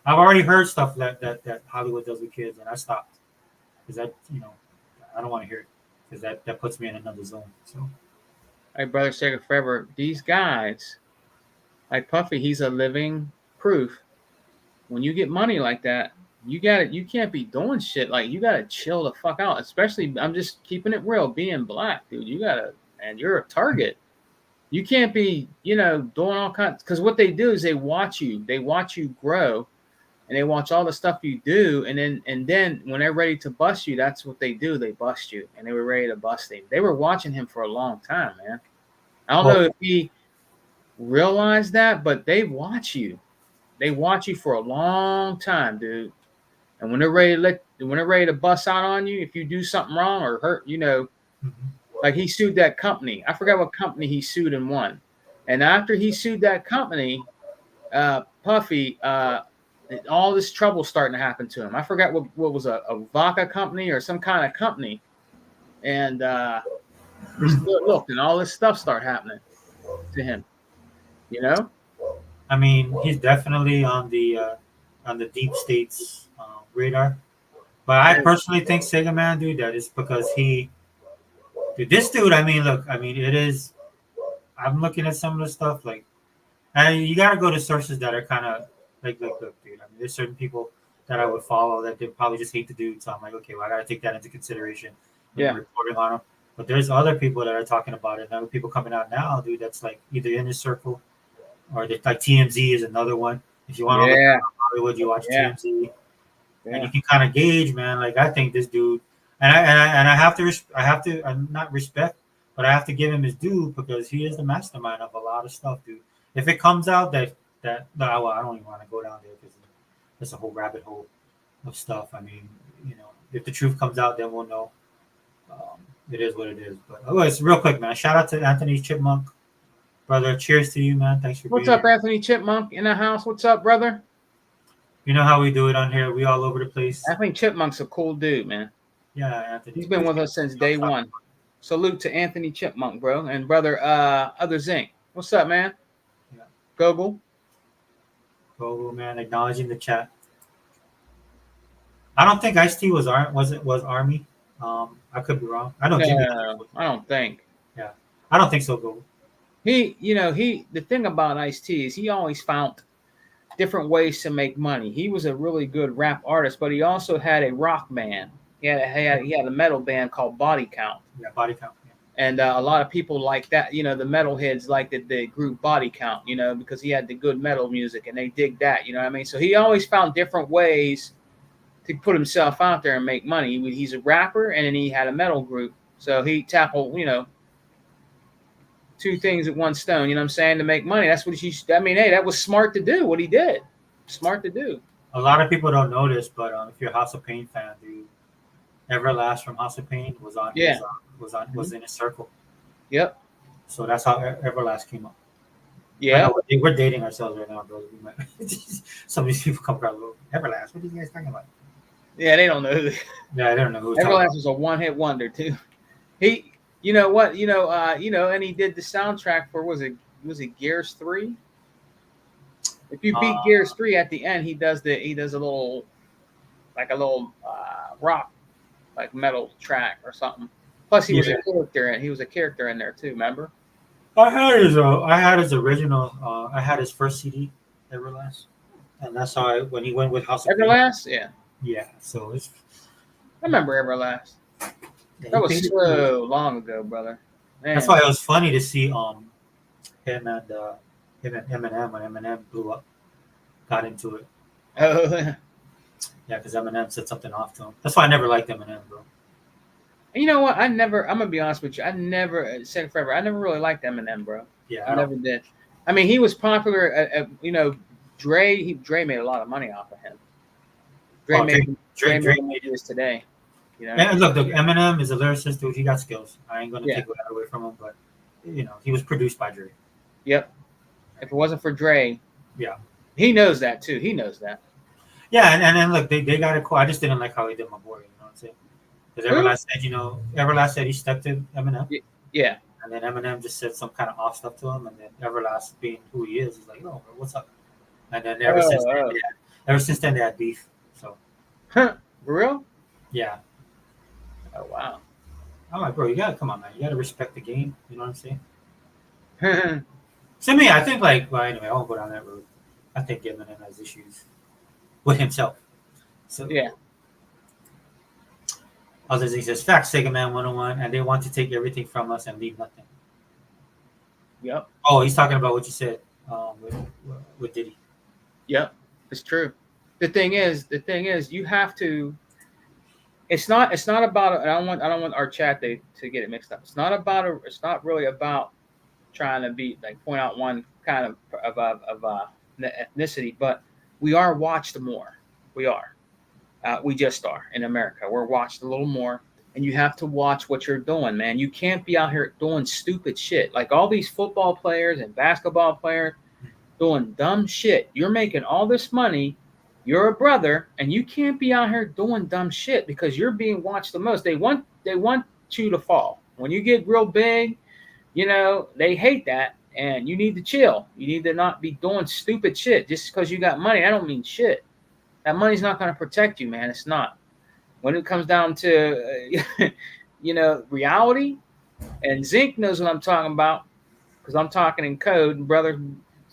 I've already heard stuff that Hollywood does with kids, and I stopped because I don't want to hear it because that puts me in another zone. So, hey, brother, Sacred Forever. These guys, like Puffy, he's a living proof. When you get money like that, you can't be doing shit. Like you gotta chill the fuck out. Especially, I'm just keeping it real. Being black, dude, and you're a target. You can't be, doing all kinds. Because what they do is they watch you. They watch you grow. And they watch all the stuff you do, and then when they're ready to bust you, that's what they do. They bust you, and they were ready to bust him. They were watching him for a long time, man. I don't know if he realized that, but they watch you. They watch you for a long time, dude. And when they're ready to bust out on you, if you do something wrong or hurt, like he sued that company. I forgot what company he sued and won. And after he sued that company, Puffy. all this trouble starting to happen to him. I forgot what was a vodka company or some kind of company, and look, and all this stuff start happening to him. You know? I mean, he's definitely on the deep states radar. But I personally think Sega Man, dude, that is because dude, this dude. I mean, look, I mean, it is. I'm looking at some of the stuff like, and you gotta go to sources that are kind of look, dude. I mean, there's certain people that I would follow that they probably just hate the dude. So I'm like, okay, well, I gotta take that into consideration when Yeah. I'm reporting on him. But there's other people that are talking about it. And other people coming out now, dude. That's like either in his circle, or like TMZ is another one. If you want to look Yeah. at Hollywood, you watch Yeah. TMZ, and Yeah. you can kind of gauge, man. Like I think this dude, and I have to, I have to, not respect, but I have to give him his due because he is the mastermind of a lot of stuff, dude. If it comes out well, I don't even want to go down there because there's a whole rabbit hole of stuff. I mean, if the truth comes out, then we'll know. It is what it is. But otherwise, real quick, man. Shout out to Anthony Chipmunk, brother. Cheers to you, man. Thanks for What's being up, here. Anthony Chipmunk in the house? What's up, brother? You know how we do it on here. We all over the place. Anthony Chipmunk's a cool dude, man. Yeah, Anthony. He's been with us since day one. Salute to Anthony Chipmunk, bro, and brother Other Zinc. What's up, man? Yeah. Gogol. Gogol, man, acknowledging the chat. I don't think Ice-T was Army. I could be wrong. I know Jimmy. No, I don't think. Yeah, I don't think so, Gogol. The thing about Ice-T is he always found different ways to make money. He was a really good rap artist, but he also had a rock band. He had a metal band called Body Count. Yeah, Body Count. Yeah. And a lot of people like that, the metalheads like the group Body Count, because he had the good metal music and they dig that, you know what I mean? So he always found different ways to put himself out there and make money. He's a rapper and then he had a metal group. So he tackled, two things at one stone, you know what I'm saying, to make money. That's what hey, that was smart to do, what he did. Smart to do. A lot of people don't know this, but if you're a House of Pain fan, dude, Everlast from House of Pain was on was in his circle. Yep. So that's how Everlast came up. Yeah. We're dating ourselves right now, bro. Some of these people come across Everlast. What are you guys talking about? Yeah, they don't know who. Yeah, I don't know who. Everlast was a one-hit wonder too. He, you know what, and he did the soundtrack for was it Gears 3? If you beat Gears 3 at the end, he does a little rock, like metal track or something. Plus, he was a character, and he was a character in there too. Remember? I had his original. I had his first CD, Everlast, and that's how when he went with House of Everlast. Pain. Yeah. Yeah. So it's. I remember Everlast. Yeah, that was so long ago, brother. Man. That's why it was funny to see him and Eminem when Eminem blew up, got into it. Oh. Yeah, because Eminem said something off to him. That's why I never liked Eminem, bro. You know what? I'm gonna be honest with you. I never said forever. I never really liked Eminem, bro. Yeah, I never did. I mean, he was popular. Dre made a lot of money off of him. Dre made this today. And look, Eminem is a lyricist, dude. He got skills. I ain't gonna take that away from him, but he was produced by Dre. Yep. If it wasn't for Dre, yeah, he knows that too. He knows that. Yeah, and look, they got it cool. I just didn't like how he did my boy. You know what I'm saying? Because Everlast said he stepped to Eminem. Yeah. And then Eminem just said some kind of off stuff to him, and then Everlast, being who he is like, "Oh, what's up?" And then ever since then they had beef. So. For real? Yeah. Oh wow. I'm like, bro, you gotta come on, man. You gotta respect the game. You know what I'm saying? To me, I think anyway, I won't go down that road. I think Eminem has issues with himself. So yeah. Other things says facts, Sega Man 101, and they want to take everything from us and leave nothing. Yep. Oh, he's talking about what you said with Diddy. Yep, it's true. The thing is, you have to. It's not about. I don't want our chat to get it mixed up. It's not really about trying to be point out one kind of ethnicity, but we are watched more. We are. We just are in America. We're watched a little more, and you have to watch what you're doing, man. You can't be out here doing stupid shit like all these football players and basketball players doing dumb shit. You're making all this money, You're a brother, and you can't be out here doing dumb shit because you're being watched the most. They want you to fall. When you get real big, they hate that, and you need to chill. You need to not be doing stupid shit just because you got money. I don't mean shit. That money's not going to protect you, man. It's not. When it comes down to, reality, and Zink knows what I'm talking about because I'm talking in code, and brother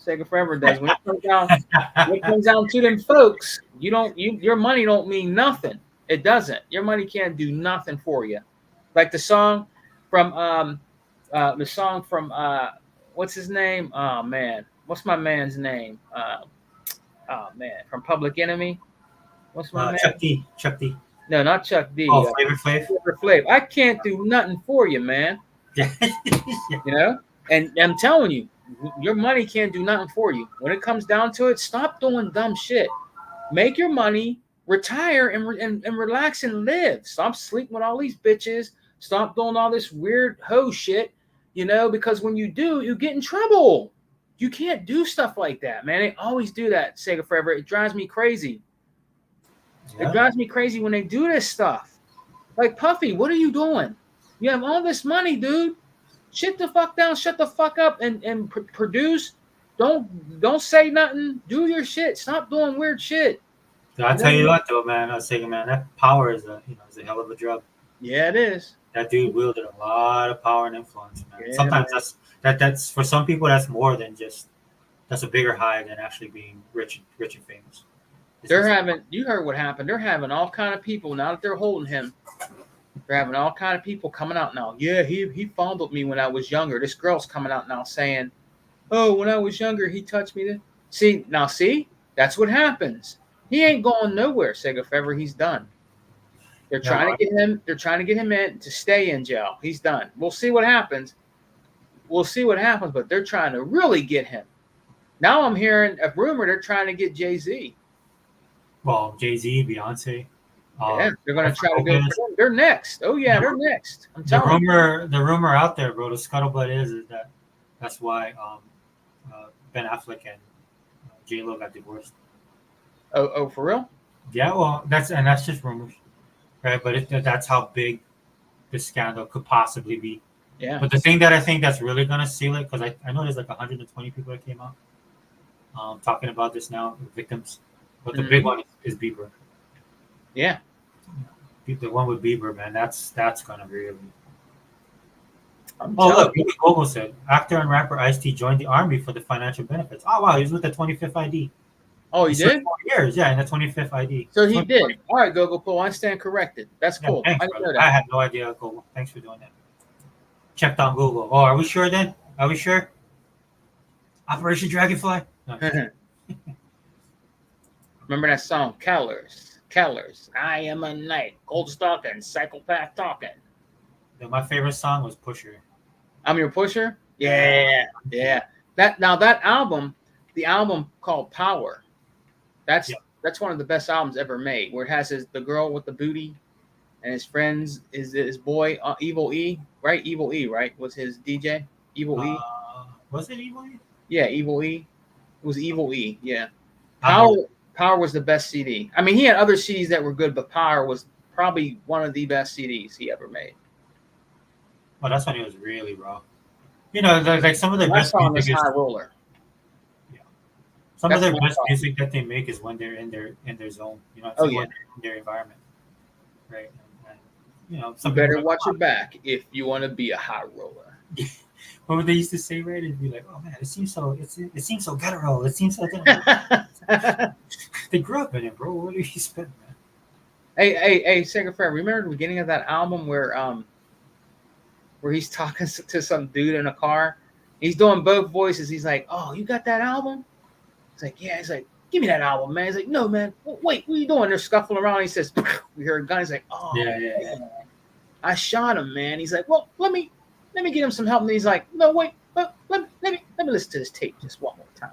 Sega Forever does. When it comes down to them folks, your money don't mean nothing. It doesn't. Your money can't do nothing for you. Like the song from what's his name? Oh man, what's my man's name? From Public Enemy. What's my man? Chuck D. No, not Chuck D. Oh, Flavor Flav. Flavor Flav. I can't do nothing for you, man. And I'm telling you, your money can't do nothing for you. When it comes down to it, stop doing dumb shit. Make your money, retire, and relax and live. Stop sleeping with all these bitches. Stop doing all this weird hoe shit, because when you do, you get in trouble. You can't do stuff like that, man. They always do that, Sega Forever. It drives me crazy. Yeah. It drives me crazy when they do this stuff. Like, Puffy, what are you doing? You have all this money, dude. Shut the fuck down, shut the fuck up, and produce. Don't say nothing. Do your shit. Stop doing weird shit. I'll tell you what, though, man. I was saying, man, that power is a hell of a drug. Yeah, it is. That dude wielded a lot of power and influence, man. Yeah, sometimes that's for some people that's more than just that's a bigger high than actually being rich and famous. You heard what happened. They're having all kind of people now that they're holding him. They're having all kind of people coming out now. Yeah, he fondled me when I was younger. This girl's coming out now saying, "Oh, when I was younger, he touched me." See, that's what happens. He ain't going nowhere, Sega Forever. He's done. They're trying to get him in to stay in jail. He's done. We'll see what happens. But they're trying to really get him. Now I'm hearing a rumor they're trying to get Jay-Z. Well, Jay-Z, Beyonce. Yeah, they're going to try to go for them. They're next. Oh, yeah, they're next. I'm telling you. The rumor out there, bro, the scuttlebutt is that that's why Ben Affleck and J-Lo got divorced. Oh, for real? Yeah, well, that's just rumors, right? But that's how big this scandal could possibly be. Yeah. But the thing that I think that's really going to seal it, because I know there's like 120 people that came out talking about this now, victims. But the big one is Bieber. Yeah. The one with Bieber, man, that's going to really. Look, Google said actor and rapper Ice-T joined the army for the financial benefits. Oh, wow, he was with the 25th ID. Oh, he did? 4 years, yeah, in the 25th ID. So he did. All right, Google Pool, I stand corrected. That's cool. Thanks, I didn't know that. I had no idea, Google. Thanks for doing that. Checked on Google. Oh, are we sure then? Are we sure? Operation Dragonfly? No. Remember that song, Kellers. I am a knight, cold stalking, psychopath talking. My favorite song was Pusher. I'm Your Pusher? Yeah. That album, the album called Power, that's one of the best albums ever made, where it has the girl with the booty and his friends, his boy, Evil E, right? Evil E, right? Was his DJ? Evil E? Was it Evil E? Yeah, Evil E. It was Evil E, yeah. Power was the best CD. I mean, he had other CDs that were good, but Power was probably one of the best CDs he ever made. Well, that's when he was really raw. Like some of the best music is High Roller. Yeah. Some of their best music that they make is when they're in their zone. When they're in their environment. Right. And you better watch your back if you want to be a high roller. What would they used to say, right? It'd be like, oh man, it seems so ghetto. It seems so ghetto. They grew up in it, bro. What do you expect, man? Hey, Sega Fair, remember the beginning of that album where he's talking to some dude in a car? He's doing both voices. He's like, oh, you got that album? He's like, yeah. He's like, give me that album, man. He's like, no, man. Wait, what are you doing? They're scuffling around. He says, we hear a gun. He's like, oh, yeah. I shot him, man. He's like, well, let me get him some help. And he's like, no, wait, let me listen to this tape just one more time.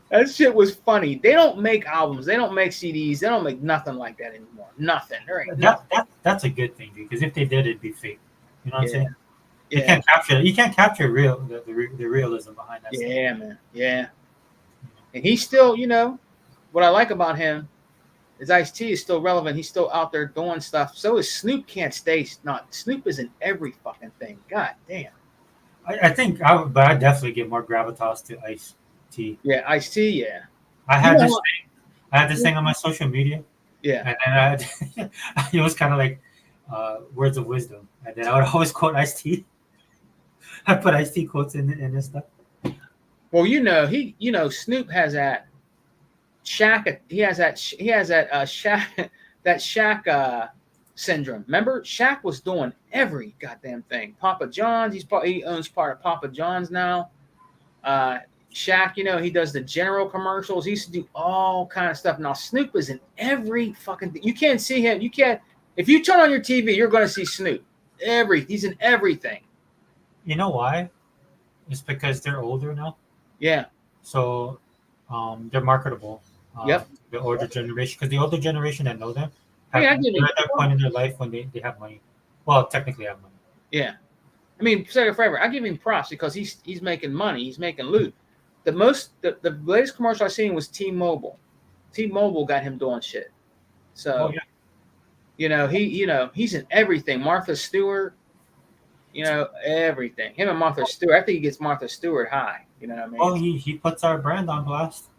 That shit was funny. They don't make albums. They don't make CDs. They don't make nothing like that anymore. Nothing. There ain't nothing. That's a good thing, dude. Because if they did, it'd be fake. You know what I'm saying? Yeah. You can't capture the realism behind that. Yeah, stuff. Man. Yeah. And he's still, what I like about him is Ice-T is still relevant. He's still out there doing stuff. So is Snoop. Can't stay. Not Snoop is in every fucking thing. God damn. I think I would, but I definitely give more gravitas to Ice T. Yeah, Ice-T. Yeah. I You had know this what? thing. I had this thing on my social media, Yeah. and then it was kind of like words of wisdom, and then I would always quote Ice T. I put Ice T quotes in this stuff. Well, Snoop has that Shaq. He has that Shaq that Shaq syndrome. Remember, Shaq was doing every goddamn thing. Papa John's. He owns part of Papa John's now. Shaq, he does the General commercials. He used to do all kind of stuff. Now Snoop is in every fucking thing. You can't see him. You can't. If you turn on your TV, you're going to see Snoop. He's in everything. You know why? It's because they're older now, Yeah. so they're marketable. Yep. The older generation, because the older generation that know them, Yeah, I they're give you- at that point in their life when they have money. Well, technically have money. Yeah. I mean, Sega Forever. I give him props because he's making money. He's making loot. The latest commercial I seen was T-Mobile. T-Mobile got him doing shit. So, Oh yeah. he's in everything. Martha Stewart, everything. Him and Martha Stewart. I think he gets Martha Stewart high. You know what I mean? Well, he puts our brand on blast.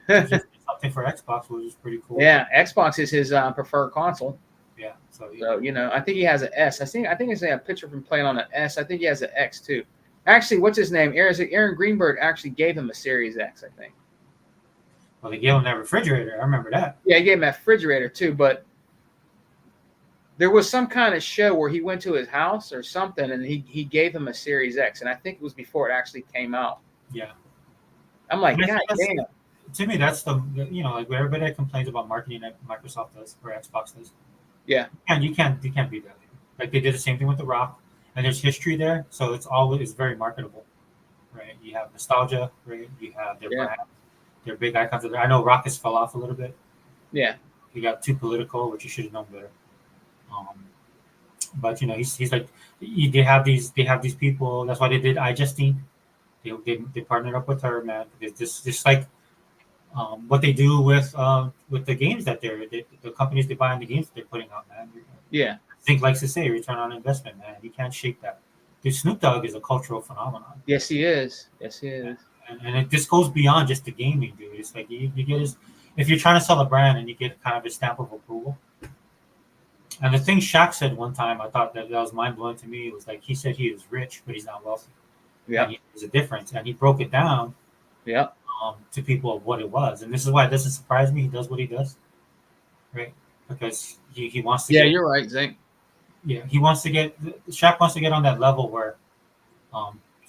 He just did something for Xbox, which is pretty cool. Yeah, Xbox is his preferred console. Yeah. So So, I think he has an S. I think it's a picture of him playing on an S. I think he has an X too. Actually, what's his name? Aaron Greenberg actually gave him a Series X, I think. well, they gave him that refrigerator. I remember that. Yeah, he gave him that refrigerator too, but there was some kind of show where he went to his house or something and he gave him a Series X, and I think it was before it actually came out. Yeah. I'm like, I mean, God damn. To me, that's like everybody that complains about marketing that Microsoft does or Xbox does. Yeah. And you can't beat that. Like they did the same thing with The Rock, and there's history there, so it's very marketable, right? You have nostalgia, right? You have their brand, their big icons. I know Rock has fell off a little bit. Yeah. He got too political, which you should have known better. But he's like they have these people. That's why they did iJustine. They partnered up with her, man. It's just like what they do with the games that the companies they buy in the games that they're putting out, man. Yeah. Zink likes to say return on investment, man. You can't shake that. Dude, Snoop Dogg is a cultural phenomenon. Yes, he is. Yes, he is. And this goes beyond just the gaming, dude. It's like you get if you're trying to sell a brand and you get kind of a stamp of approval. And the thing Shaq said one time, I thought that was mind blowing to me. It was like he said he was rich, but he's not wealthy. Yeah. There's a difference, and he broke it down. Yeah. To people of what it was, and this is why it doesn't surprise me. He does what he does, right? Because he wants to. Yeah, you're right, Zink. Yeah, he wants to get. Shaq wants to get on that level where,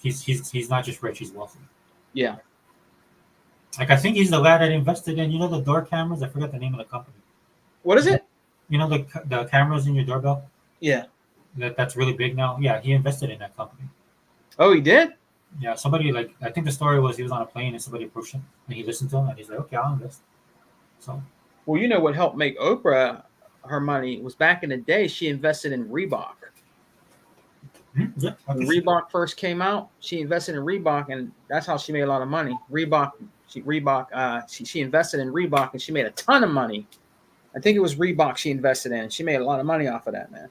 he's not just rich; he's wealthy. Yeah. Like I think he's the lad that invested in the door cameras. I forgot the name of the company. What is it? The cameras in your doorbell. Yeah. That's really big now. Yeah, he invested in that company. Oh, he did? Yeah, somebody I think the story was he was on a plane and somebody approached him and he listened to him and he's like, okay, I'll invest. So. Well, you know what helped make Oprah her money was back in the day she invested in Reebok. Yeah, When Reebok first came out, she invested in Reebok, and that's how she made a lot of money. She invested in Reebok and she made a ton of money. I think it was Reebok she invested in. She made a lot of money off of that, man.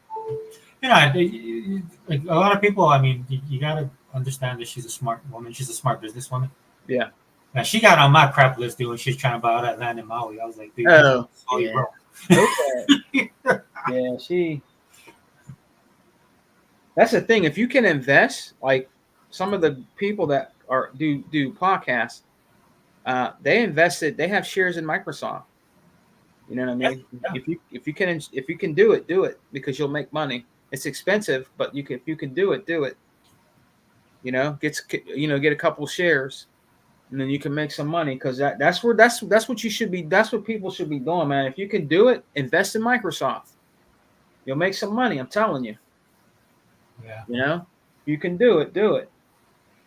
Like a lot of people, I mean, you got to understand that she's a smart woman. She's a smart businesswoman. Yeah. Now, she got on my crap list, dude, when she's trying to buy out that land in Maui. I was like, dude, yeah. bro. Okay. Yeah, that's the thing. If you can invest, like some of the people that do podcasts, they invested. They have shares in Microsoft. You know what I mean? Yeah. If you can do it because you'll make money. It's expensive, but if you can do it. Get a couple shares, and then you can make some money because that's what you should be. That's what people should be doing, man. If you can do it, invest in Microsoft. You'll make some money. I'm telling you. Yeah. You can do it. I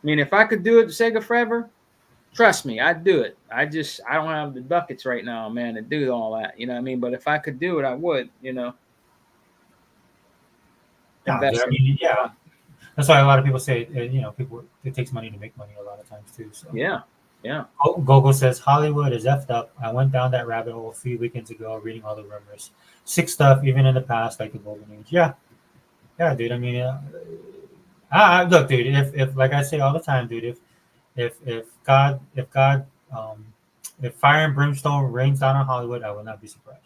mean, if I could do it to Sega Forever, trust me, I'd do it. I don't have the ducats right now, man, to do all that. You know what I mean? But if I could do it, I would. Yeah. That's why a lot of people say, it takes money to make money a lot of times too. So. Yeah. Yeah. Gogo says Hollywood is effed up. I went down that rabbit hole a few weekends ago, reading all the rumors, sick stuff, even in the past, like the Golden Age. Yeah, yeah, dude. I mean, look, dude. If like I say all the time, dude. If if fire and brimstone rains down on Hollywood, I will not be surprised.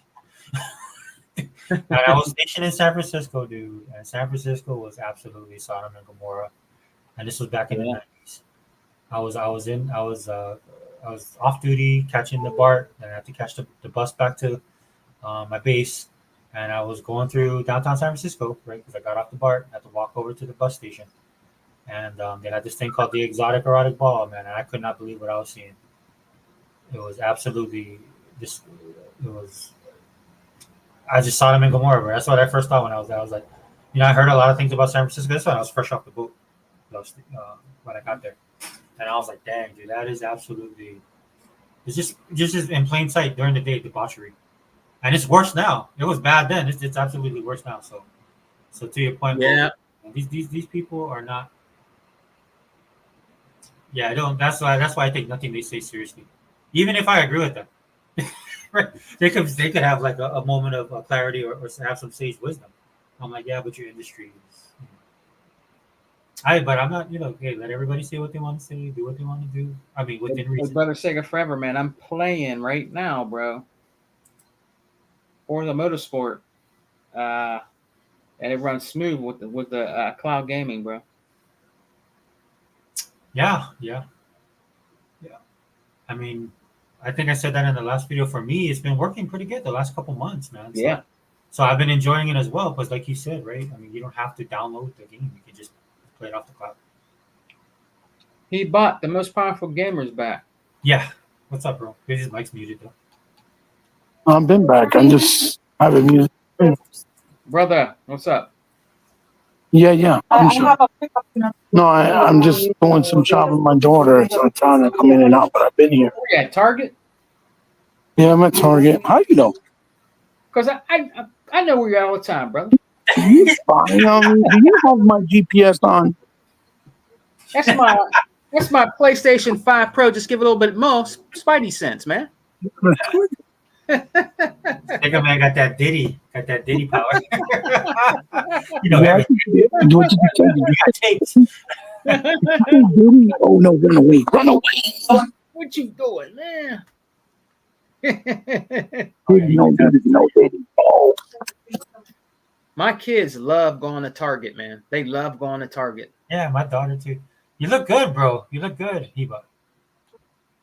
And I was stationed in San Francisco, dude, and San Francisco was absolutely Sodom and Gomorrah. And this was back in the Yeah. 90s. I was off duty catching the BART, and I had to catch the bus back to my base. And I was going through downtown San Francisco, right? Because I got off the BART, had to walk over to the bus station, and they had this thing called the Exotic Erotic Ball, man. And I could not believe what I was seeing. It was absolutely just. It was. I just saw them in Gomorrah, bro. That's what I first thought when I was there. I was like, I heard a lot of things about San Francisco. That's when I was fresh off the boat. When I got there. And I was like, dang, dude, that is absolutely. It's just in plain sight during the day debauchery, and it's worse now. It was bad then. It's absolutely worse now. So to your point, Yeah. these people are not. Yeah, I don't. That's why I take nothing they say seriously, even if I agree with them. Right? They could have like a moment of clarity or have some sage wisdom. I'm like, yeah, but your industry is. But I'm not, hey, let everybody say what they want to say, do what they want to do. I mean, within Hey, reason. brother Sega Forever, man. I'm playing right now, bro. Forza Motorsport. And it runs smooth with the cloud gaming, bro. Yeah. I mean, I think I said that in the last video. For me, it's been working pretty good the last couple months, man. Yeah. So I've been enjoying it as well. Because like you said, right? I mean, you don't have to download the game. You can just play it off the cloud. He bought the most powerful gamers back. Yeah. What's up, bro? His mic's muted though. I've been back. I'm just having music. Brother, what's up? Yeah. I I'm sure. have a pickup now. No, I'm just doing some shopping with my daughter, so I'm trying to come in and out. But I've been here. Where you at, Target? Yeah, I'm at Target. How you know? Because I know where you're at all the time, brother. You fine. Do you have my GPS on? That's my PlayStation 5 Pro. Just give it a little bit more Spidey sense, man. Nigga man got that Diddy power. Yeah, everything. what did you say? You got tapes. Oh no, run away! What you doing, man? No, baby. Oh. My kids love going to Target, man. They love going to Target. Yeah, my daughter too. You look good, bro. You look good, Heba.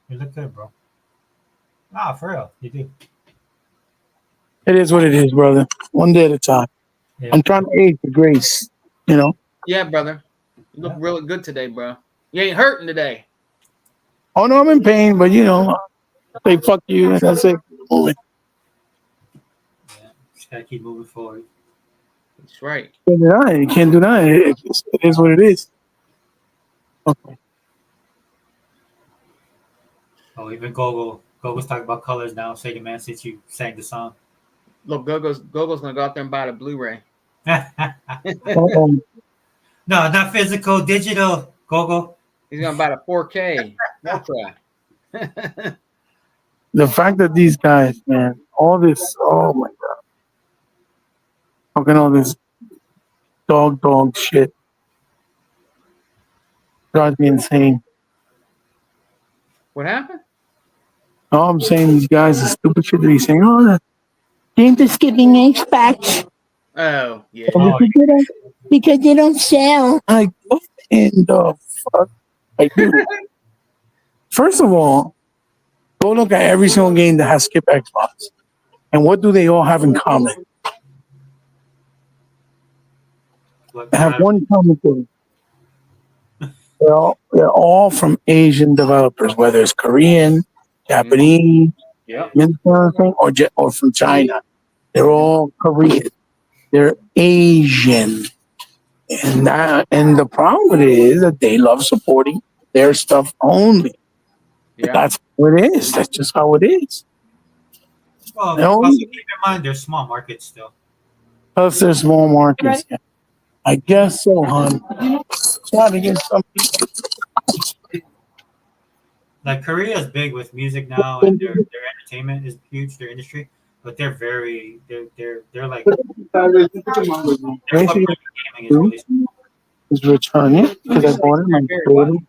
You look good, bro. Ah, for real, you do. It is what it is, brother. One day at a time. Yeah. I'm trying to age for grace, Yeah, brother. You look really good today, bro. You ain't hurting today. Oh no, I'm in pain, but say fuck you, and that's it. Yeah, just gotta keep moving forward. That's right. You can't do that. It is what it is. Okay. Oh, even Gogo's talking about colors now. Sega Man, since you sang the song. Look, Gogo's gonna go out there and buy the Blu-ray. Uh-oh. No, not physical, digital. Gogo. He's gonna buy the 4K Ultra. The fact that these guys, man, all this, oh my god, fucking all this dog shit drives me insane. What happened? All I'm saying, these guys, the stupid shit that he's saying, they're just skipping HVAC Oh, yeah. because they don't sell. Like, what in the fuck? Like, dude, first of all, go look at every single game that has skip Xbox. And what do they all have in common? They have one common thing. They're all from Asian developers, whether it's Korean, Japanese, Yeah. or from China. They're all Korean. They're Asian. And the problem with it is that they love supporting their stuff only. Yeah. That's what it is. That's just how it is. Well, No. also keep in mind they're small markets still. Plus, they're small markets. I guess so, hon. Trying to get something. like Korea is big with music now, and their entertainment is huge, their industry. But they're very they're like their footprint in gaming is really small. Is returning because I bought it my daughter, and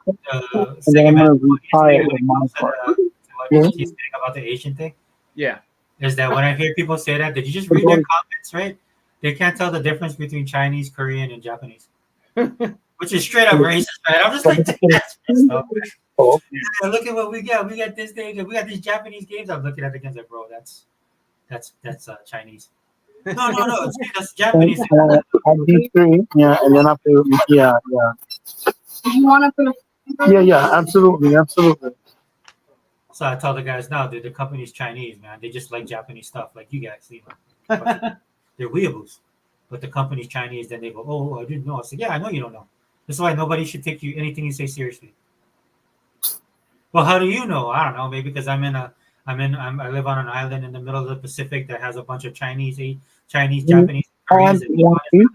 then Second I'm man, gonna retire when with it my comes to part. what Yeah. he's saying about the Asian thing, Yeah. is that when I hear people say that, did you just read their comments, right? They can't tell the difference between Chinese, Korean, and Japanese, which is straight up racist, right? I'm just like, that's messed up. Oh, Yeah, look at what we got. We got this thing. We got these Japanese games. I'm looking at it against like, bro, that's Chinese. No, that's Japanese. I beat three, yeah, and then after, yeah, yeah, You want to put yeah, absolutely, absolutely. So I tell the guys now, dude, the company's Chinese, man. They just like Japanese stuff, like you guys. You know, they're weeaboos, but the company's Chinese. Then they go, oh, I didn't know. I said, yeah, I know you don't know. That's why nobody should take you anything you say seriously. Well, how do you know? I don't know. Maybe because I live on an island in the middle of the Pacific that has a bunch of Chinese, Japanese, Koreans, and people on this island.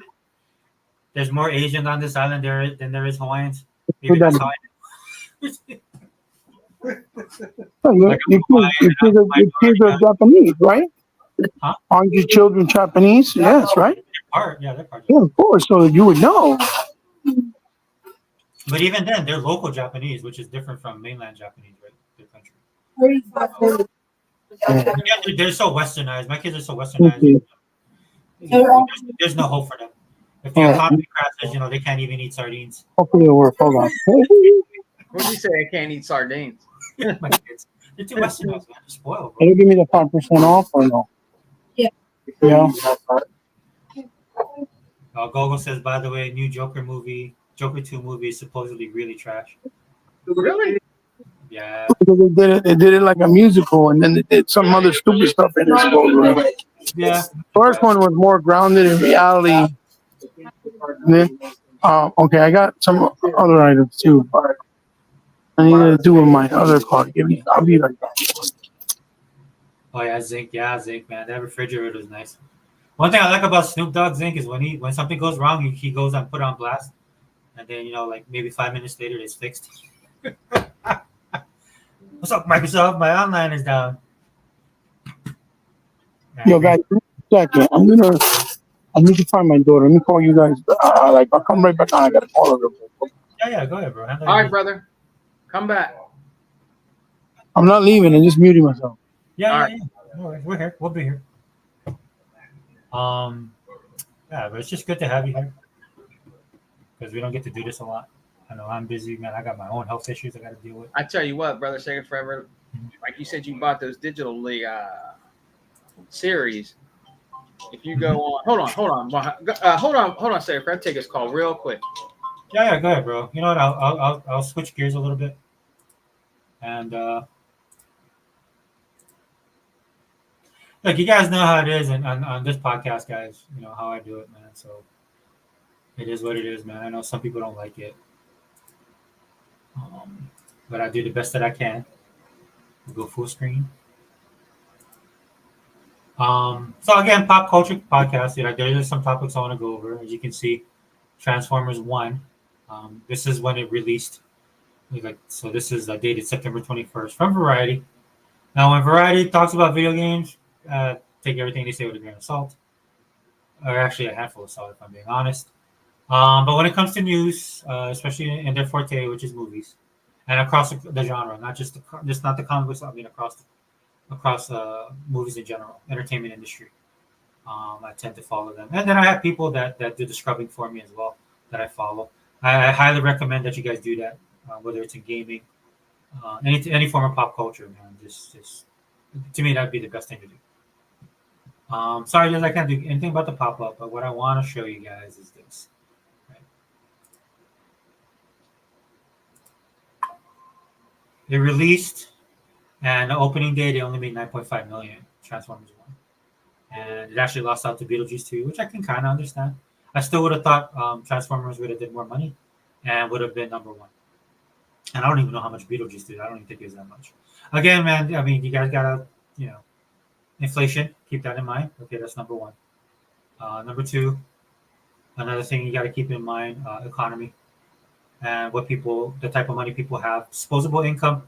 There's more Asians on this island than there is Hawaiians. Maybe that's how I know. Your kids are Japanese, right? Huh? Aren't your children Japanese? Yes, right? They're part. Yeah, of course. So you would know. But even then, they're local Japanese, which is different from mainland Japanese, right? Their country. 35. Yeah, they're so westernized. My kids are so westernized. Okay. There's no hope for them. If the economy crashes, they can't even eat sardines. Hopefully it'll work. Hold on. What did you say? I can't eat sardines. My kids, they're too westernized, man. They're spoiled, Can bro. you give me the 5% off or no? Yeah. Yeah. Gogo says, by the way, new Joker 2 movie is supposedly really trash. Really? Yeah. Because they did it like a musical, and then they did some other stupid stuff in it. Yeah. First one was more grounded in reality. And then, okay, I got some other items too. But I need to do with my other car. I'll be right back. Oh yeah, zinc. Yeah, zinc, man. That refrigerator is nice. One thing I like about Snoop Dogg Zinc is when something goes wrong, he goes and put it on blast, and then like maybe 5 minutes later it's fixed. What's up, Microsoft? My online is down. Yo, guys, second. I need to find my daughter. Let me call you guys. I'll come right back on. I gotta call her. Yeah, go ahead, bro. All right, brother. Come back. I'm not leaving. I'm just muting myself. Yeah. No worries. We're here. We'll be here. Yeah, but it's just good to have you here because we don't get to do this a lot. I know I'm busy, man. I got my own health issues I got to deal with. I tell you what, brother, Sega Forever. Like you said, you bought those digital league series. If you go on, hold on, Sega Forever. Take this call real quick. Yeah, go ahead, bro. You know what? I'll switch gears a little bit, and look, you guys know how it is, and on this podcast, guys, you know how I do it, man. So it is what it is, man. I know some people don't like it, but I do the best that I can. I'll go full screen. So again, pop culture podcast. There's some topics I want to go over. As you can see, Transformers 1. This is when it released. So this is dated September 21st from Variety. Now, when Variety talks about video games, take everything they say with a grain of salt, or actually a handful of salt, if I'm being honest. But when it comes to news, especially in their forte, which is movies, and across the genre, not the comic books. I mean, across movies in general, entertainment industry. I tend to follow them, and then I have people that do the scrubbing for me as well that I follow. I highly recommend that you guys do that, whether it's in gaming, any form of pop culture, man. Just to me, that'd be the best thing to do. Sorry, guys, I can't do anything about the pop up, but what I want to show you guys is this. Right? It released, and the opening day they only made 9.5 million. Transformers 1, and it actually lost out to Beetlejuice 2, which I can kind of understand. I still would have thought Transformers would have did more money and would have been number one. And I don't even know how much Beetlejuice did. I don't even think it was that much. Again, man, I mean, you guys gotta, inflation. Keep that in mind. Okay, that's number one. Number two, another thing you got to keep in mind: economy and the type of money people have, disposable income.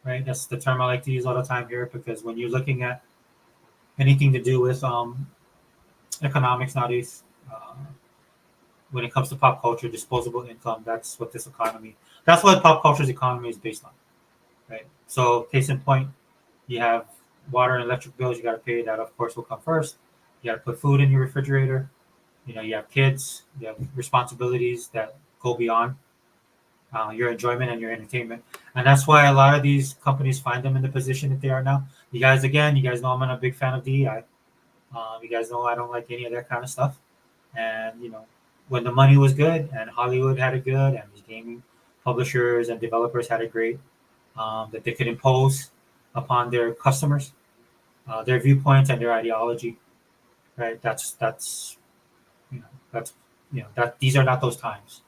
right? That's the term I like to use all the time here because when you're looking at anything to do with economics nowadays, when it comes to pop culture, disposable income, that's what pop culture's economy is based on, right? So, case in point, you have water and electric bills you got to pay. That, of course, will come first. You got to put food in your refrigerator. You have kids, you have responsibilities that go beyond your enjoyment and your entertainment. And that's why a lot of these companies find them in the position that they are now. You guys know I'm not a big fan of DEI. You guys know I don't like any of that kind of stuff. And, when the money was good and Hollywood had it good and these gaming publishers and developers had it great, that they could impose upon their customers their viewpoints and their ideology, right? You know, that's, that these are not those times,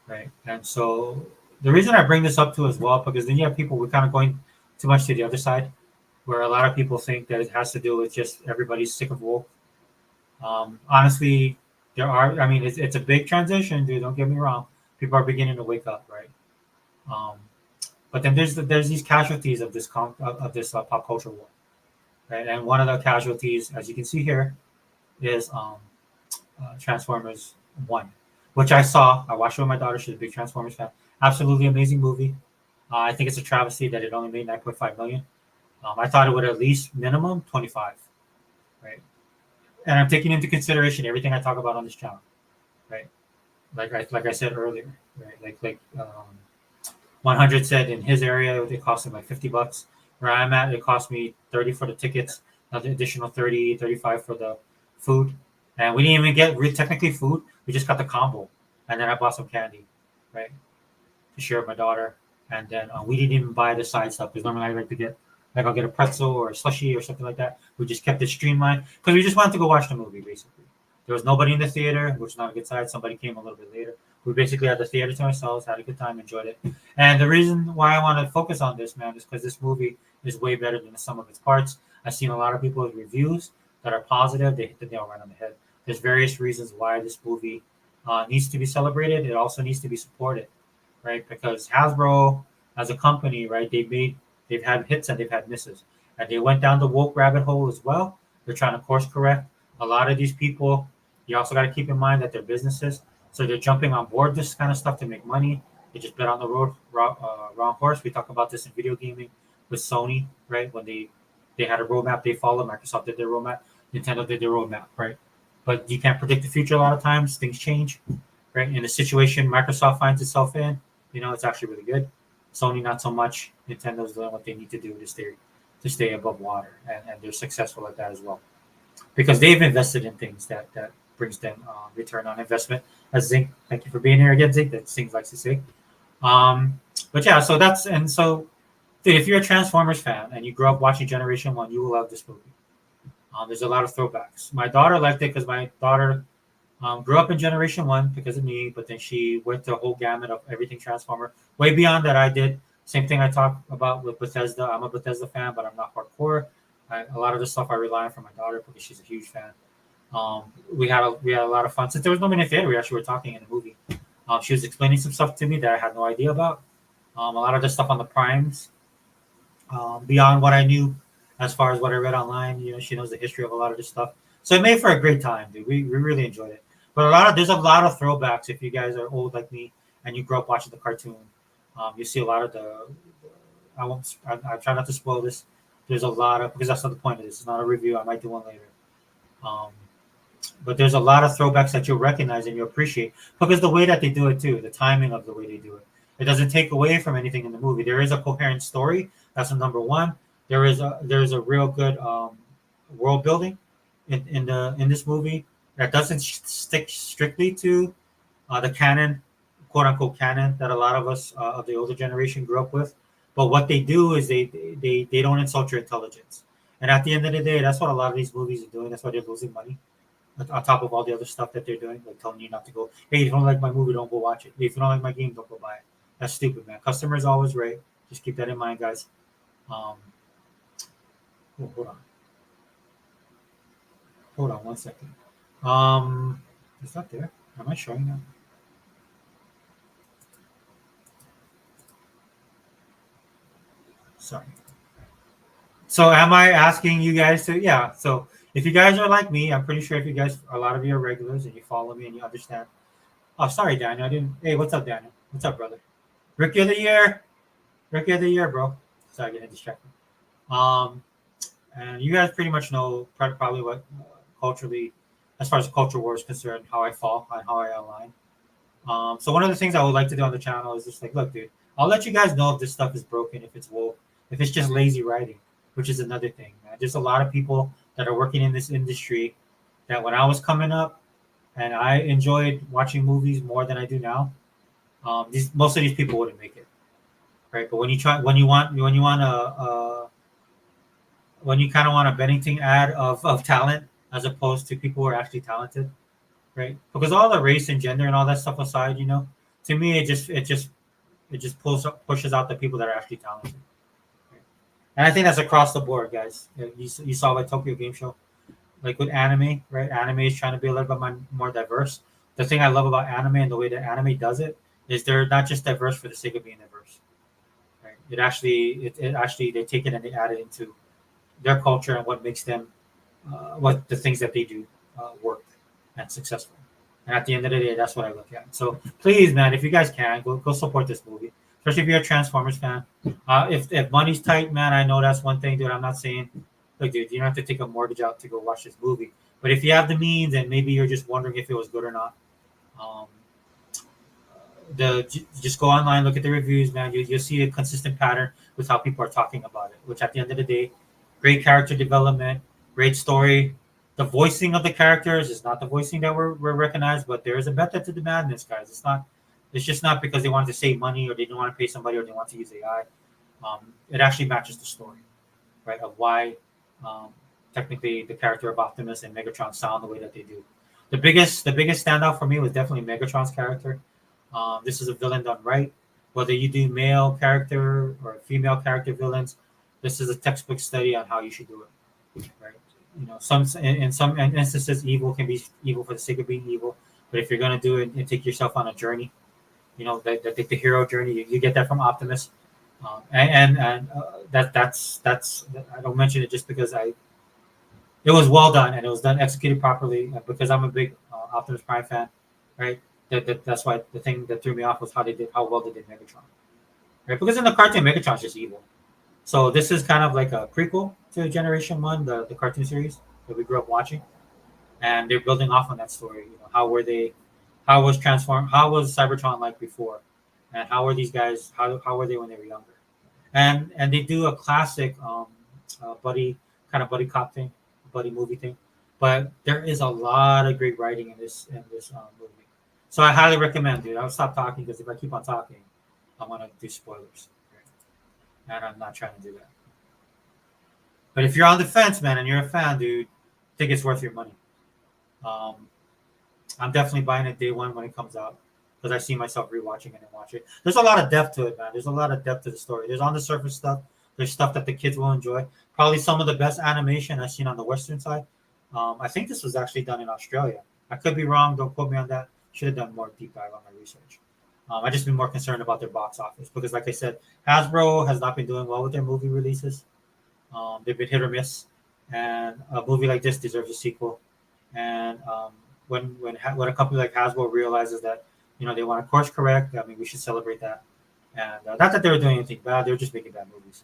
right? And so the reason I bring this up too as well, because then you have people, we're kind of going too much to the other side, where a lot of people think that it has to do with just everybody's sick of woke. Honestly, I mean, it's a big transition, dude. Don't get me wrong. People are beginning to wake up, right? Um, but then there's these casualties of this pop culture war, right? And one of the casualties, as you can see here, is Transformers One, which I saw. I watched it with my daughter. She's a big Transformers fan. Absolutely amazing movie. I think it's a travesty that it only made 9.5 million. I thought it would at least minimum 25, right? And I'm taking into consideration everything I talk about on this channel, right? Like I said earlier, right? Like 100 said in his area it cost him like $50. Where I'm at, it cost me 30 for the tickets, another additional 30, 35 for the food, and we didn't even get technically food. We just got the combo, and then I bought some candy, right, to share with my daughter, and then we didn't even buy the side stuff because normally I like to get like I'll get a pretzel or a slushie or something like that. We just kept it streamlined because we just wanted to go watch the movie basically. There was nobody in the theater, which is not a good sign. Somebody came a little bit later. We basically had the theater to ourselves, had a good time, enjoyed it. And the reason why I want to focus on this, man, is because this movie is way better than the sum of its parts. I've seen a lot of people's reviews that are positive. They hit the nail right on the head. There's various reasons why this movie needs to be celebrated. It also needs to be supported, right? Because Hasbro, as a company, right, they've had hits and they've had misses, and they went down the woke rabbit hole as well. They're trying to course correct. A lot of these people, you also got to keep in mind that they're businesses, so they're jumping on board this kind of stuff to make money. They just bet on the wrong horse. We talk about this in video gaming with Sony, right? When they had a roadmap they followed. Microsoft did their roadmap. Nintendo did their roadmap, right? But you can't predict the future a lot of times. Things change, right? In the situation Microsoft finds itself in, it's actually really good. Sony not so much. Nintendo's doing what they need to do to stay above water, and they're successful at that as well because they've invested in things that brings them return on investment. As Zink, thank you for being here again, Zink. That Zink likes to say. But yeah, so dude, if you're a Transformers fan and you grew up watching Generation One, you will love this movie. There's a lot of throwbacks. My daughter liked it because my daughter grew up in Generation One because of me, but then she went the whole gamut of everything Transformer, way beyond that I did. Same thing I talk about with Bethesda. I'm a Bethesda fan, but I'm not hardcore. A lot of the stuff I rely on for my daughter because she's a huge fan. We had a lot of fun. Since there was nobody in the theater, we actually were talking in the movie. She was explaining some stuff to me that I had no idea about. A lot of the stuff on the primes, beyond what I knew, as far as what I read online. She knows the history of a lot of this stuff. So it made for a great time, dude. We really enjoyed it. But there's a lot of throwbacks. If you guys are old like me and you grew up watching the cartoon, you see a lot of the. I try not to spoil this. There's a lot of, because that's not the point of this. It's not a review. I might do one later. But there's a lot of throwbacks that you'll recognize and you appreciate because the way that they do it too, the timing of the way they do it. It doesn't take away from anything in the movie. There is a coherent story. That's the number one. There's a real good world building in this movie that doesn't stick strictly to the canon, quote unquote canon that a lot of us of the older generation grew up with. But what they do is they don't insult your intelligence. And at the end of the day, that's what a lot of these movies are doing. That's why they're losing money. On top of all the other stuff that they're doing, like telling you not to go. Hey, if you don't like my movie, don't go watch it. Hey, if you don't like my game, don't go buy it. That's stupid, man. Customers always right. Just keep that in mind, guys. Hold on. Hold on 1 second. Is that there? Am I showing that? Sorry. So am I asking you guys to? Yeah. So if you guys are like me, I'm pretty sure if you guys, a lot of you are regulars and you follow me and you understand. Oh, sorry, Daniel. I didn't. Hey, what's up, Daniel? What's up, brother? Rookie of the year. Rookie of the year, bro. Sorry, getting distracted. Um, and you guys pretty much know probably what culturally, as far as culture war is concerned, how I fall and how I align. So one of the things I would like to do on the channel is just like, look, dude, I'll let you guys know if this stuff is broken, if it's woke, if it's just lazy writing, which is another thing, man. There's a lot of people that are working in this industry that when I was coming up and I enjoyed watching movies more than I do now, these most of these people wouldn't make it, right? But when you kind of want a Bennington ad of talent as opposed to people who are actually talented, right? Because all the race and gender and all that stuff aside, to me it just pushes out the people that are actually talented. Right? And I think that's across the board, guys. You saw like Tokyo Game Show, like with anime, right? Anime is trying to be a little bit more diverse. The thing I love about anime and the way that anime does it is they're not just diverse for the sake of being diverse, right? It actually they take it and they add it into their culture and what makes them, what the things that they do work and successful. And at the end of the day, that's what I look at. So please, man, if you guys can, go support this movie, especially if you're a Transformers fan. If money's tight, man, I know that's one thing, dude. I'm not saying, look, dude, you don't have to take a mortgage out to go watch this movie. But if you have the means and maybe you're just wondering if it was good or not, um, just go online, look at the reviews, man. You'll see a consistent pattern with how people are talking about it. Which at the end of the day, great character development, great story. The voicing of the characters is not the voicing that we're recognized, but there is a method to the madness, guys. It's not. It's just not because they wanted to save money or they didn't want to pay somebody or they want to use AI. It actually matches the story, right? Of why technically the character of Optimus and Megatron sound the way that they do. The biggest standout for me was definitely Megatron's character. This is a villain done right. Whether you do male character or female character villains, this is a textbook study on how you should do it. Right? In some instances, evil can be evil for the sake of being evil. But if you're gonna do it and take yourself on a journey, the hero journey, you get that from Optimus. That's I don't mention it just because it was well done and it was done executed properly because I'm a big Optimus Prime fan, right? That's why the thing that threw me off was how well they did Megatron, right? Because in the cartoon, Megatron's just evil. So this is kind of like a prequel to Generation One, the cartoon series that we grew up watching, and they're building off on that story. How were they? How was Transform? How was Cybertron like before? And how were these guys? How were they when they were younger? And they do a classic buddy cop thing, buddy movie thing. But there is a lot of great writing in this movie. So I highly recommend, dude. I'll stop talking because if I keep on talking, I'm gonna do spoilers, and I'm not trying to do that. But if you're on the fence, man, and you're a fan, dude, I think it's worth your money. Um, I'm definitely buying it day one when it comes out because I see myself rewatching it and watch it. There's a lot of depth to it, man. There's a lot of depth to the story. There's on the surface stuff. There's stuff that the kids will enjoy. Probably some of the best animation I've seen on the Western side. I think this was actually done in Australia. I could be wrong. Don't quote me on that. Should have done more deep dive on my research. I just been more concerned about their box office because, like I said, Hasbro has not been doing well with their movie releases. They've been hit or miss, and a movie like this deserves a sequel. And when a company like Hasbro realizes that they want to course correct, I mean, we should celebrate that. And not that they were doing anything bad; they were just making bad movies.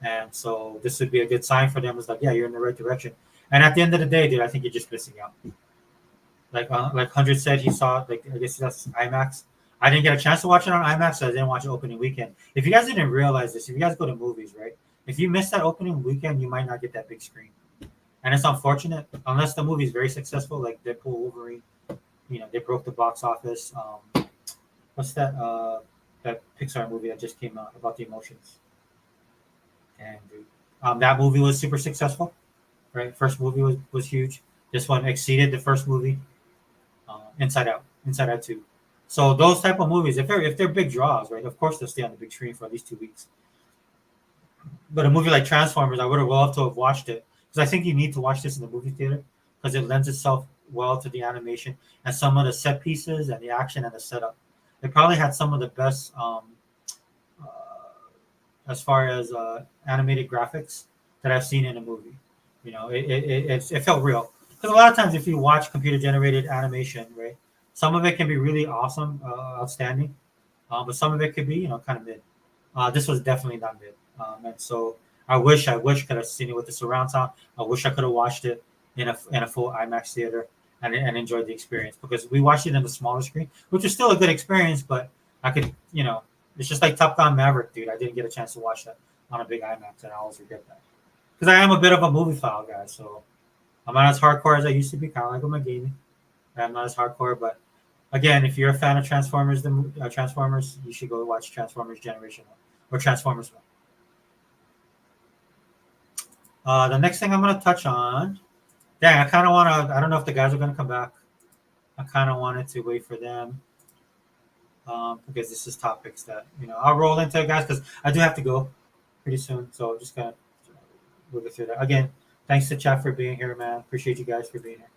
And so this would be a good sign for them. It's like, yeah, you're in the right direction. And at the end of the day, dude, I think you're just missing out. Like 100 said, he saw it. Like, I guess that's IMAX. I didn't get a chance to watch it on IMAX, so I didn't watch it opening weekend. If you guys didn't realize this, if you guys go to movies, right? If you miss that opening weekend, you might not get that big screen. And it's unfortunate, unless the movie is very successful, like Deadpool, Wolverine. They broke the box office. What's that Pixar movie that just came out about the emotions? And that movie was super successful, right? First movie was huge. This one exceeded the first movie, Inside Out 2. So those type of movies, if they're big draws, right? Of course they'll stay on the big screen for at least 2 weeks. But a movie like Transformers, I would have loved to have watched it because I think you need to watch this in the movie theater because it lends itself well to the animation and some of the set pieces and the action and the setup. It probably had some of the best as far as animated graphics that I've seen in a movie. You know, it felt real. Because a lot of times, if you watch computer generated animation, right, some of it can be really awesome, outstanding, but some of it could be, you know, kind of mid. This was definitely not mid, and so I wish could have seen it with the surround sound. I wish I could have watched it in a full IMAX theater and enjoyed the experience, because we watched it in the smaller screen, which was still a good experience, but I could, you know, it's just like Top Gun Maverick, dude. I didn't get a chance to watch that on a big IMAX, and I always regret that, because I am a bit of a movie file guy, so I'm not as hardcore as I used to be. Kind of like with my gaming, I'm not as hardcore, but again, if you're a fan of Transformers, Transformers, you should go watch Transformers Generation 1 or Transformers 1. The next thing I'm going to touch on, dang, I kind of want to, I don't know if the guys are going to come back. I kind of wanted to wait for them, because this is topics that, you know, I'll roll into it, guys, because I do have to go pretty soon. So I'm just going to move through that. Again, thanks to chat for being here, man. Appreciate you guys for being here.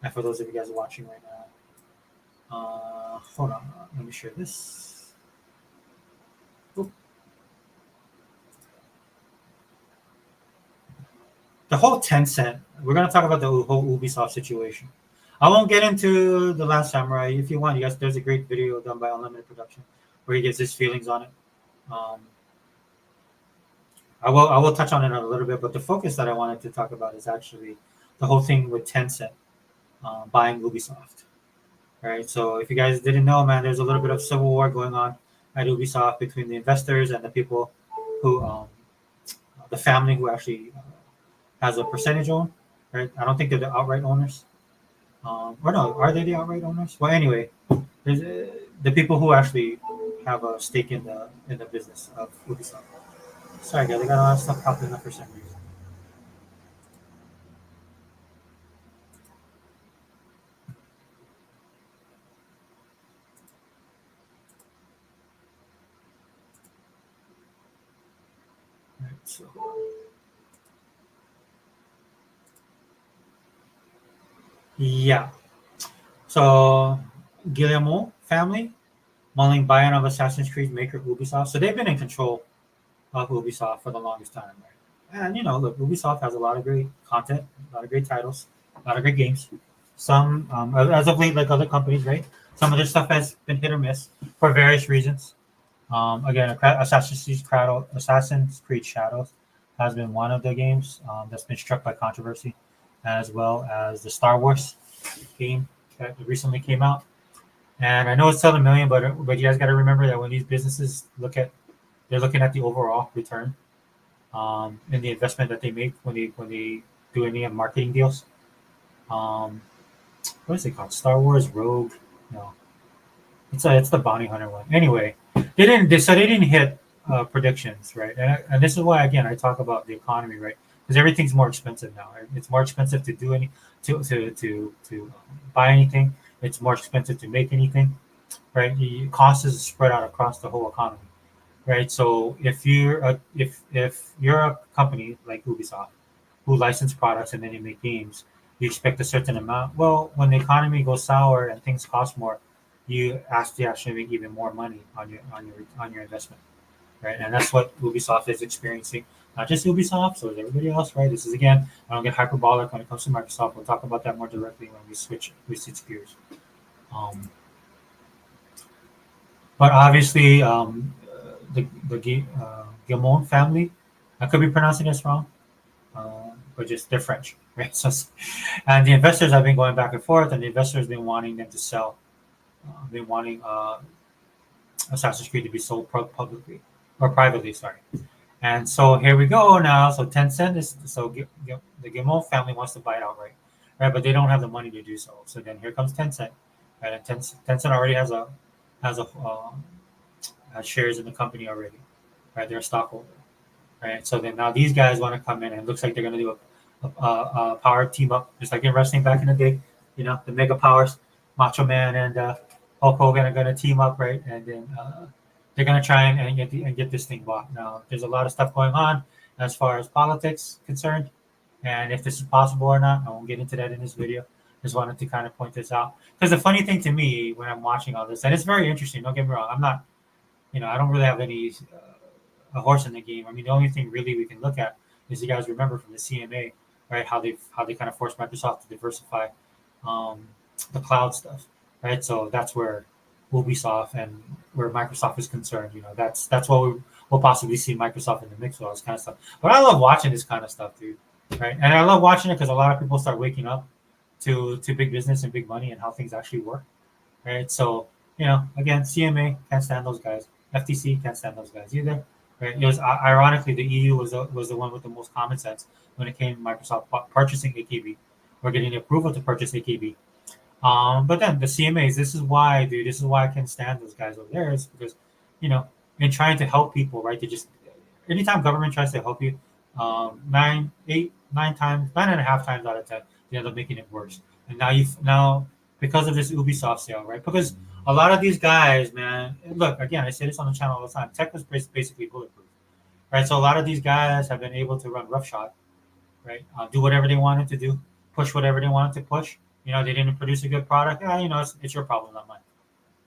And for those of you guys watching right now. Hold on, let me share this. Oop. The whole Tencent, we're going to talk about the whole Ubisoft situation. I won't get into The Last Samurai. If you want, you guys, there's a great video done by Unlimited Production where he gives his feelings on it. I will touch on it a little bit, but the focus that I wanted to talk about is actually the whole thing with Tencent buying Ubisoft. Right, so if you guys didn't know, man, there's a little bit of civil war going on at Ubisoft between the investors and the people who, the family who actually has a percentage own. Right, I don't think they're the outright owners. Or no, are they the outright owners? Well, anyway, there's the people who actually have a stake in the business of Ubisoft. Sorry, guys, I got a lot of stuff popping up for some reason. Right, so. Yeah. So Guillemot family mulling buy-in of Assassin's Creed maker Ubisoft. So they've been in control of Ubisoft for the longest time, right? And you know, look, Ubisoft has a lot of great content, a lot of great titles, a lot of great games. Some, as of late, like other companies, right? Some of their stuff has been hit or miss for various reasons. Again, Assassin's Creed Shadows has been one of the games that's been struck by controversy, as well as the Star Wars game that recently came out. And I know it's selling a million, but you guys got to remember that when these businesses they're looking at the overall return in the investment that they make when they do any marketing deals. What is it called? Star Wars Rogue? No, it's the Bounty Hunter one. Anyway, they didn't hit predictions, right? And this is why, again, I talk about the economy, right? Because everything's more expensive now. Right? It's more expensive to do to buy anything. It's more expensive to make anything, right? The cost is spread out across the whole economy, right? So if you're a company like Ubisoft who license products and then you make games, you expect a certain amount. Well, when the economy goes sour and things cost more, you actually make even more money on your investment, right? And that's what Ubisoft is experiencing. Not just Ubisoft, so is everybody else, right? This is, again, I don't get hyperbolic when it comes to Microsoft. We'll talk about that more directly when we switch gears. But obviously, the Guillemot family, I could be pronouncing this wrong, but just they're French, right? So, and the investors have been going back and forth, and the investors have been wanting them to sell, been wanting Assassin's Creed to be sold publicly or privately, sorry. And so here we go now. So Tencent is the Guillemot family wants to buy it outright, right? But they don't have the money to do so. So then here comes Tencent, right? And Tencent already has shares in the company already, right? They're a stockholder, right? So then now these guys want to come in, and it looks like they're going to do a power team up, just like in wrestling back in the day. You know, the Mega Powers, Macho Man and Hulk Hogan are going to team up, right? And then they're going to try and get this thing bought. Now, there's a lot of stuff going on as far as politics concerned, and if this is possible or not, I won't get into that in this video. Just wanted to kind of point this out, because the funny thing to me when I'm watching all this, and it's very interesting. Don't get me wrong, I'm not, I don't really have any a horse in the game. I mean, the only thing really we can look at is you guys remember from the CMA, right? How they kind of forced Microsoft to diversify um, the cloud stuff, right? So that's where Ubisoft and where Microsoft is concerned. That's what we'll possibly see Microsoft in the mix with all this kind of stuff. But I love watching this kind of stuff, dude. Right, and I love watching it because a lot of people start waking up to big business and big money and how things actually work. Right, so again, CMA can't stand those guys. FTC can't stand those guys either. Right, it was ironically the EU was the one with the most common sense when it came to Microsoft purchasing AKB or getting the approval to purchase AKB. But then the CMAs, this is why, dude, this is why I can stand those guys over there is because, in trying to help people, right? They just anytime government tries to help you, nine, eight, 9 times, 9.5 times out of 10, they end up making it worse. And now because of this Ubisoft sale, right? Because a lot of these guys, man, look again, I say this on the channel all the time. Tech was basically bulletproof, right? So a lot of these guys have been able to run roughshod, right? Do whatever they wanted to do, push whatever they wanted to push. They didn't produce a good product. It's your problem, not mine,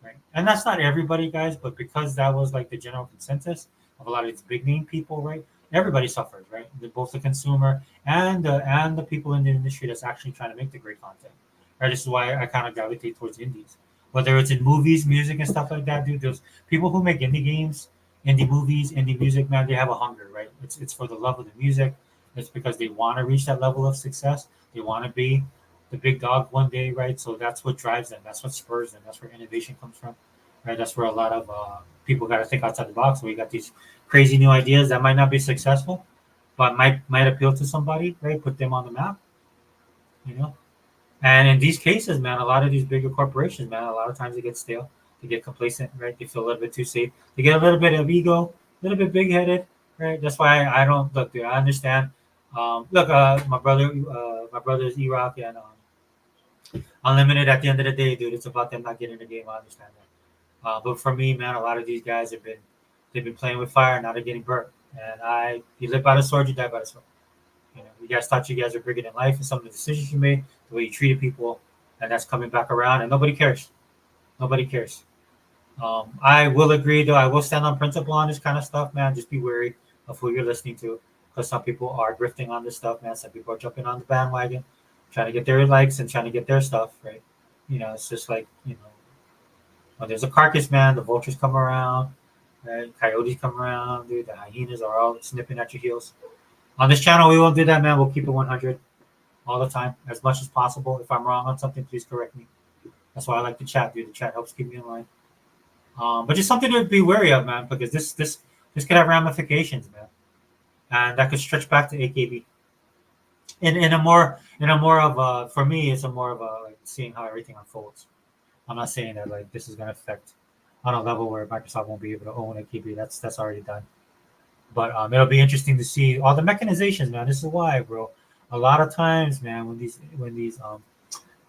right? And that's not everybody, guys, but because that was like the general consensus of a lot of these big name people, right? Everybody suffers, right? Both the consumer and the people in the industry that's actually trying to make the great content, right? This is why I kind of gravitate towards indies, whether it's in movies, music, and stuff like that, dude. There's people who make indie games, indie movies, indie music, man. They have a hunger, right? It's for the love of the music. It's because they want to reach that level of success. They want to be the big dog one day, right? So that's what drives them. That's what spurs them. That's where innovation comes from, right? That's where a lot of people got to think outside the box. So we got these crazy new ideas that might not be successful, but might appeal to somebody, right? Put them on the map, you know. And in these cases, man, a lot of these bigger corporations, man, a lot of times they get stale, they get complacent, right? They feel a little bit too safe. They get a little bit of ego, a little bit big headed, right? That's why I don't look, dude. I understand. Look, my brother's E-Rock and Unlimited. At the end of the day, dude, it's about them not getting the game. I understand that. But for me, man, a lot of these guys they've been playing with fire. Now they're getting burnt. And you live by the sword, you die by the sword. You guys thought you guys were bigger than life, and some of the decisions you made, the way you treated people, and that's coming back around, and nobody cares. Nobody cares. I will agree, though. I will stand on principle on this kind of stuff, man. Just be wary of who you're listening to, because some people are grifting on this stuff, man. Some people are jumping on the bandwagon, trying to get their likes and trying to get their stuff, right? It's just like, when there's a carcass, man, the vultures come around, right? Coyotes come around, dude. The hyenas are all snipping at your heels. On this channel, we won't do that, man. We'll keep it 100 all the time, as much as possible. If I'm wrong on something, please correct me. That's why I like the chat, dude. The chat helps keep me in line. But just something to be wary of, man, because this could have ramifications, man, and that could stretch back to AKB. In a more of a, for me, it's a more of a like seeing how everything unfolds. I'm not saying that like this is going to affect on a level where Microsoft won't be able to own AKB. That's already done. But it'll be interesting to see all the mechanizations, man. This is why, bro. A lot of times, man, when these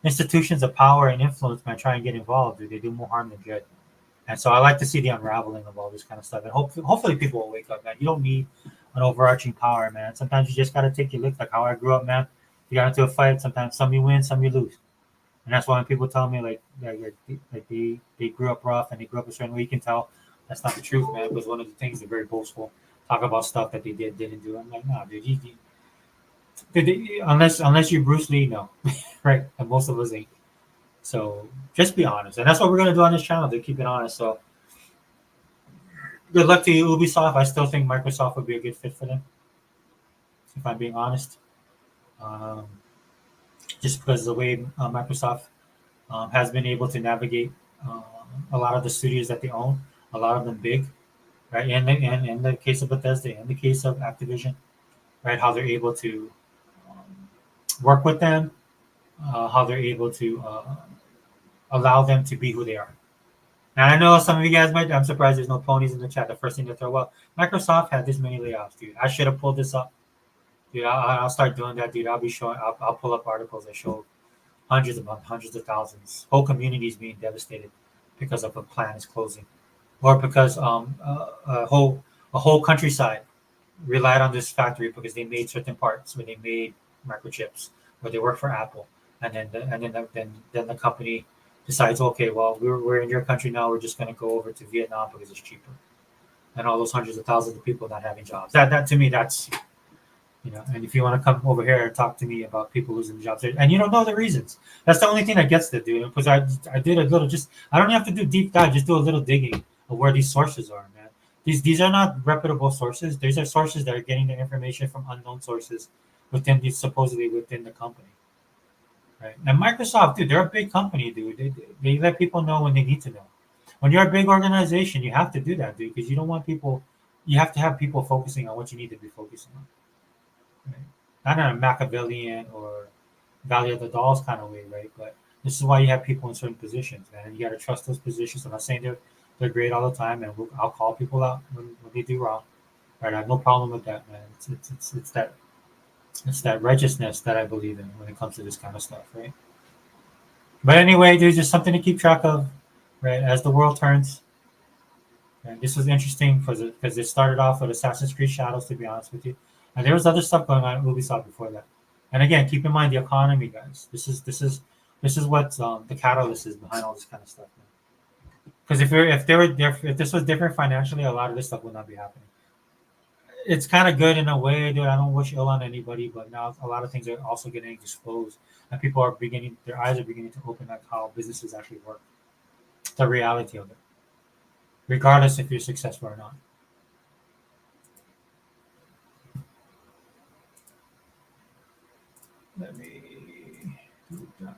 institutions of power and influence, man, try and get involved, dude, they do more harm than good. And so I like to see the unraveling of all this kind of stuff. And hopefully people will wake up, man. You don't need an overarching power, man. Sometimes you just got to take your licks. Like how I grew up, man. You got into a fight. Sometimes some you win, some you lose. And that's why when people tell me like they grew up rough and they grew up a certain way, you can tell that's not the truth, man. Because one of the things they're very boastful. Talk about stuff that they didn't do. I'm like, no, dude. Unless you're Bruce Lee, no, right? And most of us ain't. So just be honest, and that's what we're gonna do on this channel to keep it honest. So good luck to you, Ubisoft. I still think Microsoft would be a good fit for them, if I'm being honest. Just because of the way Microsoft has been able to navigate a lot of the studios that they own, a lot of them big, right? And in the case of Bethesda, in the case of Activision, right? How they're able to work with them, how they're able to allow them to be who they are. And I know some of you guys might. I'm surprised there's no ponies in the chat. The first thing to throw up, Microsoft had this many layoffs, dude. I should have pulled this up, dude. I'll start doing that, dude. I'll be showing. I'll pull up articles that show hundreds of thousands, whole communities being devastated because of a plant is closing, or because a whole countryside relied on this factory because they made certain parts, where they made microchips, where they work for Apple, and then the company decides, okay, well we're in your country now, we're just going to go over to Vietnam because it's cheaper. and all those hundreds of thousands of people not having jobs. That to me, that's, and if you want to come over here and talk to me about people losing jobs, and you don't know the reasons, that's the only thing that gets to do. Because I did a little, just I don't have to do deep dive, just do a little digging of where these sources are, man. These are not reputable sources. These are sources that are getting their information from unknown sources supposedly within the company, right? And Microsoft, dude, they're a big company, dude. They let people know when they need to know. When you're a big organization, you have to do that, dude, because you don't want people. You have to have people focusing on what you need to be focusing on. Right? Not in a Machiavellian or Valley of the Dolls kind of way, right? But this is why you have people in certain positions, man. You got to trust those positions. I'm not saying they're great all the time, and I'll call people out when they do wrong. Right? I have no problem with that, man. It's that righteousness that I believe in when it comes to this kind of stuff, right? But anyway, there's just something to keep track of, right? As the world turns. And this was interesting because it started off with Assassin's Creed Shadows, to be honest with you. And there was other stuff going on at Ubisoft before that. And again, keep in mind the economy, guys. This is what the catalyst is behind all this kind of stuff. Because if this was different financially, a lot of this stuff would not be happening. It's kind of good in a way, dude. I don't wish ill on anybody, but now a lot of things are also getting exposed, and people are their eyes are beginning to open up how businesses actually work, the reality of it, regardless if you're successful or not. Let me do that.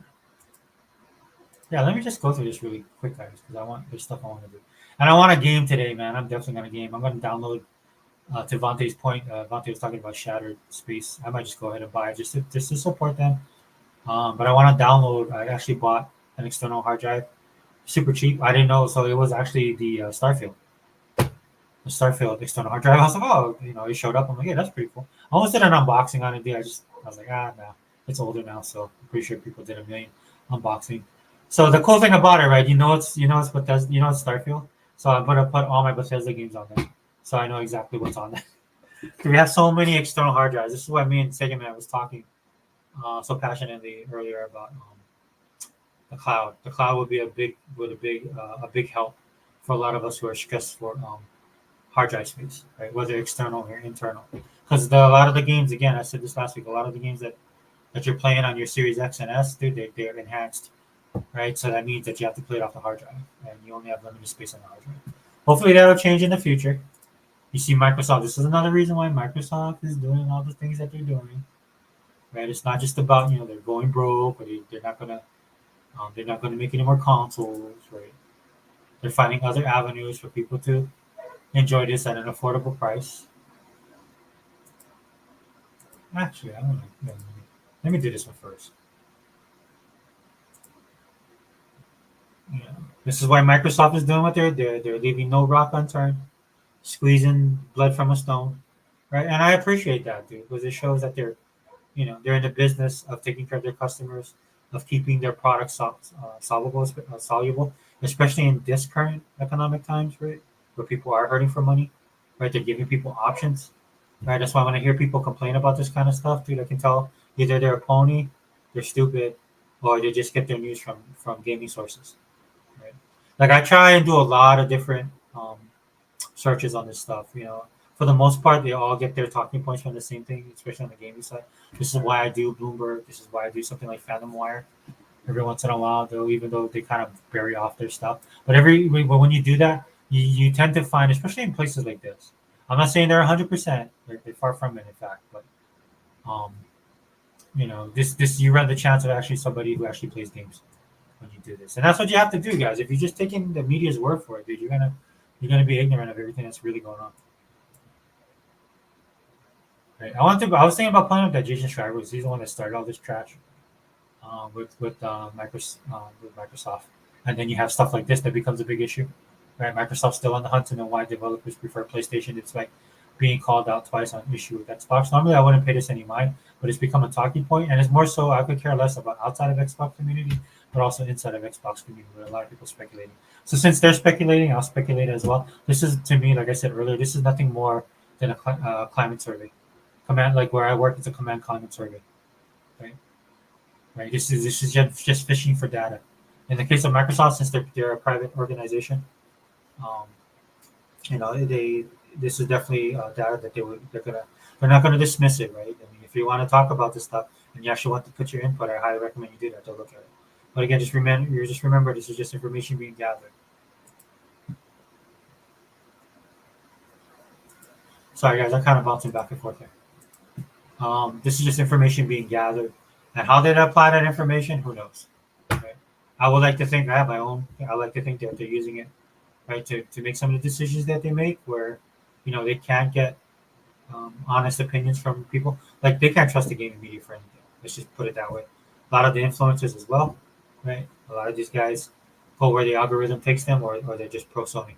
Yeah, let me just go through this really quick, guys, because there's stuff I want to do, and I want a game today, man. I'm definitely gonna game. I'm gonna download. To Vante's point, Vante was talking about Shattered Space. I might just go ahead and buy it just to support them. But I want to download. I actually bought an external hard drive, super cheap. I didn't know, so it was actually the Starfield external hard drive. I was like, oh, it showed up. I'm like, yeah, that's pretty cool. I almost did an unboxing on it. I was like, no, it's older now, so I'm pretty sure people did a million unboxing. So the cool thing about it, right? It's Bethesda, it's Starfield. So I'm gonna put all my Bethesda games on there. So I know exactly what's on there. We have so many external hard drives. This is what me and Sega Man was talking so passionately earlier about the cloud. The cloud would be a big help for a lot of us who are stressed for hard drive space, right? Whether external or internal. Because a lot of the games, again, I said this last week, a lot of the games that you're playing on your Series X and S, dude, they're enhanced, right? So that means that you have to play it off the hard drive, and you only have limited space on the hard drive. Hopefully that'll change in the future. You see Microsoft. This is another reason why Microsoft is doing all the things that they're doing. Right? It's not just about they're going broke, or they're not gonna make any more consoles. Right? They're finding other avenues for people to enjoy this at an affordable price. Actually, I don't know. Let me do this one first. Yeah. This is why Microsoft is doing what they're doing. They're leaving no rock unturned, squeezing blood from a stone, right? And I appreciate that, dude, because it shows that they're in the business of taking care of their customers, of keeping their products soluble, especially in this current economic times, right, where people are hurting for money, right? They're giving people options, right? That's why when I hear people complain about this kind of stuff, dude, I can tell either they're a pony, they're stupid, or they just get their news from gaming sources, right? Like I try and do a lot of different searches on this stuff. For the most part, they all get their talking points from the same thing, especially on the gaming side. This is why I do Bloomberg. This is why I do something like Phantom Wire. Every once in a while, even though they kind of bury off their stuff, but when you do that, you tend to find, especially in places like this. I'm not saying they're 100%. They're far from it, in fact. But this you run the chance of actually somebody who actually plays games when you do this, and that's what you have to do, guys. If you're just taking the media's word for it, dude, you're gonna be ignorant of everything that's really going on. Right. I was thinking about playing with that Jason Schreiber. He's the one that started all this trash with Microsoft, and then you have stuff like this that becomes a big issue. Right. Microsoft's still on the hunt to know why developers prefer PlayStation. It's like being called out twice on issue with Xbox. Normally, I wouldn't pay this any mind, but it's become a talking point, and it's more so I could care less about outside of Xbox community, but also inside of Xbox community, where a lot of people speculating. So since they're speculating, I'll speculate as well. This is, to me, like I said earlier, this is nothing more than a climate survey. Like where I work, it's a command climate survey, right. This is just fishing for data. In the case of Microsoft, since they're a private organization, This is definitely data that they're not gonna dismiss it, right? I mean, if you want to talk about this stuff and you actually want to put your input, I highly recommend you do that to look at it. But again, just remember this is just information being gathered. Sorry guys, I'm kind of bouncing back and forth here. This is just information being gathered, and how they apply that information, who knows? Right? I would like to think I have my own. I like to think that they're using it right to make some of the decisions that they make, where they can't get honest opinions from people. Like they can't trust the gaming media for anything. Let's just put it that way. A lot of the influencers as well, right? A lot of these guys go where the algorithm takes them, or they're just pro Sony.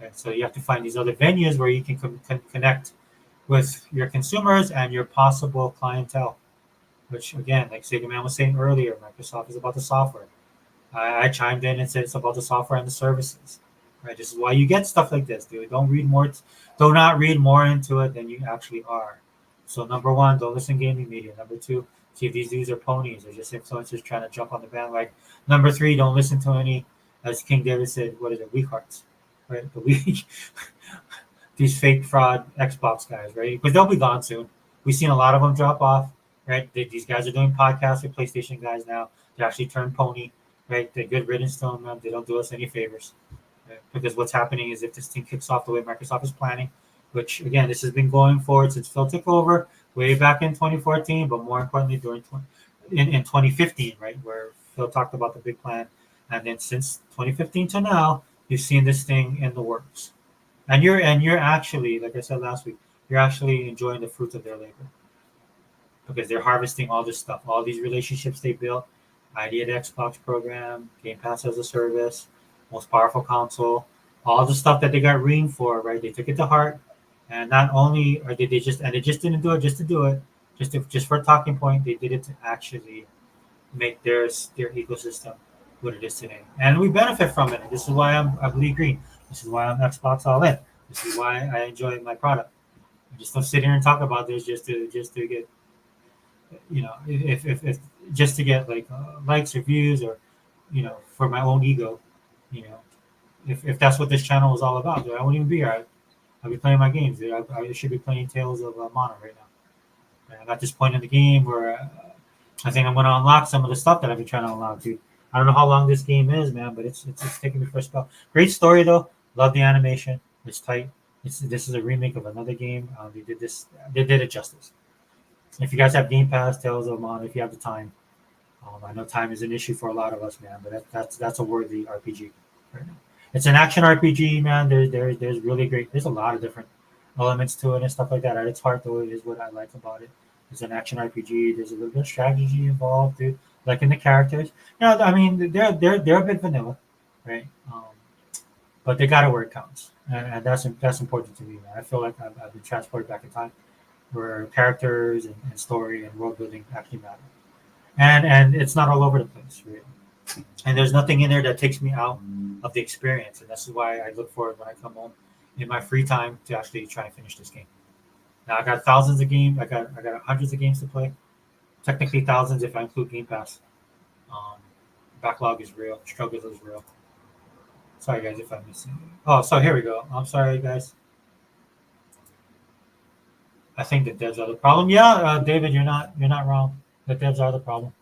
Right? So you have to find these other venues where you can connect with your consumers and your possible clientele. Which again, like Sega Man was saying earlier, Microsoft is about the software. I chimed in and said it's about the software and the services. Right. This is why you get stuff like this, dude. Do not read more into it than you actually are. So number one, don't listen to gaming media. Number two, see if these dudes are ponies or just influencers trying to jump on the bandwagon. Number three, don't listen to any, as King David said, what is it, weak hearts. Right? The weak these fake fraud Xbox guys, right? Because they'll be gone soon. We've seen a lot of them drop off, right? These guys are doing podcasts with PlayStation guys now. They actually turn pony, right? They're good riddance to them, man. They don't do us any favors. Right? Because what's happening is if this thing kicks off the way Microsoft is planning, which again, this has been going forward since Phil took over way back in 2014, but more importantly in 2015, right? Where Phil talked about the big plan. And then since 2015 to now, you've seen this thing in the works. And you're actually, like I said last week, you're actually enjoying the fruits of their labor because they're harvesting all this stuff, all these relationships they built, ID at Xbox program, Game Pass as a service, most powerful console, all the stuff that they got reamed for, right? They took it to heart, and not only are they just didn't do it just to do it, just for a talking point. They did it to actually make their ecosystem what it is today, and we benefit from it. This is why I bleed green. This is why I'm Xbox all in. This is why I enjoy my product. I just don't sit here and talk about this just to get, if just to get like likes or views or, for my own ego, you know, if that's what this channel is all about, dude, I wouldn't even be here. I'd be playing my games, dude. I should be playing Tales of Mana right now. I'm at this point in the game where I think I'm going to unlock some of the stuff that I've been trying to unlock, dude. I don't know how long this game is, man, but it's taking me for a spell. Great story though. Love the animation. It's tight. This is a remake of another game. They did it justice. If you guys have Game Pass, Tales of Mana, if you have the time, I know time is an issue for a lot of us, man, but that's a worthy RPG right now. It's an action RPG, man. There's really great. There's a lot of different elements to it and stuff like that. At its heart, though, it is what I like about it. It's an action RPG. There's a little bit of strategy involved, dude. Like in the characters, I mean, they're a bit vanilla, right? But they got it where it counts, and that's important to me, man. I feel like I've been transported back in time, where characters and story and world building actually matter, and it's not all over the place, right? And there's nothing in there that takes me out of the experience, and this is why I look forward when I come home in my free time to actually try and finish this game. Now I got thousands of games. I got hundreds of games to play. Technically thousands if I include Game Pass. Backlog is real. Struggle is real. Sorry guys if I'm missing. Oh, so here we go. I'm sorry guys. I think the devs are the problem. Yeah, David, you're not wrong. The devs are the problem.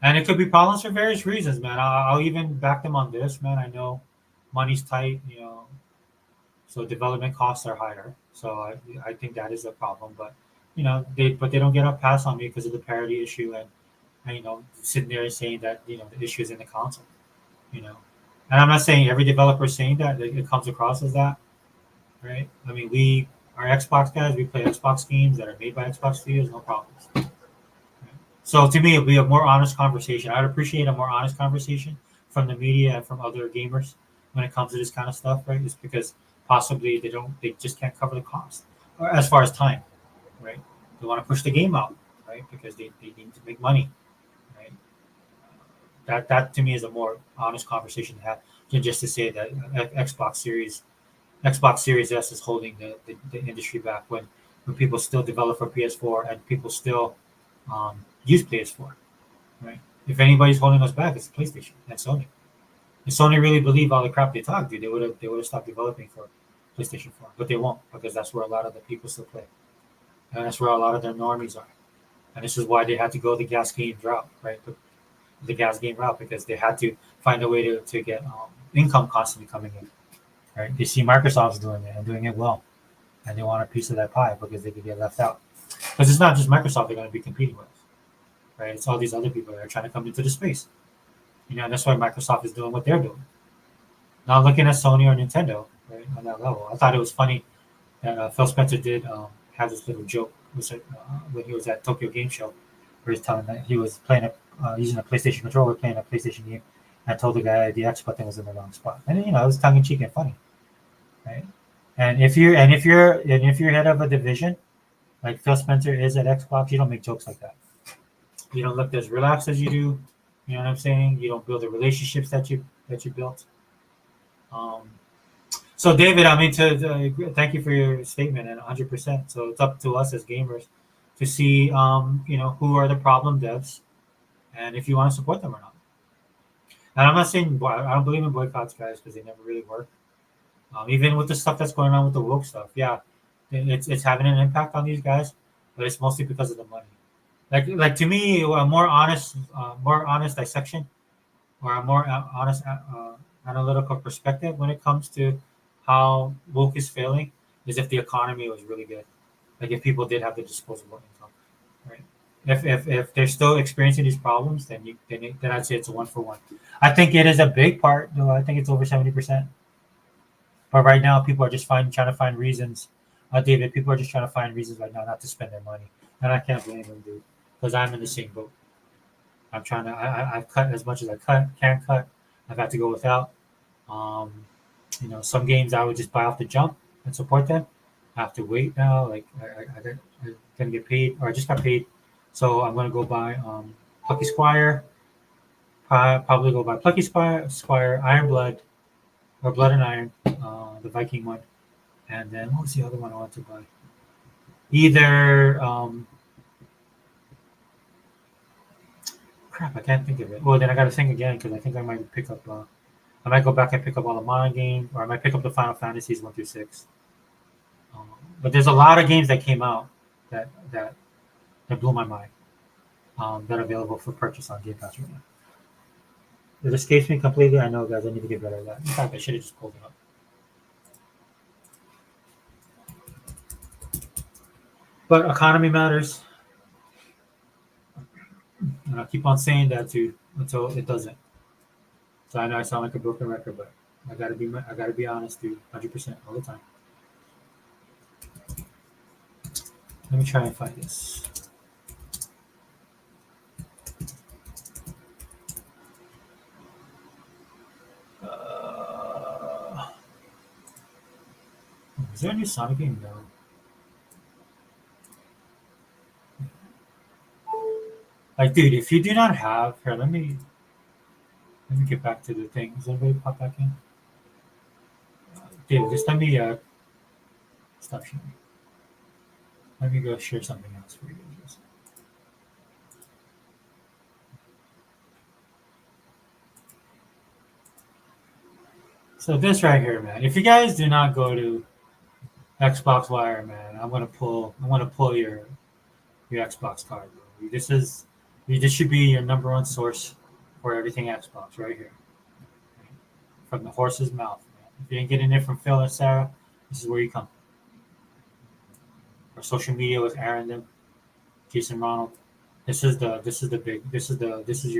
And it could be problems for various reasons, man. I'll even back them on this, man. I know money's tight, so development costs are higher. So I think that is a problem. But they don't get a pass on me because of the parity issue and sitting there and saying that the issue is in the console. And I'm not saying every developer is saying that it comes across as that, right? I mean, we are Xbox guys. We play Xbox games that are made by Xbox Studios, no problems. So to me, it'll be a more honest conversation. I'd appreciate a more honest conversation from the media and from other gamers when it comes to this kind of stuff, right? It's because possibly they just can't cover the cost, or as far as time, right? They want to push the game out, right? Because they need to make money, right? That to me is a more honest conversation to have than just to say that Xbox Series S is holding the industry back when people still develop for PS4 and people still use PS4, right? If anybody's holding us back, it's PlayStation and Sony. If Sony really believed all the crap they talk, dude, they would have stopped developing for PlayStation 4. But they won't, because that's where a lot of the people still play, and that's where a lot of their normies are. And this is why they had to go the gas game route, right? The gas game route, because they had to find a way to get income constantly coming in, right? They see Microsoft's doing it and doing it well, and they want a piece of that pie because they could get left out. Because it's not just Microsoft they're going to be competing with, right? It's all these other people that are trying to come into the space. And that's why Microsoft is doing what they're doing. Not looking at Sony or Nintendo, right, on that level. I thought it was funny that Phil Spencer did have this little joke when he was at Tokyo Game Show, where he's telling that he was playing using a PlayStation controller, playing a PlayStation game, and told the guy the X button was in the wrong spot. And it was tongue in cheek and funny, right? And if you're head of a division like Phil Spencer is at Xbox, you don't make jokes like that. You don't look as relaxed as you do. You know what I'm saying? You don't build the relationships that you built. So David, I mean, thank you for your statement, and 100%. So it's up to us as gamers to see, who are the problem devs, and if you want to support them or not. And I'm not saying I don't believe in boycotts, guys, because they never really work. Even with the stuff that's going on with the woke stuff, yeah, it's having an impact on these guys, but it's mostly because of the money. Like to me, a more honest dissection, or a more honest analytical perspective when it comes to how woke is failing is if the economy was really good, like if people did have the disposable income, right? If they're still experiencing these problems, then I'd say it's a 1-for-1. I think it is a big part, though. I think it's over 70%. But right now, people are just trying to find reasons. David, people are just trying to find reasons right now not to spend their money, and I can't blame them, dude, because I'm in the same boat. I'm trying to. I've cut as much as I can cut. I've had to go without. Some games I would just buy off the jump and support them. I have to wait now. Like I'm gonna get paid, or I just got paid, so I'm gonna go buy Plucky Squire. Probably go buy Plucky Squire, Iron Blood, or Blood and Iron, the Viking one, and then what was the other one I want to buy? Either crap, I can't think of it. Well, then I got to think again, because I think I might pick up. I might go back and pick up all the Mana game, or I might pick up the Final Fantasies 1-6. But there's a lot of games that came out that blew my mind, that are available for purchase on Game Pass right now. It escapes me completely. I know, guys. I need to get better at that. In fact, I should have just pulled it up. But economy matters. And I'll keep on saying that too until it doesn't. So I know I sound like a broken record, but I gotta be honest, dude, 100% all the time. Let me try and find this. Is there a new Sonic game? No. Like, dude, if you do not have here, let me get back to the thing. Does anybody pop back in? Dude, just let me stop sharing. Let me go share something else for you guys. So this right here, man. If you guys do not go to Xbox Wire, man, I'm gonna pull your Xbox card, bro. This should be your number one source for everything Xbox right here. From the horse's mouth, man. If you ain't getting it from Phil and Sarah, this is where you come. Our social media with Aaron, them, Jason Ronald. This is your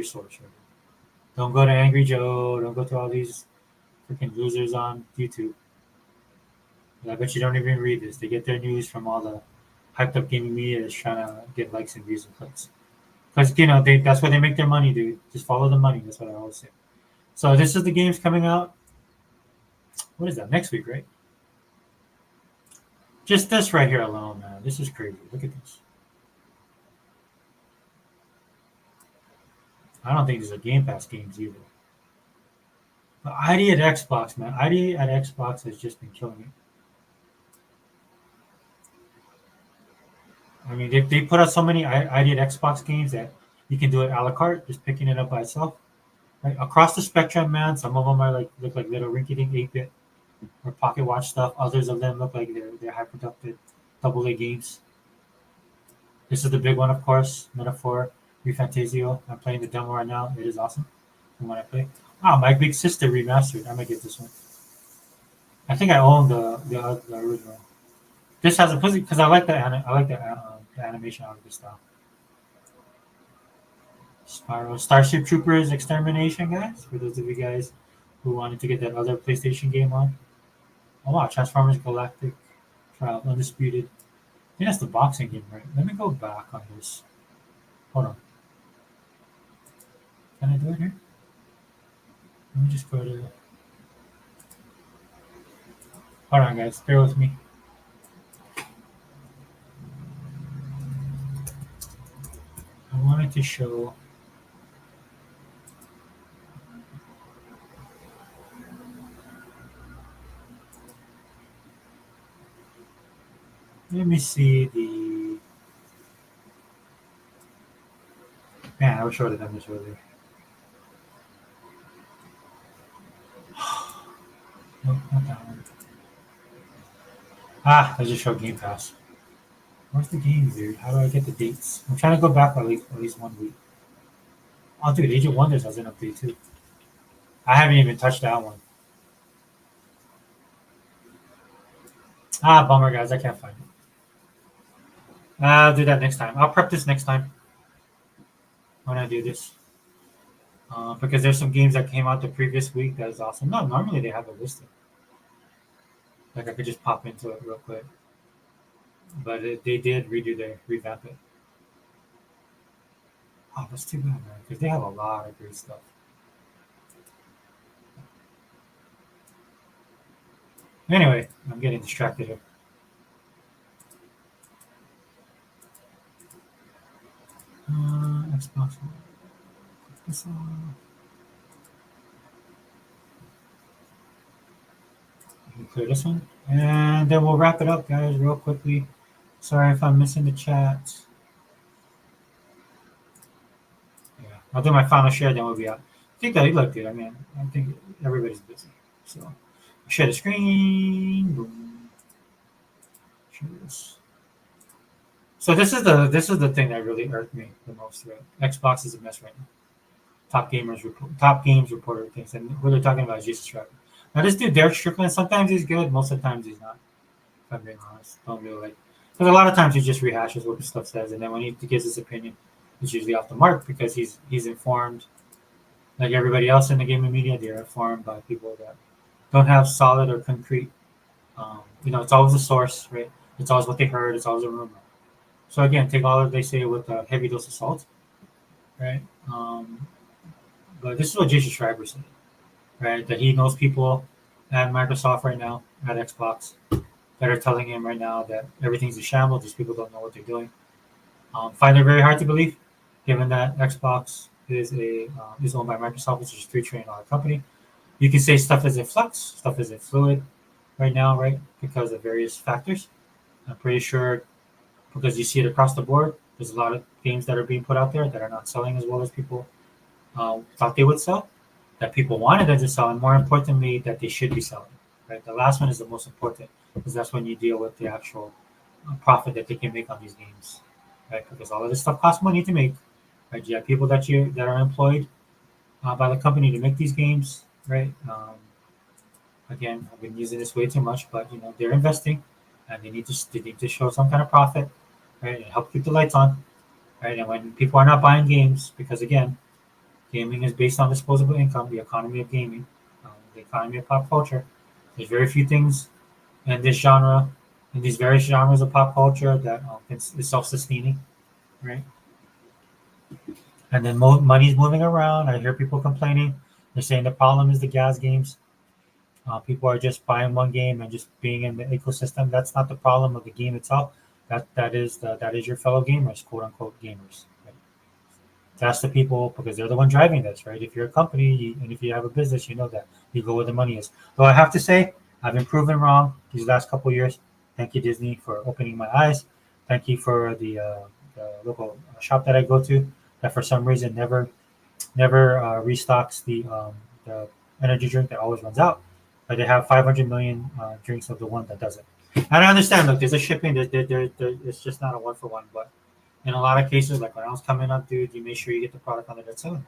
source, right? Don't go to Angry Joe. Don't go to all these freaking losers on YouTube. I bet you don't even read this. They get their news from all the hyped up gaming media that's trying to get likes and views and clicks. Because that's where they make their money, dude. Just follow the money. That's what I always say. So this is the games coming out. What is that? Next week, right? Just this right here alone, man. This is crazy. Look at this. I don't think these are Game Pass games either. But ID at Xbox, man. ID at Xbox has just been killing it. I mean, they put out so many ID at Xbox games that you can do it a la carte, just picking it up by itself. right across the spectrum, man. Some of them are look like little rinky-dink 8-bit or pocket watch stuff. Others of them look like they're high productive AA games. This is the big one, of course. Metaphor, Refantasio. I'm playing the demo right now. It is awesome from what I play. Ah, My Big Sister remastered. I might get this one. I think I own the original. This has a pussy because I like the animation of this style. Spiral Starship Troopers Extermination, guys. For those of you guys who wanted to get that other PlayStation game on. Oh wow, Transformers Galactic Trial Undisputed. I think that's the boxing game, right? Let me go back on this. Hold on. Can I do it here? Let me just go to. Hold on, guys. Bear with me. I wanted to show. Let me see the. Man, I wish I would have done this earlier. Nope, not that one. I just showed Game Pass. Where's the game, dude? How do I get the dates? I'm trying to go back at least 1 week. Oh, dude, Age of Wonders has an update too. I haven't even touched that one. Bummer, guys. I can't find it. I'll do that next time. I'll prep this next time when I do this. Because there's some games that came out the previous week that is awesome. No, normally they have it listed. Like I could just pop into it real quick. But they did revamp it. Oh, that's too bad, man. Because they have a lot of great stuff. Anyway, I'm getting distracted here. Xbox One. This on. Clear this one. And then we'll wrap it up, guys, real quickly. Sorry if I'm missing the chat. Yeah, I'll do my final share, then we'll be out. I think that it looked good. I mean, I think everybody's busy. So, share the screen. Boom. Share this. So this is the thing that really irked me the most. Right? Xbox is a mess right now. Top games reporter things, and what they're talking about is Jesus Rabbit. Now this dude Derek Strickland, sometimes he's good, most of the times he's not. If I'm being honest, don't really like. Because a lot of times he just rehashes what the stuff says, and then when he gives his opinion, it's usually off the mark because he's informed, like everybody else in the gaming media. They're informed by people that don't have solid or concrete. It's always a source, right? It's always what they heard. It's always a rumor. So again, take all that they say with a heavy dose of salt, right? But this is what Jason Schreiber said, right? That he knows people at Microsoft right now, at Xbox, that are telling him right now that everything's a shambles. These people don't know what they're doing. Find it very hard to believe, given that Xbox is owned by Microsoft, which is a $3 trillion company. You can say stuff is in flux, stuff is in fluid right now, right? Because of various factors. I'm pretty sure because you see it across the board. There's a lot of games that are being put out there that are not selling as well as people thought they would sell, that people wanted them to sell, and more importantly, that they should be selling. Right, the last one is the most important because that's when you deal with the actual profit that they can make on these games, right? Because all of this stuff costs money to make. Right, you have people that are employed by the company to make these games, right? Again, I've been using this way too much, but they're investing, and they need to show some kind of profit, right? And help keep the lights on, right? And when people are not buying games, because again, gaming is based on disposable income, the economy of gaming, the economy of pop culture. There's very few things in this genre, in these various genres of pop culture that is self-sustaining, right? And then money's moving around. I hear people complaining. They're saying the problem is the gas games. People are just buying one game and just being in the ecosystem. That's not the problem of the game itself. That is your fellow gamers, quote unquote gamers. Right? That's the people because they're the one driving this, right? If you're a company and if you have a business, you know that you go where the money is. Though I have to say, I've been proven wrong these last couple of years. Thank you, Disney, for opening my eyes. Thank you for the local shop that I go to that for some reason never never restocks the energy drink that always runs out, but they have 500 million drinks of the one that doesn't. And I understand. Look, there's a shipping. It's just not a one for one. But in a lot of cases, like when I was coming up, dude, you make sure you get the product on the dead selling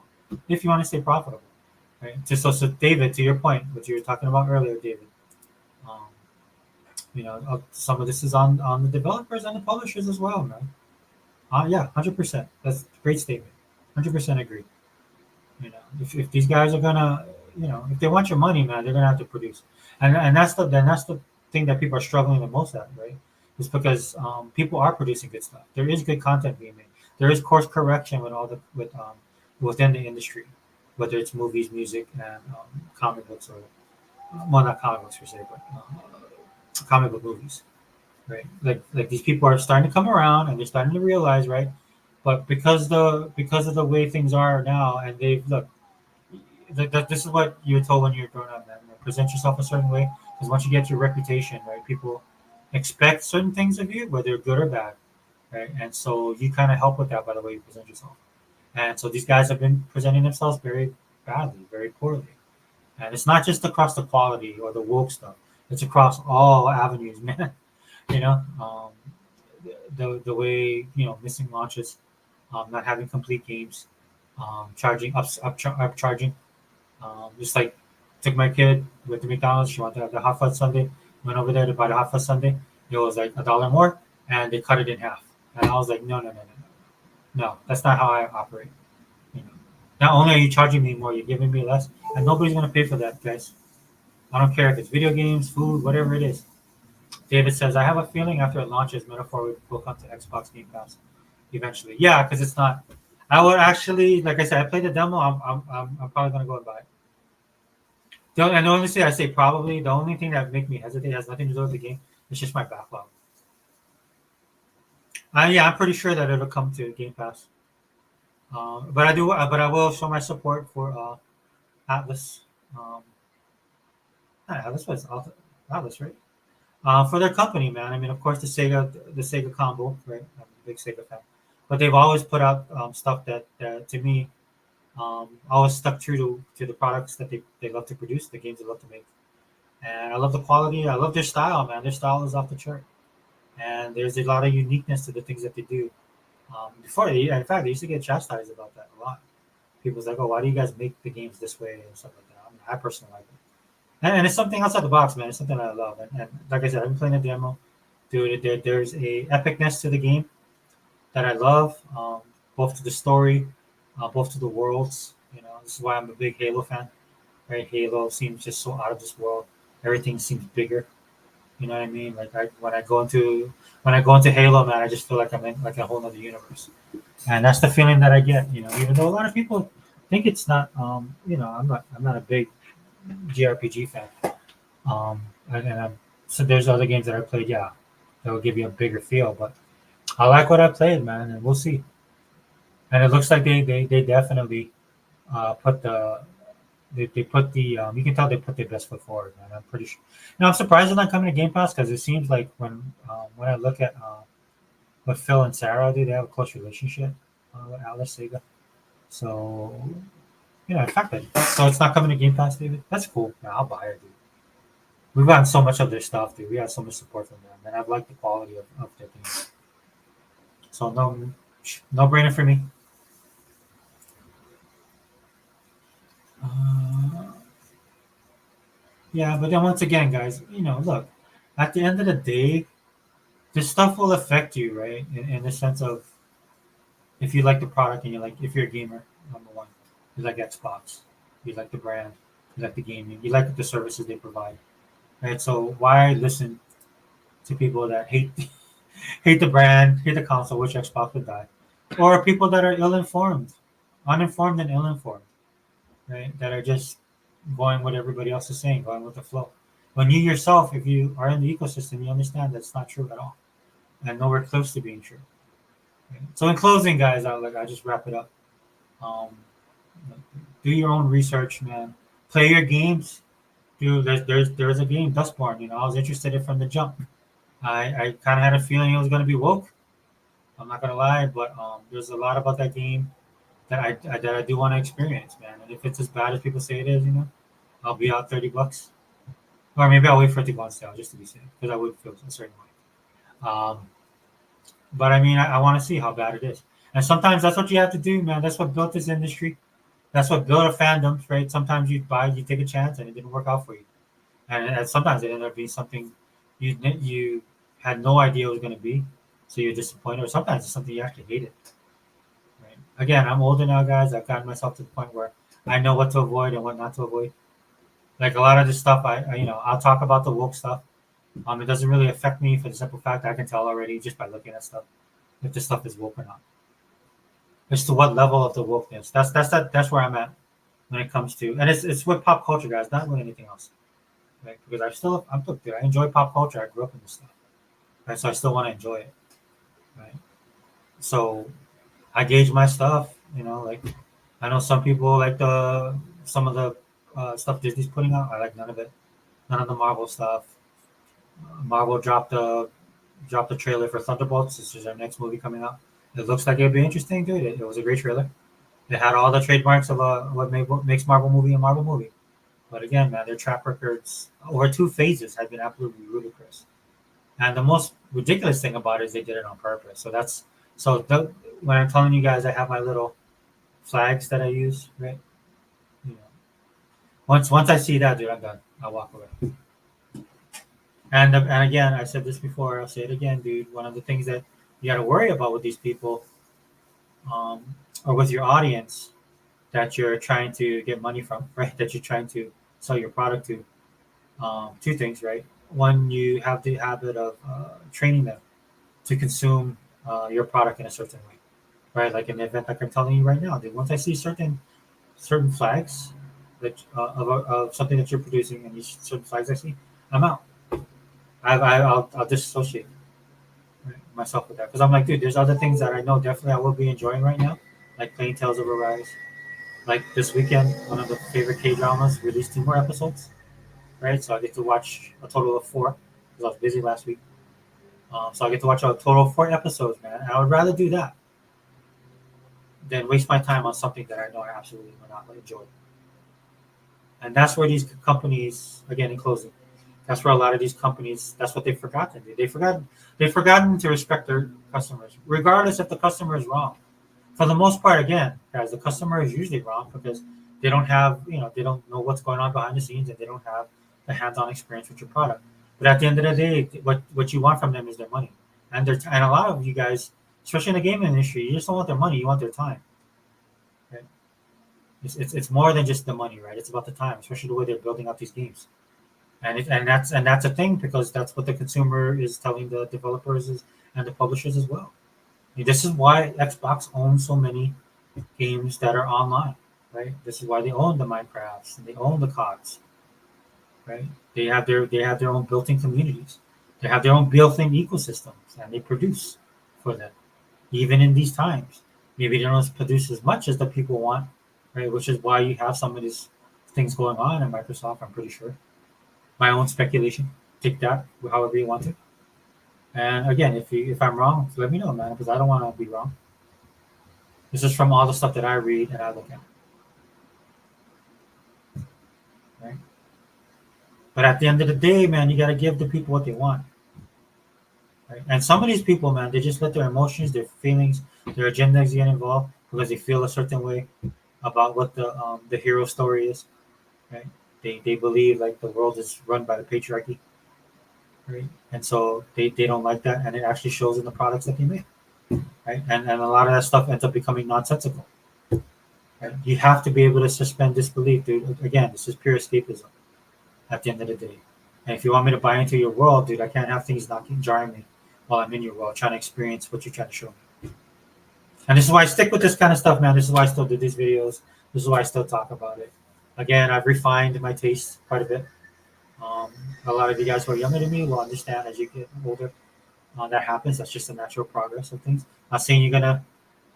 if you want to stay profitable, right? Just so David, to your point, what you were talking about earlier, David. Um, some of this is on the developers and the publishers as well, man. Yeah, 100%. That's a great statement. 100% agree. If these guys are gonna, if they want your money, man, they're gonna have to produce, and that's the thing that people are struggling the most at, right? Is because people are producing good stuff. There is good content being made. There is course correction with all the within the industry, whether it's movies, music, and comic books, or well, not comic books per se, but comic book movies, right? Like these people are starting to come around and they're starting to realize, right? But because of the way things are now, and they've look, this is what you were told when you were growing up, man. Present yourself a certain way, because once you get your reputation, right, people expect certain things of you, whether good or bad, right? And so you kind of help with that by the way you present yourself. And so these guys have been presenting themselves very badly, very poorly. And it's not just across the quality or the woke stuff; it's across all avenues, man. You know, the way missing launches, not having complete games, charging upcharging. Just like took my kid went to McDonald's. She wanted to have the hot fudge sundae. Went over there to buy the hot fudge sundae. It was like $1 more, and they cut it in half. And I was like, no, no, no, no, no, no. That's not how I operate. You know, not only are you charging me more, you're giving me less, and nobody's gonna pay for that, guys. I don't care if it's video games, food, whatever it is. David says, I have a feeling after it launches, Metaphor will come to Xbox Game Pass eventually. Yeah, because it's not. I would actually, like I said, I played the demo. I'm probably gonna go and buy it. And honestly, I say probably. The only thing that make me hesitate has nothing to do with the game. It's just my backlog. Yeah, I'm pretty sure that it'll come to Game Pass. But I do. But I will show my support for Atlas. Atlas was Atlas, right? For their company, man. I mean, of course, the Sega combo, right? I'm a big Sega fan, but they've always put out stuff that to me always stuck true to the products that they love to produce, the games they love to make. And I love the quality. I love their style, man. Their style is off the chart, and there's a lot of uniqueness to the things that they do. In fact, they used to get chastised about that a lot. People's like, "Oh, why do you guys make the games this way?" and stuff like that. I mean, I personally like it. And it's something outside the box, man. It's something that I love. And like I said, I've been playing the demo. Dude, there's a epicness to the game that I love, both to the story, both to the worlds. This is why I'm a big Halo fan. Right? Halo seems just so out of this world. Everything seems bigger. You know what I mean? Like when I go into Halo, man, I just feel like I'm in like a whole other universe. And that's the feeling that I get. Even though a lot of people think it's not. I'm not a big JRPG fan. Um, so there's other games that I played, yeah, that will give you a bigger feel. But I like what I played, man, and we'll see. And it looks like they definitely put they put the you can tell they put their best foot forward, man. I'm pretty sure. I'm surprised it's not coming to Game Pass because it seems like when I look at what Phil and Sarah do, they have a close relationship with Alice Sega. So in fact, so it's not coming to Game Pass, David. That's cool. Yeah, I'll buy it, dude. We've gotten so much of their stuff, dude. We got so much support from them, and I've liked the quality of their things. So no brainer for me. Yeah, but then once again, guys, look, at the end of the day, this stuff will affect you, right? In the sense of if you like the product and if you're a gamer, number one, you like Xbox, you like the brand, you like the gaming, you like the services they provide, right? So why listen to people that hate the brand, hate the console, which Xbox would die, or people that are ill-informed, uninformed and ill-informed, right? That are just going what everybody else is saying, going with the flow. When you yourself, if you are in the ecosystem, you understand that's not true at all, and nowhere close to being true. Right? So in closing, guys, I just wrap it up. Um, do your own research, man. Play your games. Dude, there's a game, Dustborn. I was interested in it from the jump. I kind of had a feeling it was going to be woke. I'm not gonna lie, but there's a lot about that game that I do want to experience, man. And if it's as bad as people say it is, I'll be out $30, or maybe I'll wait for it to go on sale just to be safe, because I would feel a certain way. But I mean, I want to see how bad it is, and sometimes that's what you have to do, man. That's what built this industry. That's what built a fandom, right? Sometimes you take a chance, and it didn't work out for you, and sometimes it ended up being something you had no idea it was going to be, so you're disappointed, or sometimes it's something you actually hated. Right? Again, I'm older now, guys. I've gotten myself to the point where I know what to avoid and what not to avoid. Like a lot of this stuff, I'll talk about the woke stuff. It doesn't really affect me for the simple fact I can tell already just by looking at stuff if this stuff is woke or not. It's to what level of the wokeness. That's where I'm at when it comes to, and it's with pop culture, guys, not with anything else. Right? Because I enjoy pop culture. I grew up in this stuff, right? So I still want to enjoy it, right? So I gauge my stuff. Like I know some people like some of the stuff Disney's putting out. I like none of it. None of the Marvel stuff. Marvel dropped the trailer for Thunderbolts. This is our next movie coming out. It looks like it'd be interesting, dude. It was a great trailer. It had all the trademarks of what makes Marvel movie a Marvel movie. But again, man, their track records over 2 phases have been absolutely ludicrous. And the most ridiculous thing about it is they did it on purpose. When I'm telling you guys, I have my little flags that I use, right? Once I see that, dude, I'm done. I'll walk away. And again, I said this before. I'll say it again, dude. One of the things that you got to worry about with these people, or with your audience, that you're trying to get money from, right? That you're trying to sell your product to. 2 things, right? One, you have the habit of training them to consume your product in a certain way, right? Like an event, like I'm telling you right now, dude. Once I see certain flags that of something that you're producing, and these certain flags I see, I'm out. I'll disassociate myself with that, because I'm like, dude, there's other things that I know definitely I will be enjoying right now, like playing Tales of Arise. Like this weekend, one of the favorite K dramas released 2 more episodes, right? So I get to watch a total of 4 because I was busy last week. So I get to watch a total of 4 episodes, man. And I would rather do that than waste my time on something that I know I absolutely will not enjoy. And that's where these companies, again, in closing, that's where a lot of these companies, that's what they've forgotten. They've forgotten to respect their customers, regardless if the customer is wrong. For the most part, again, guys, the customer is usually wrong because they don't know what's going on behind the scenes, and they don't have the hands-on experience with your product. But at the end of the day, what you want from them is their money, and a lot of you guys, especially in the gaming industry, you just don't want their money, you want their time. Right? It's more than just the money, right? It's about the time, especially the way they're building up these games. And that's a thing, because that's what the consumer is telling the developers and the publishers as well. This is why Xbox owns so many games that are online, right? This is why they own the Minecrafts and they own the CODs, right? They have their own built-in communities. They have their own built-in ecosystems, and they produce for them, even in these times. Maybe they don't produce as much as the people want, right? Which is why you have some of these things going on in Microsoft. I'm pretty sure. My own speculation. Take that however you want to. And again, if I'm wrong, let me know, man, because I don't want to be wrong. This is from all the stuff that I read and I look at. Right? But at the end of the day, man, you got to give the people what they want. Right? And some of these people, man, they just let their emotions, their feelings, their agendas get involved because they feel a certain way about what the hero story is. Right? They believe like the world is run by the patriarchy. Right? And so they don't like that, and it actually shows in the products that they make. Right? And a lot of that stuff ends up becoming nonsensical. Right? You have to be able to suspend disbelief, dude. Again, this is pure escapism at the end of the day. And if you want me to buy into your world, dude, I can't have things jarring me while I'm in your world, trying to experience what you're trying to show me. And this is why I stick with this kind of stuff, man. This is why I still do these videos. This is why I still talk about it. Again, I've refined my taste quite a bit. A lot of you guys who are younger than me will understand as you get older. That happens. That's just the natural progress of things. Not saying you're gonna,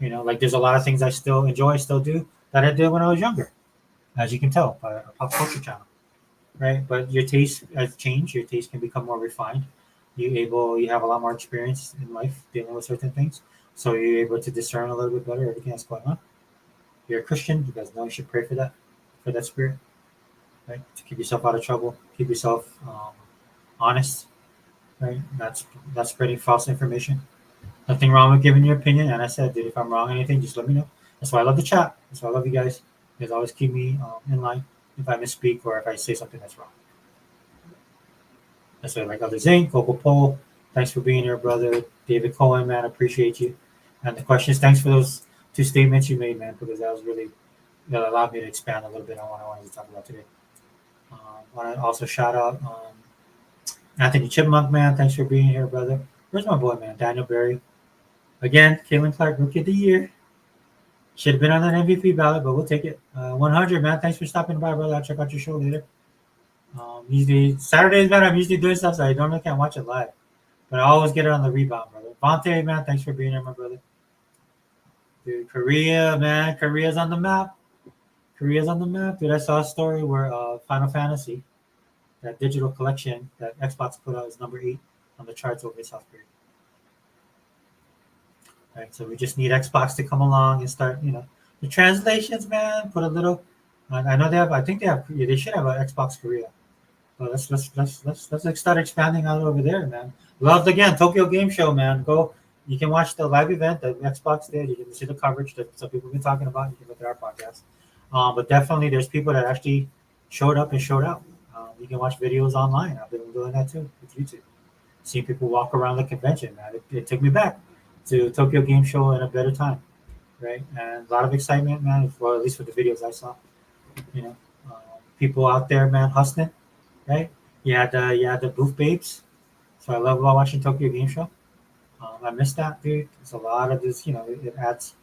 like there's a lot of things I still enjoy, still do that I did when I was younger, as you can tell by a pop culture channel, right? But your taste has changed. Your taste can become more refined. You have a lot more experience in life dealing with certain things, so you're able to discern a little bit better everything that's going on. you're a Christian, you guys know you should pray for that spirit, right? To keep yourself out of trouble, keep yourself honest, right? Not spreading false information. Nothing wrong with giving your opinion. And I said, dude, if I'm wrong on anything, just let me know. That's why I love the chat. That's why I love you guys. You guys always keep me in line if I misspeak or if I say something that's wrong. That's why I like other Zane, Coco Pole. Thanks for being here, brother. David Cohen, man, appreciate you. And the questions, thanks for those 2 statements you made, man, because that was really, that allowed me to expand a little bit on what I wanted to talk about today. Want to also shout out Anthony Chipmunk, man. Thanks for being here, brother. Where's my boy, man? Daniel Berry. Again, Caitlin Clark, Rookie of the Year. Should have been on an MVP ballot, but we'll take it. 100, man. Thanks for stopping by, brother. I'll check out your show later. Usually Saturdays, man, I'm usually doing stuff, so I normally can't watch it live. But I always get it on the rebound, brother. Vontae, man, thanks for being here, my brother. Dude, Korea, man. Korea's on the map. Korea's on the map. Dude, I saw a story where Final Fantasy, that digital collection that Xbox put out, is number 8 on the charts over South Korea. Right, so we just need Xbox to come along and start, the translations, man. Put a little. I know they have. I think they have. They should have an Xbox Korea. But let's start expanding out over there, man. Loved again Tokyo Game Show, man. Go. You can watch the live event that Xbox did. You can see the coverage that some people have been talking about. You can look at our podcast. But definitely, there's people that actually showed up and showed out. You can watch videos online. I've been doing that too with YouTube. Seeing people walk around the convention, man. It took me back to Tokyo Game Show in a better time, right? And a lot of excitement, man. Well, at least for the videos I saw, people out there, man, hustling, right? You had the booth babes, so I love watching Tokyo Game Show. I missed that, dude. There's a lot of this, it adds.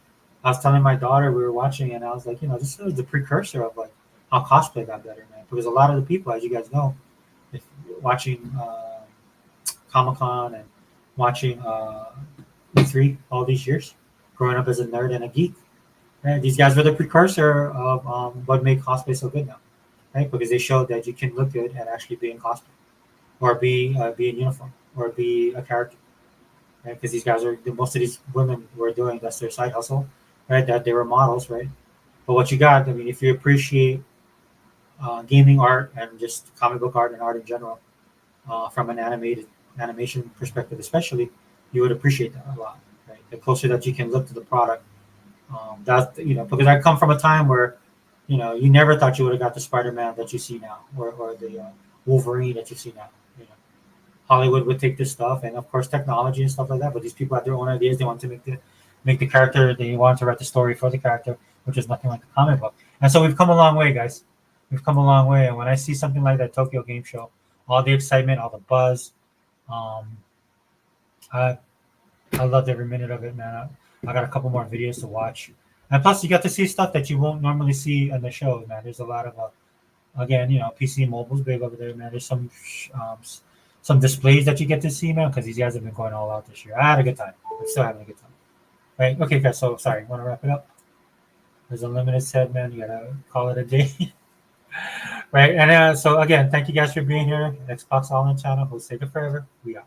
I was telling my daughter we were watching, and I was like, this is the precursor of like how cosplay got better, man. Because a lot of the people, as you guys know, if watching Comic-Con and watching E3 all these years, growing up as a nerd and a geek, right? These guys were the precursor of what made cosplay so good now, right? Because they showed that you can look good and actually be in cosplay, or be in uniform, or be a character, right? Because these guys most of these women were doing, that's their side hustle, right? That they were models, right? But what you got, I mean, if you appreciate gaming art and just comic book art and art in general, from an animation perspective, especially, you would appreciate that a lot, right? The closer that you can look to the product, that's because I come from a time where, you never thought you would have got the Spider-Man that you see now, or the Wolverine that you see now. Hollywood would take this stuff, and of course technology and stuff like that. But these people had their own ideas. They want to make the character. They want to write the story for the character, which is nothing like the comic book. And so we've come a long way, guys. We've come a long way. And when I see something like that Tokyo Game Show, all the excitement, all the buzz, I loved every minute of it, man. I got a couple more videos to watch, and plus you got to see stuff that you won't normally see in the show, man. There's a lot of again, PC mobile's big over there, man. There's some displays that you get to see, man, because these guys have been going all out this year. I had a good time. I'm still having a good time. Right? Okay, guys. So sorry, want to wrap it up? There's a limited set, man. You gotta call it a day. Right? And so again, thank you guys for being here. Xbox All In channel. We'll stay forever. We out.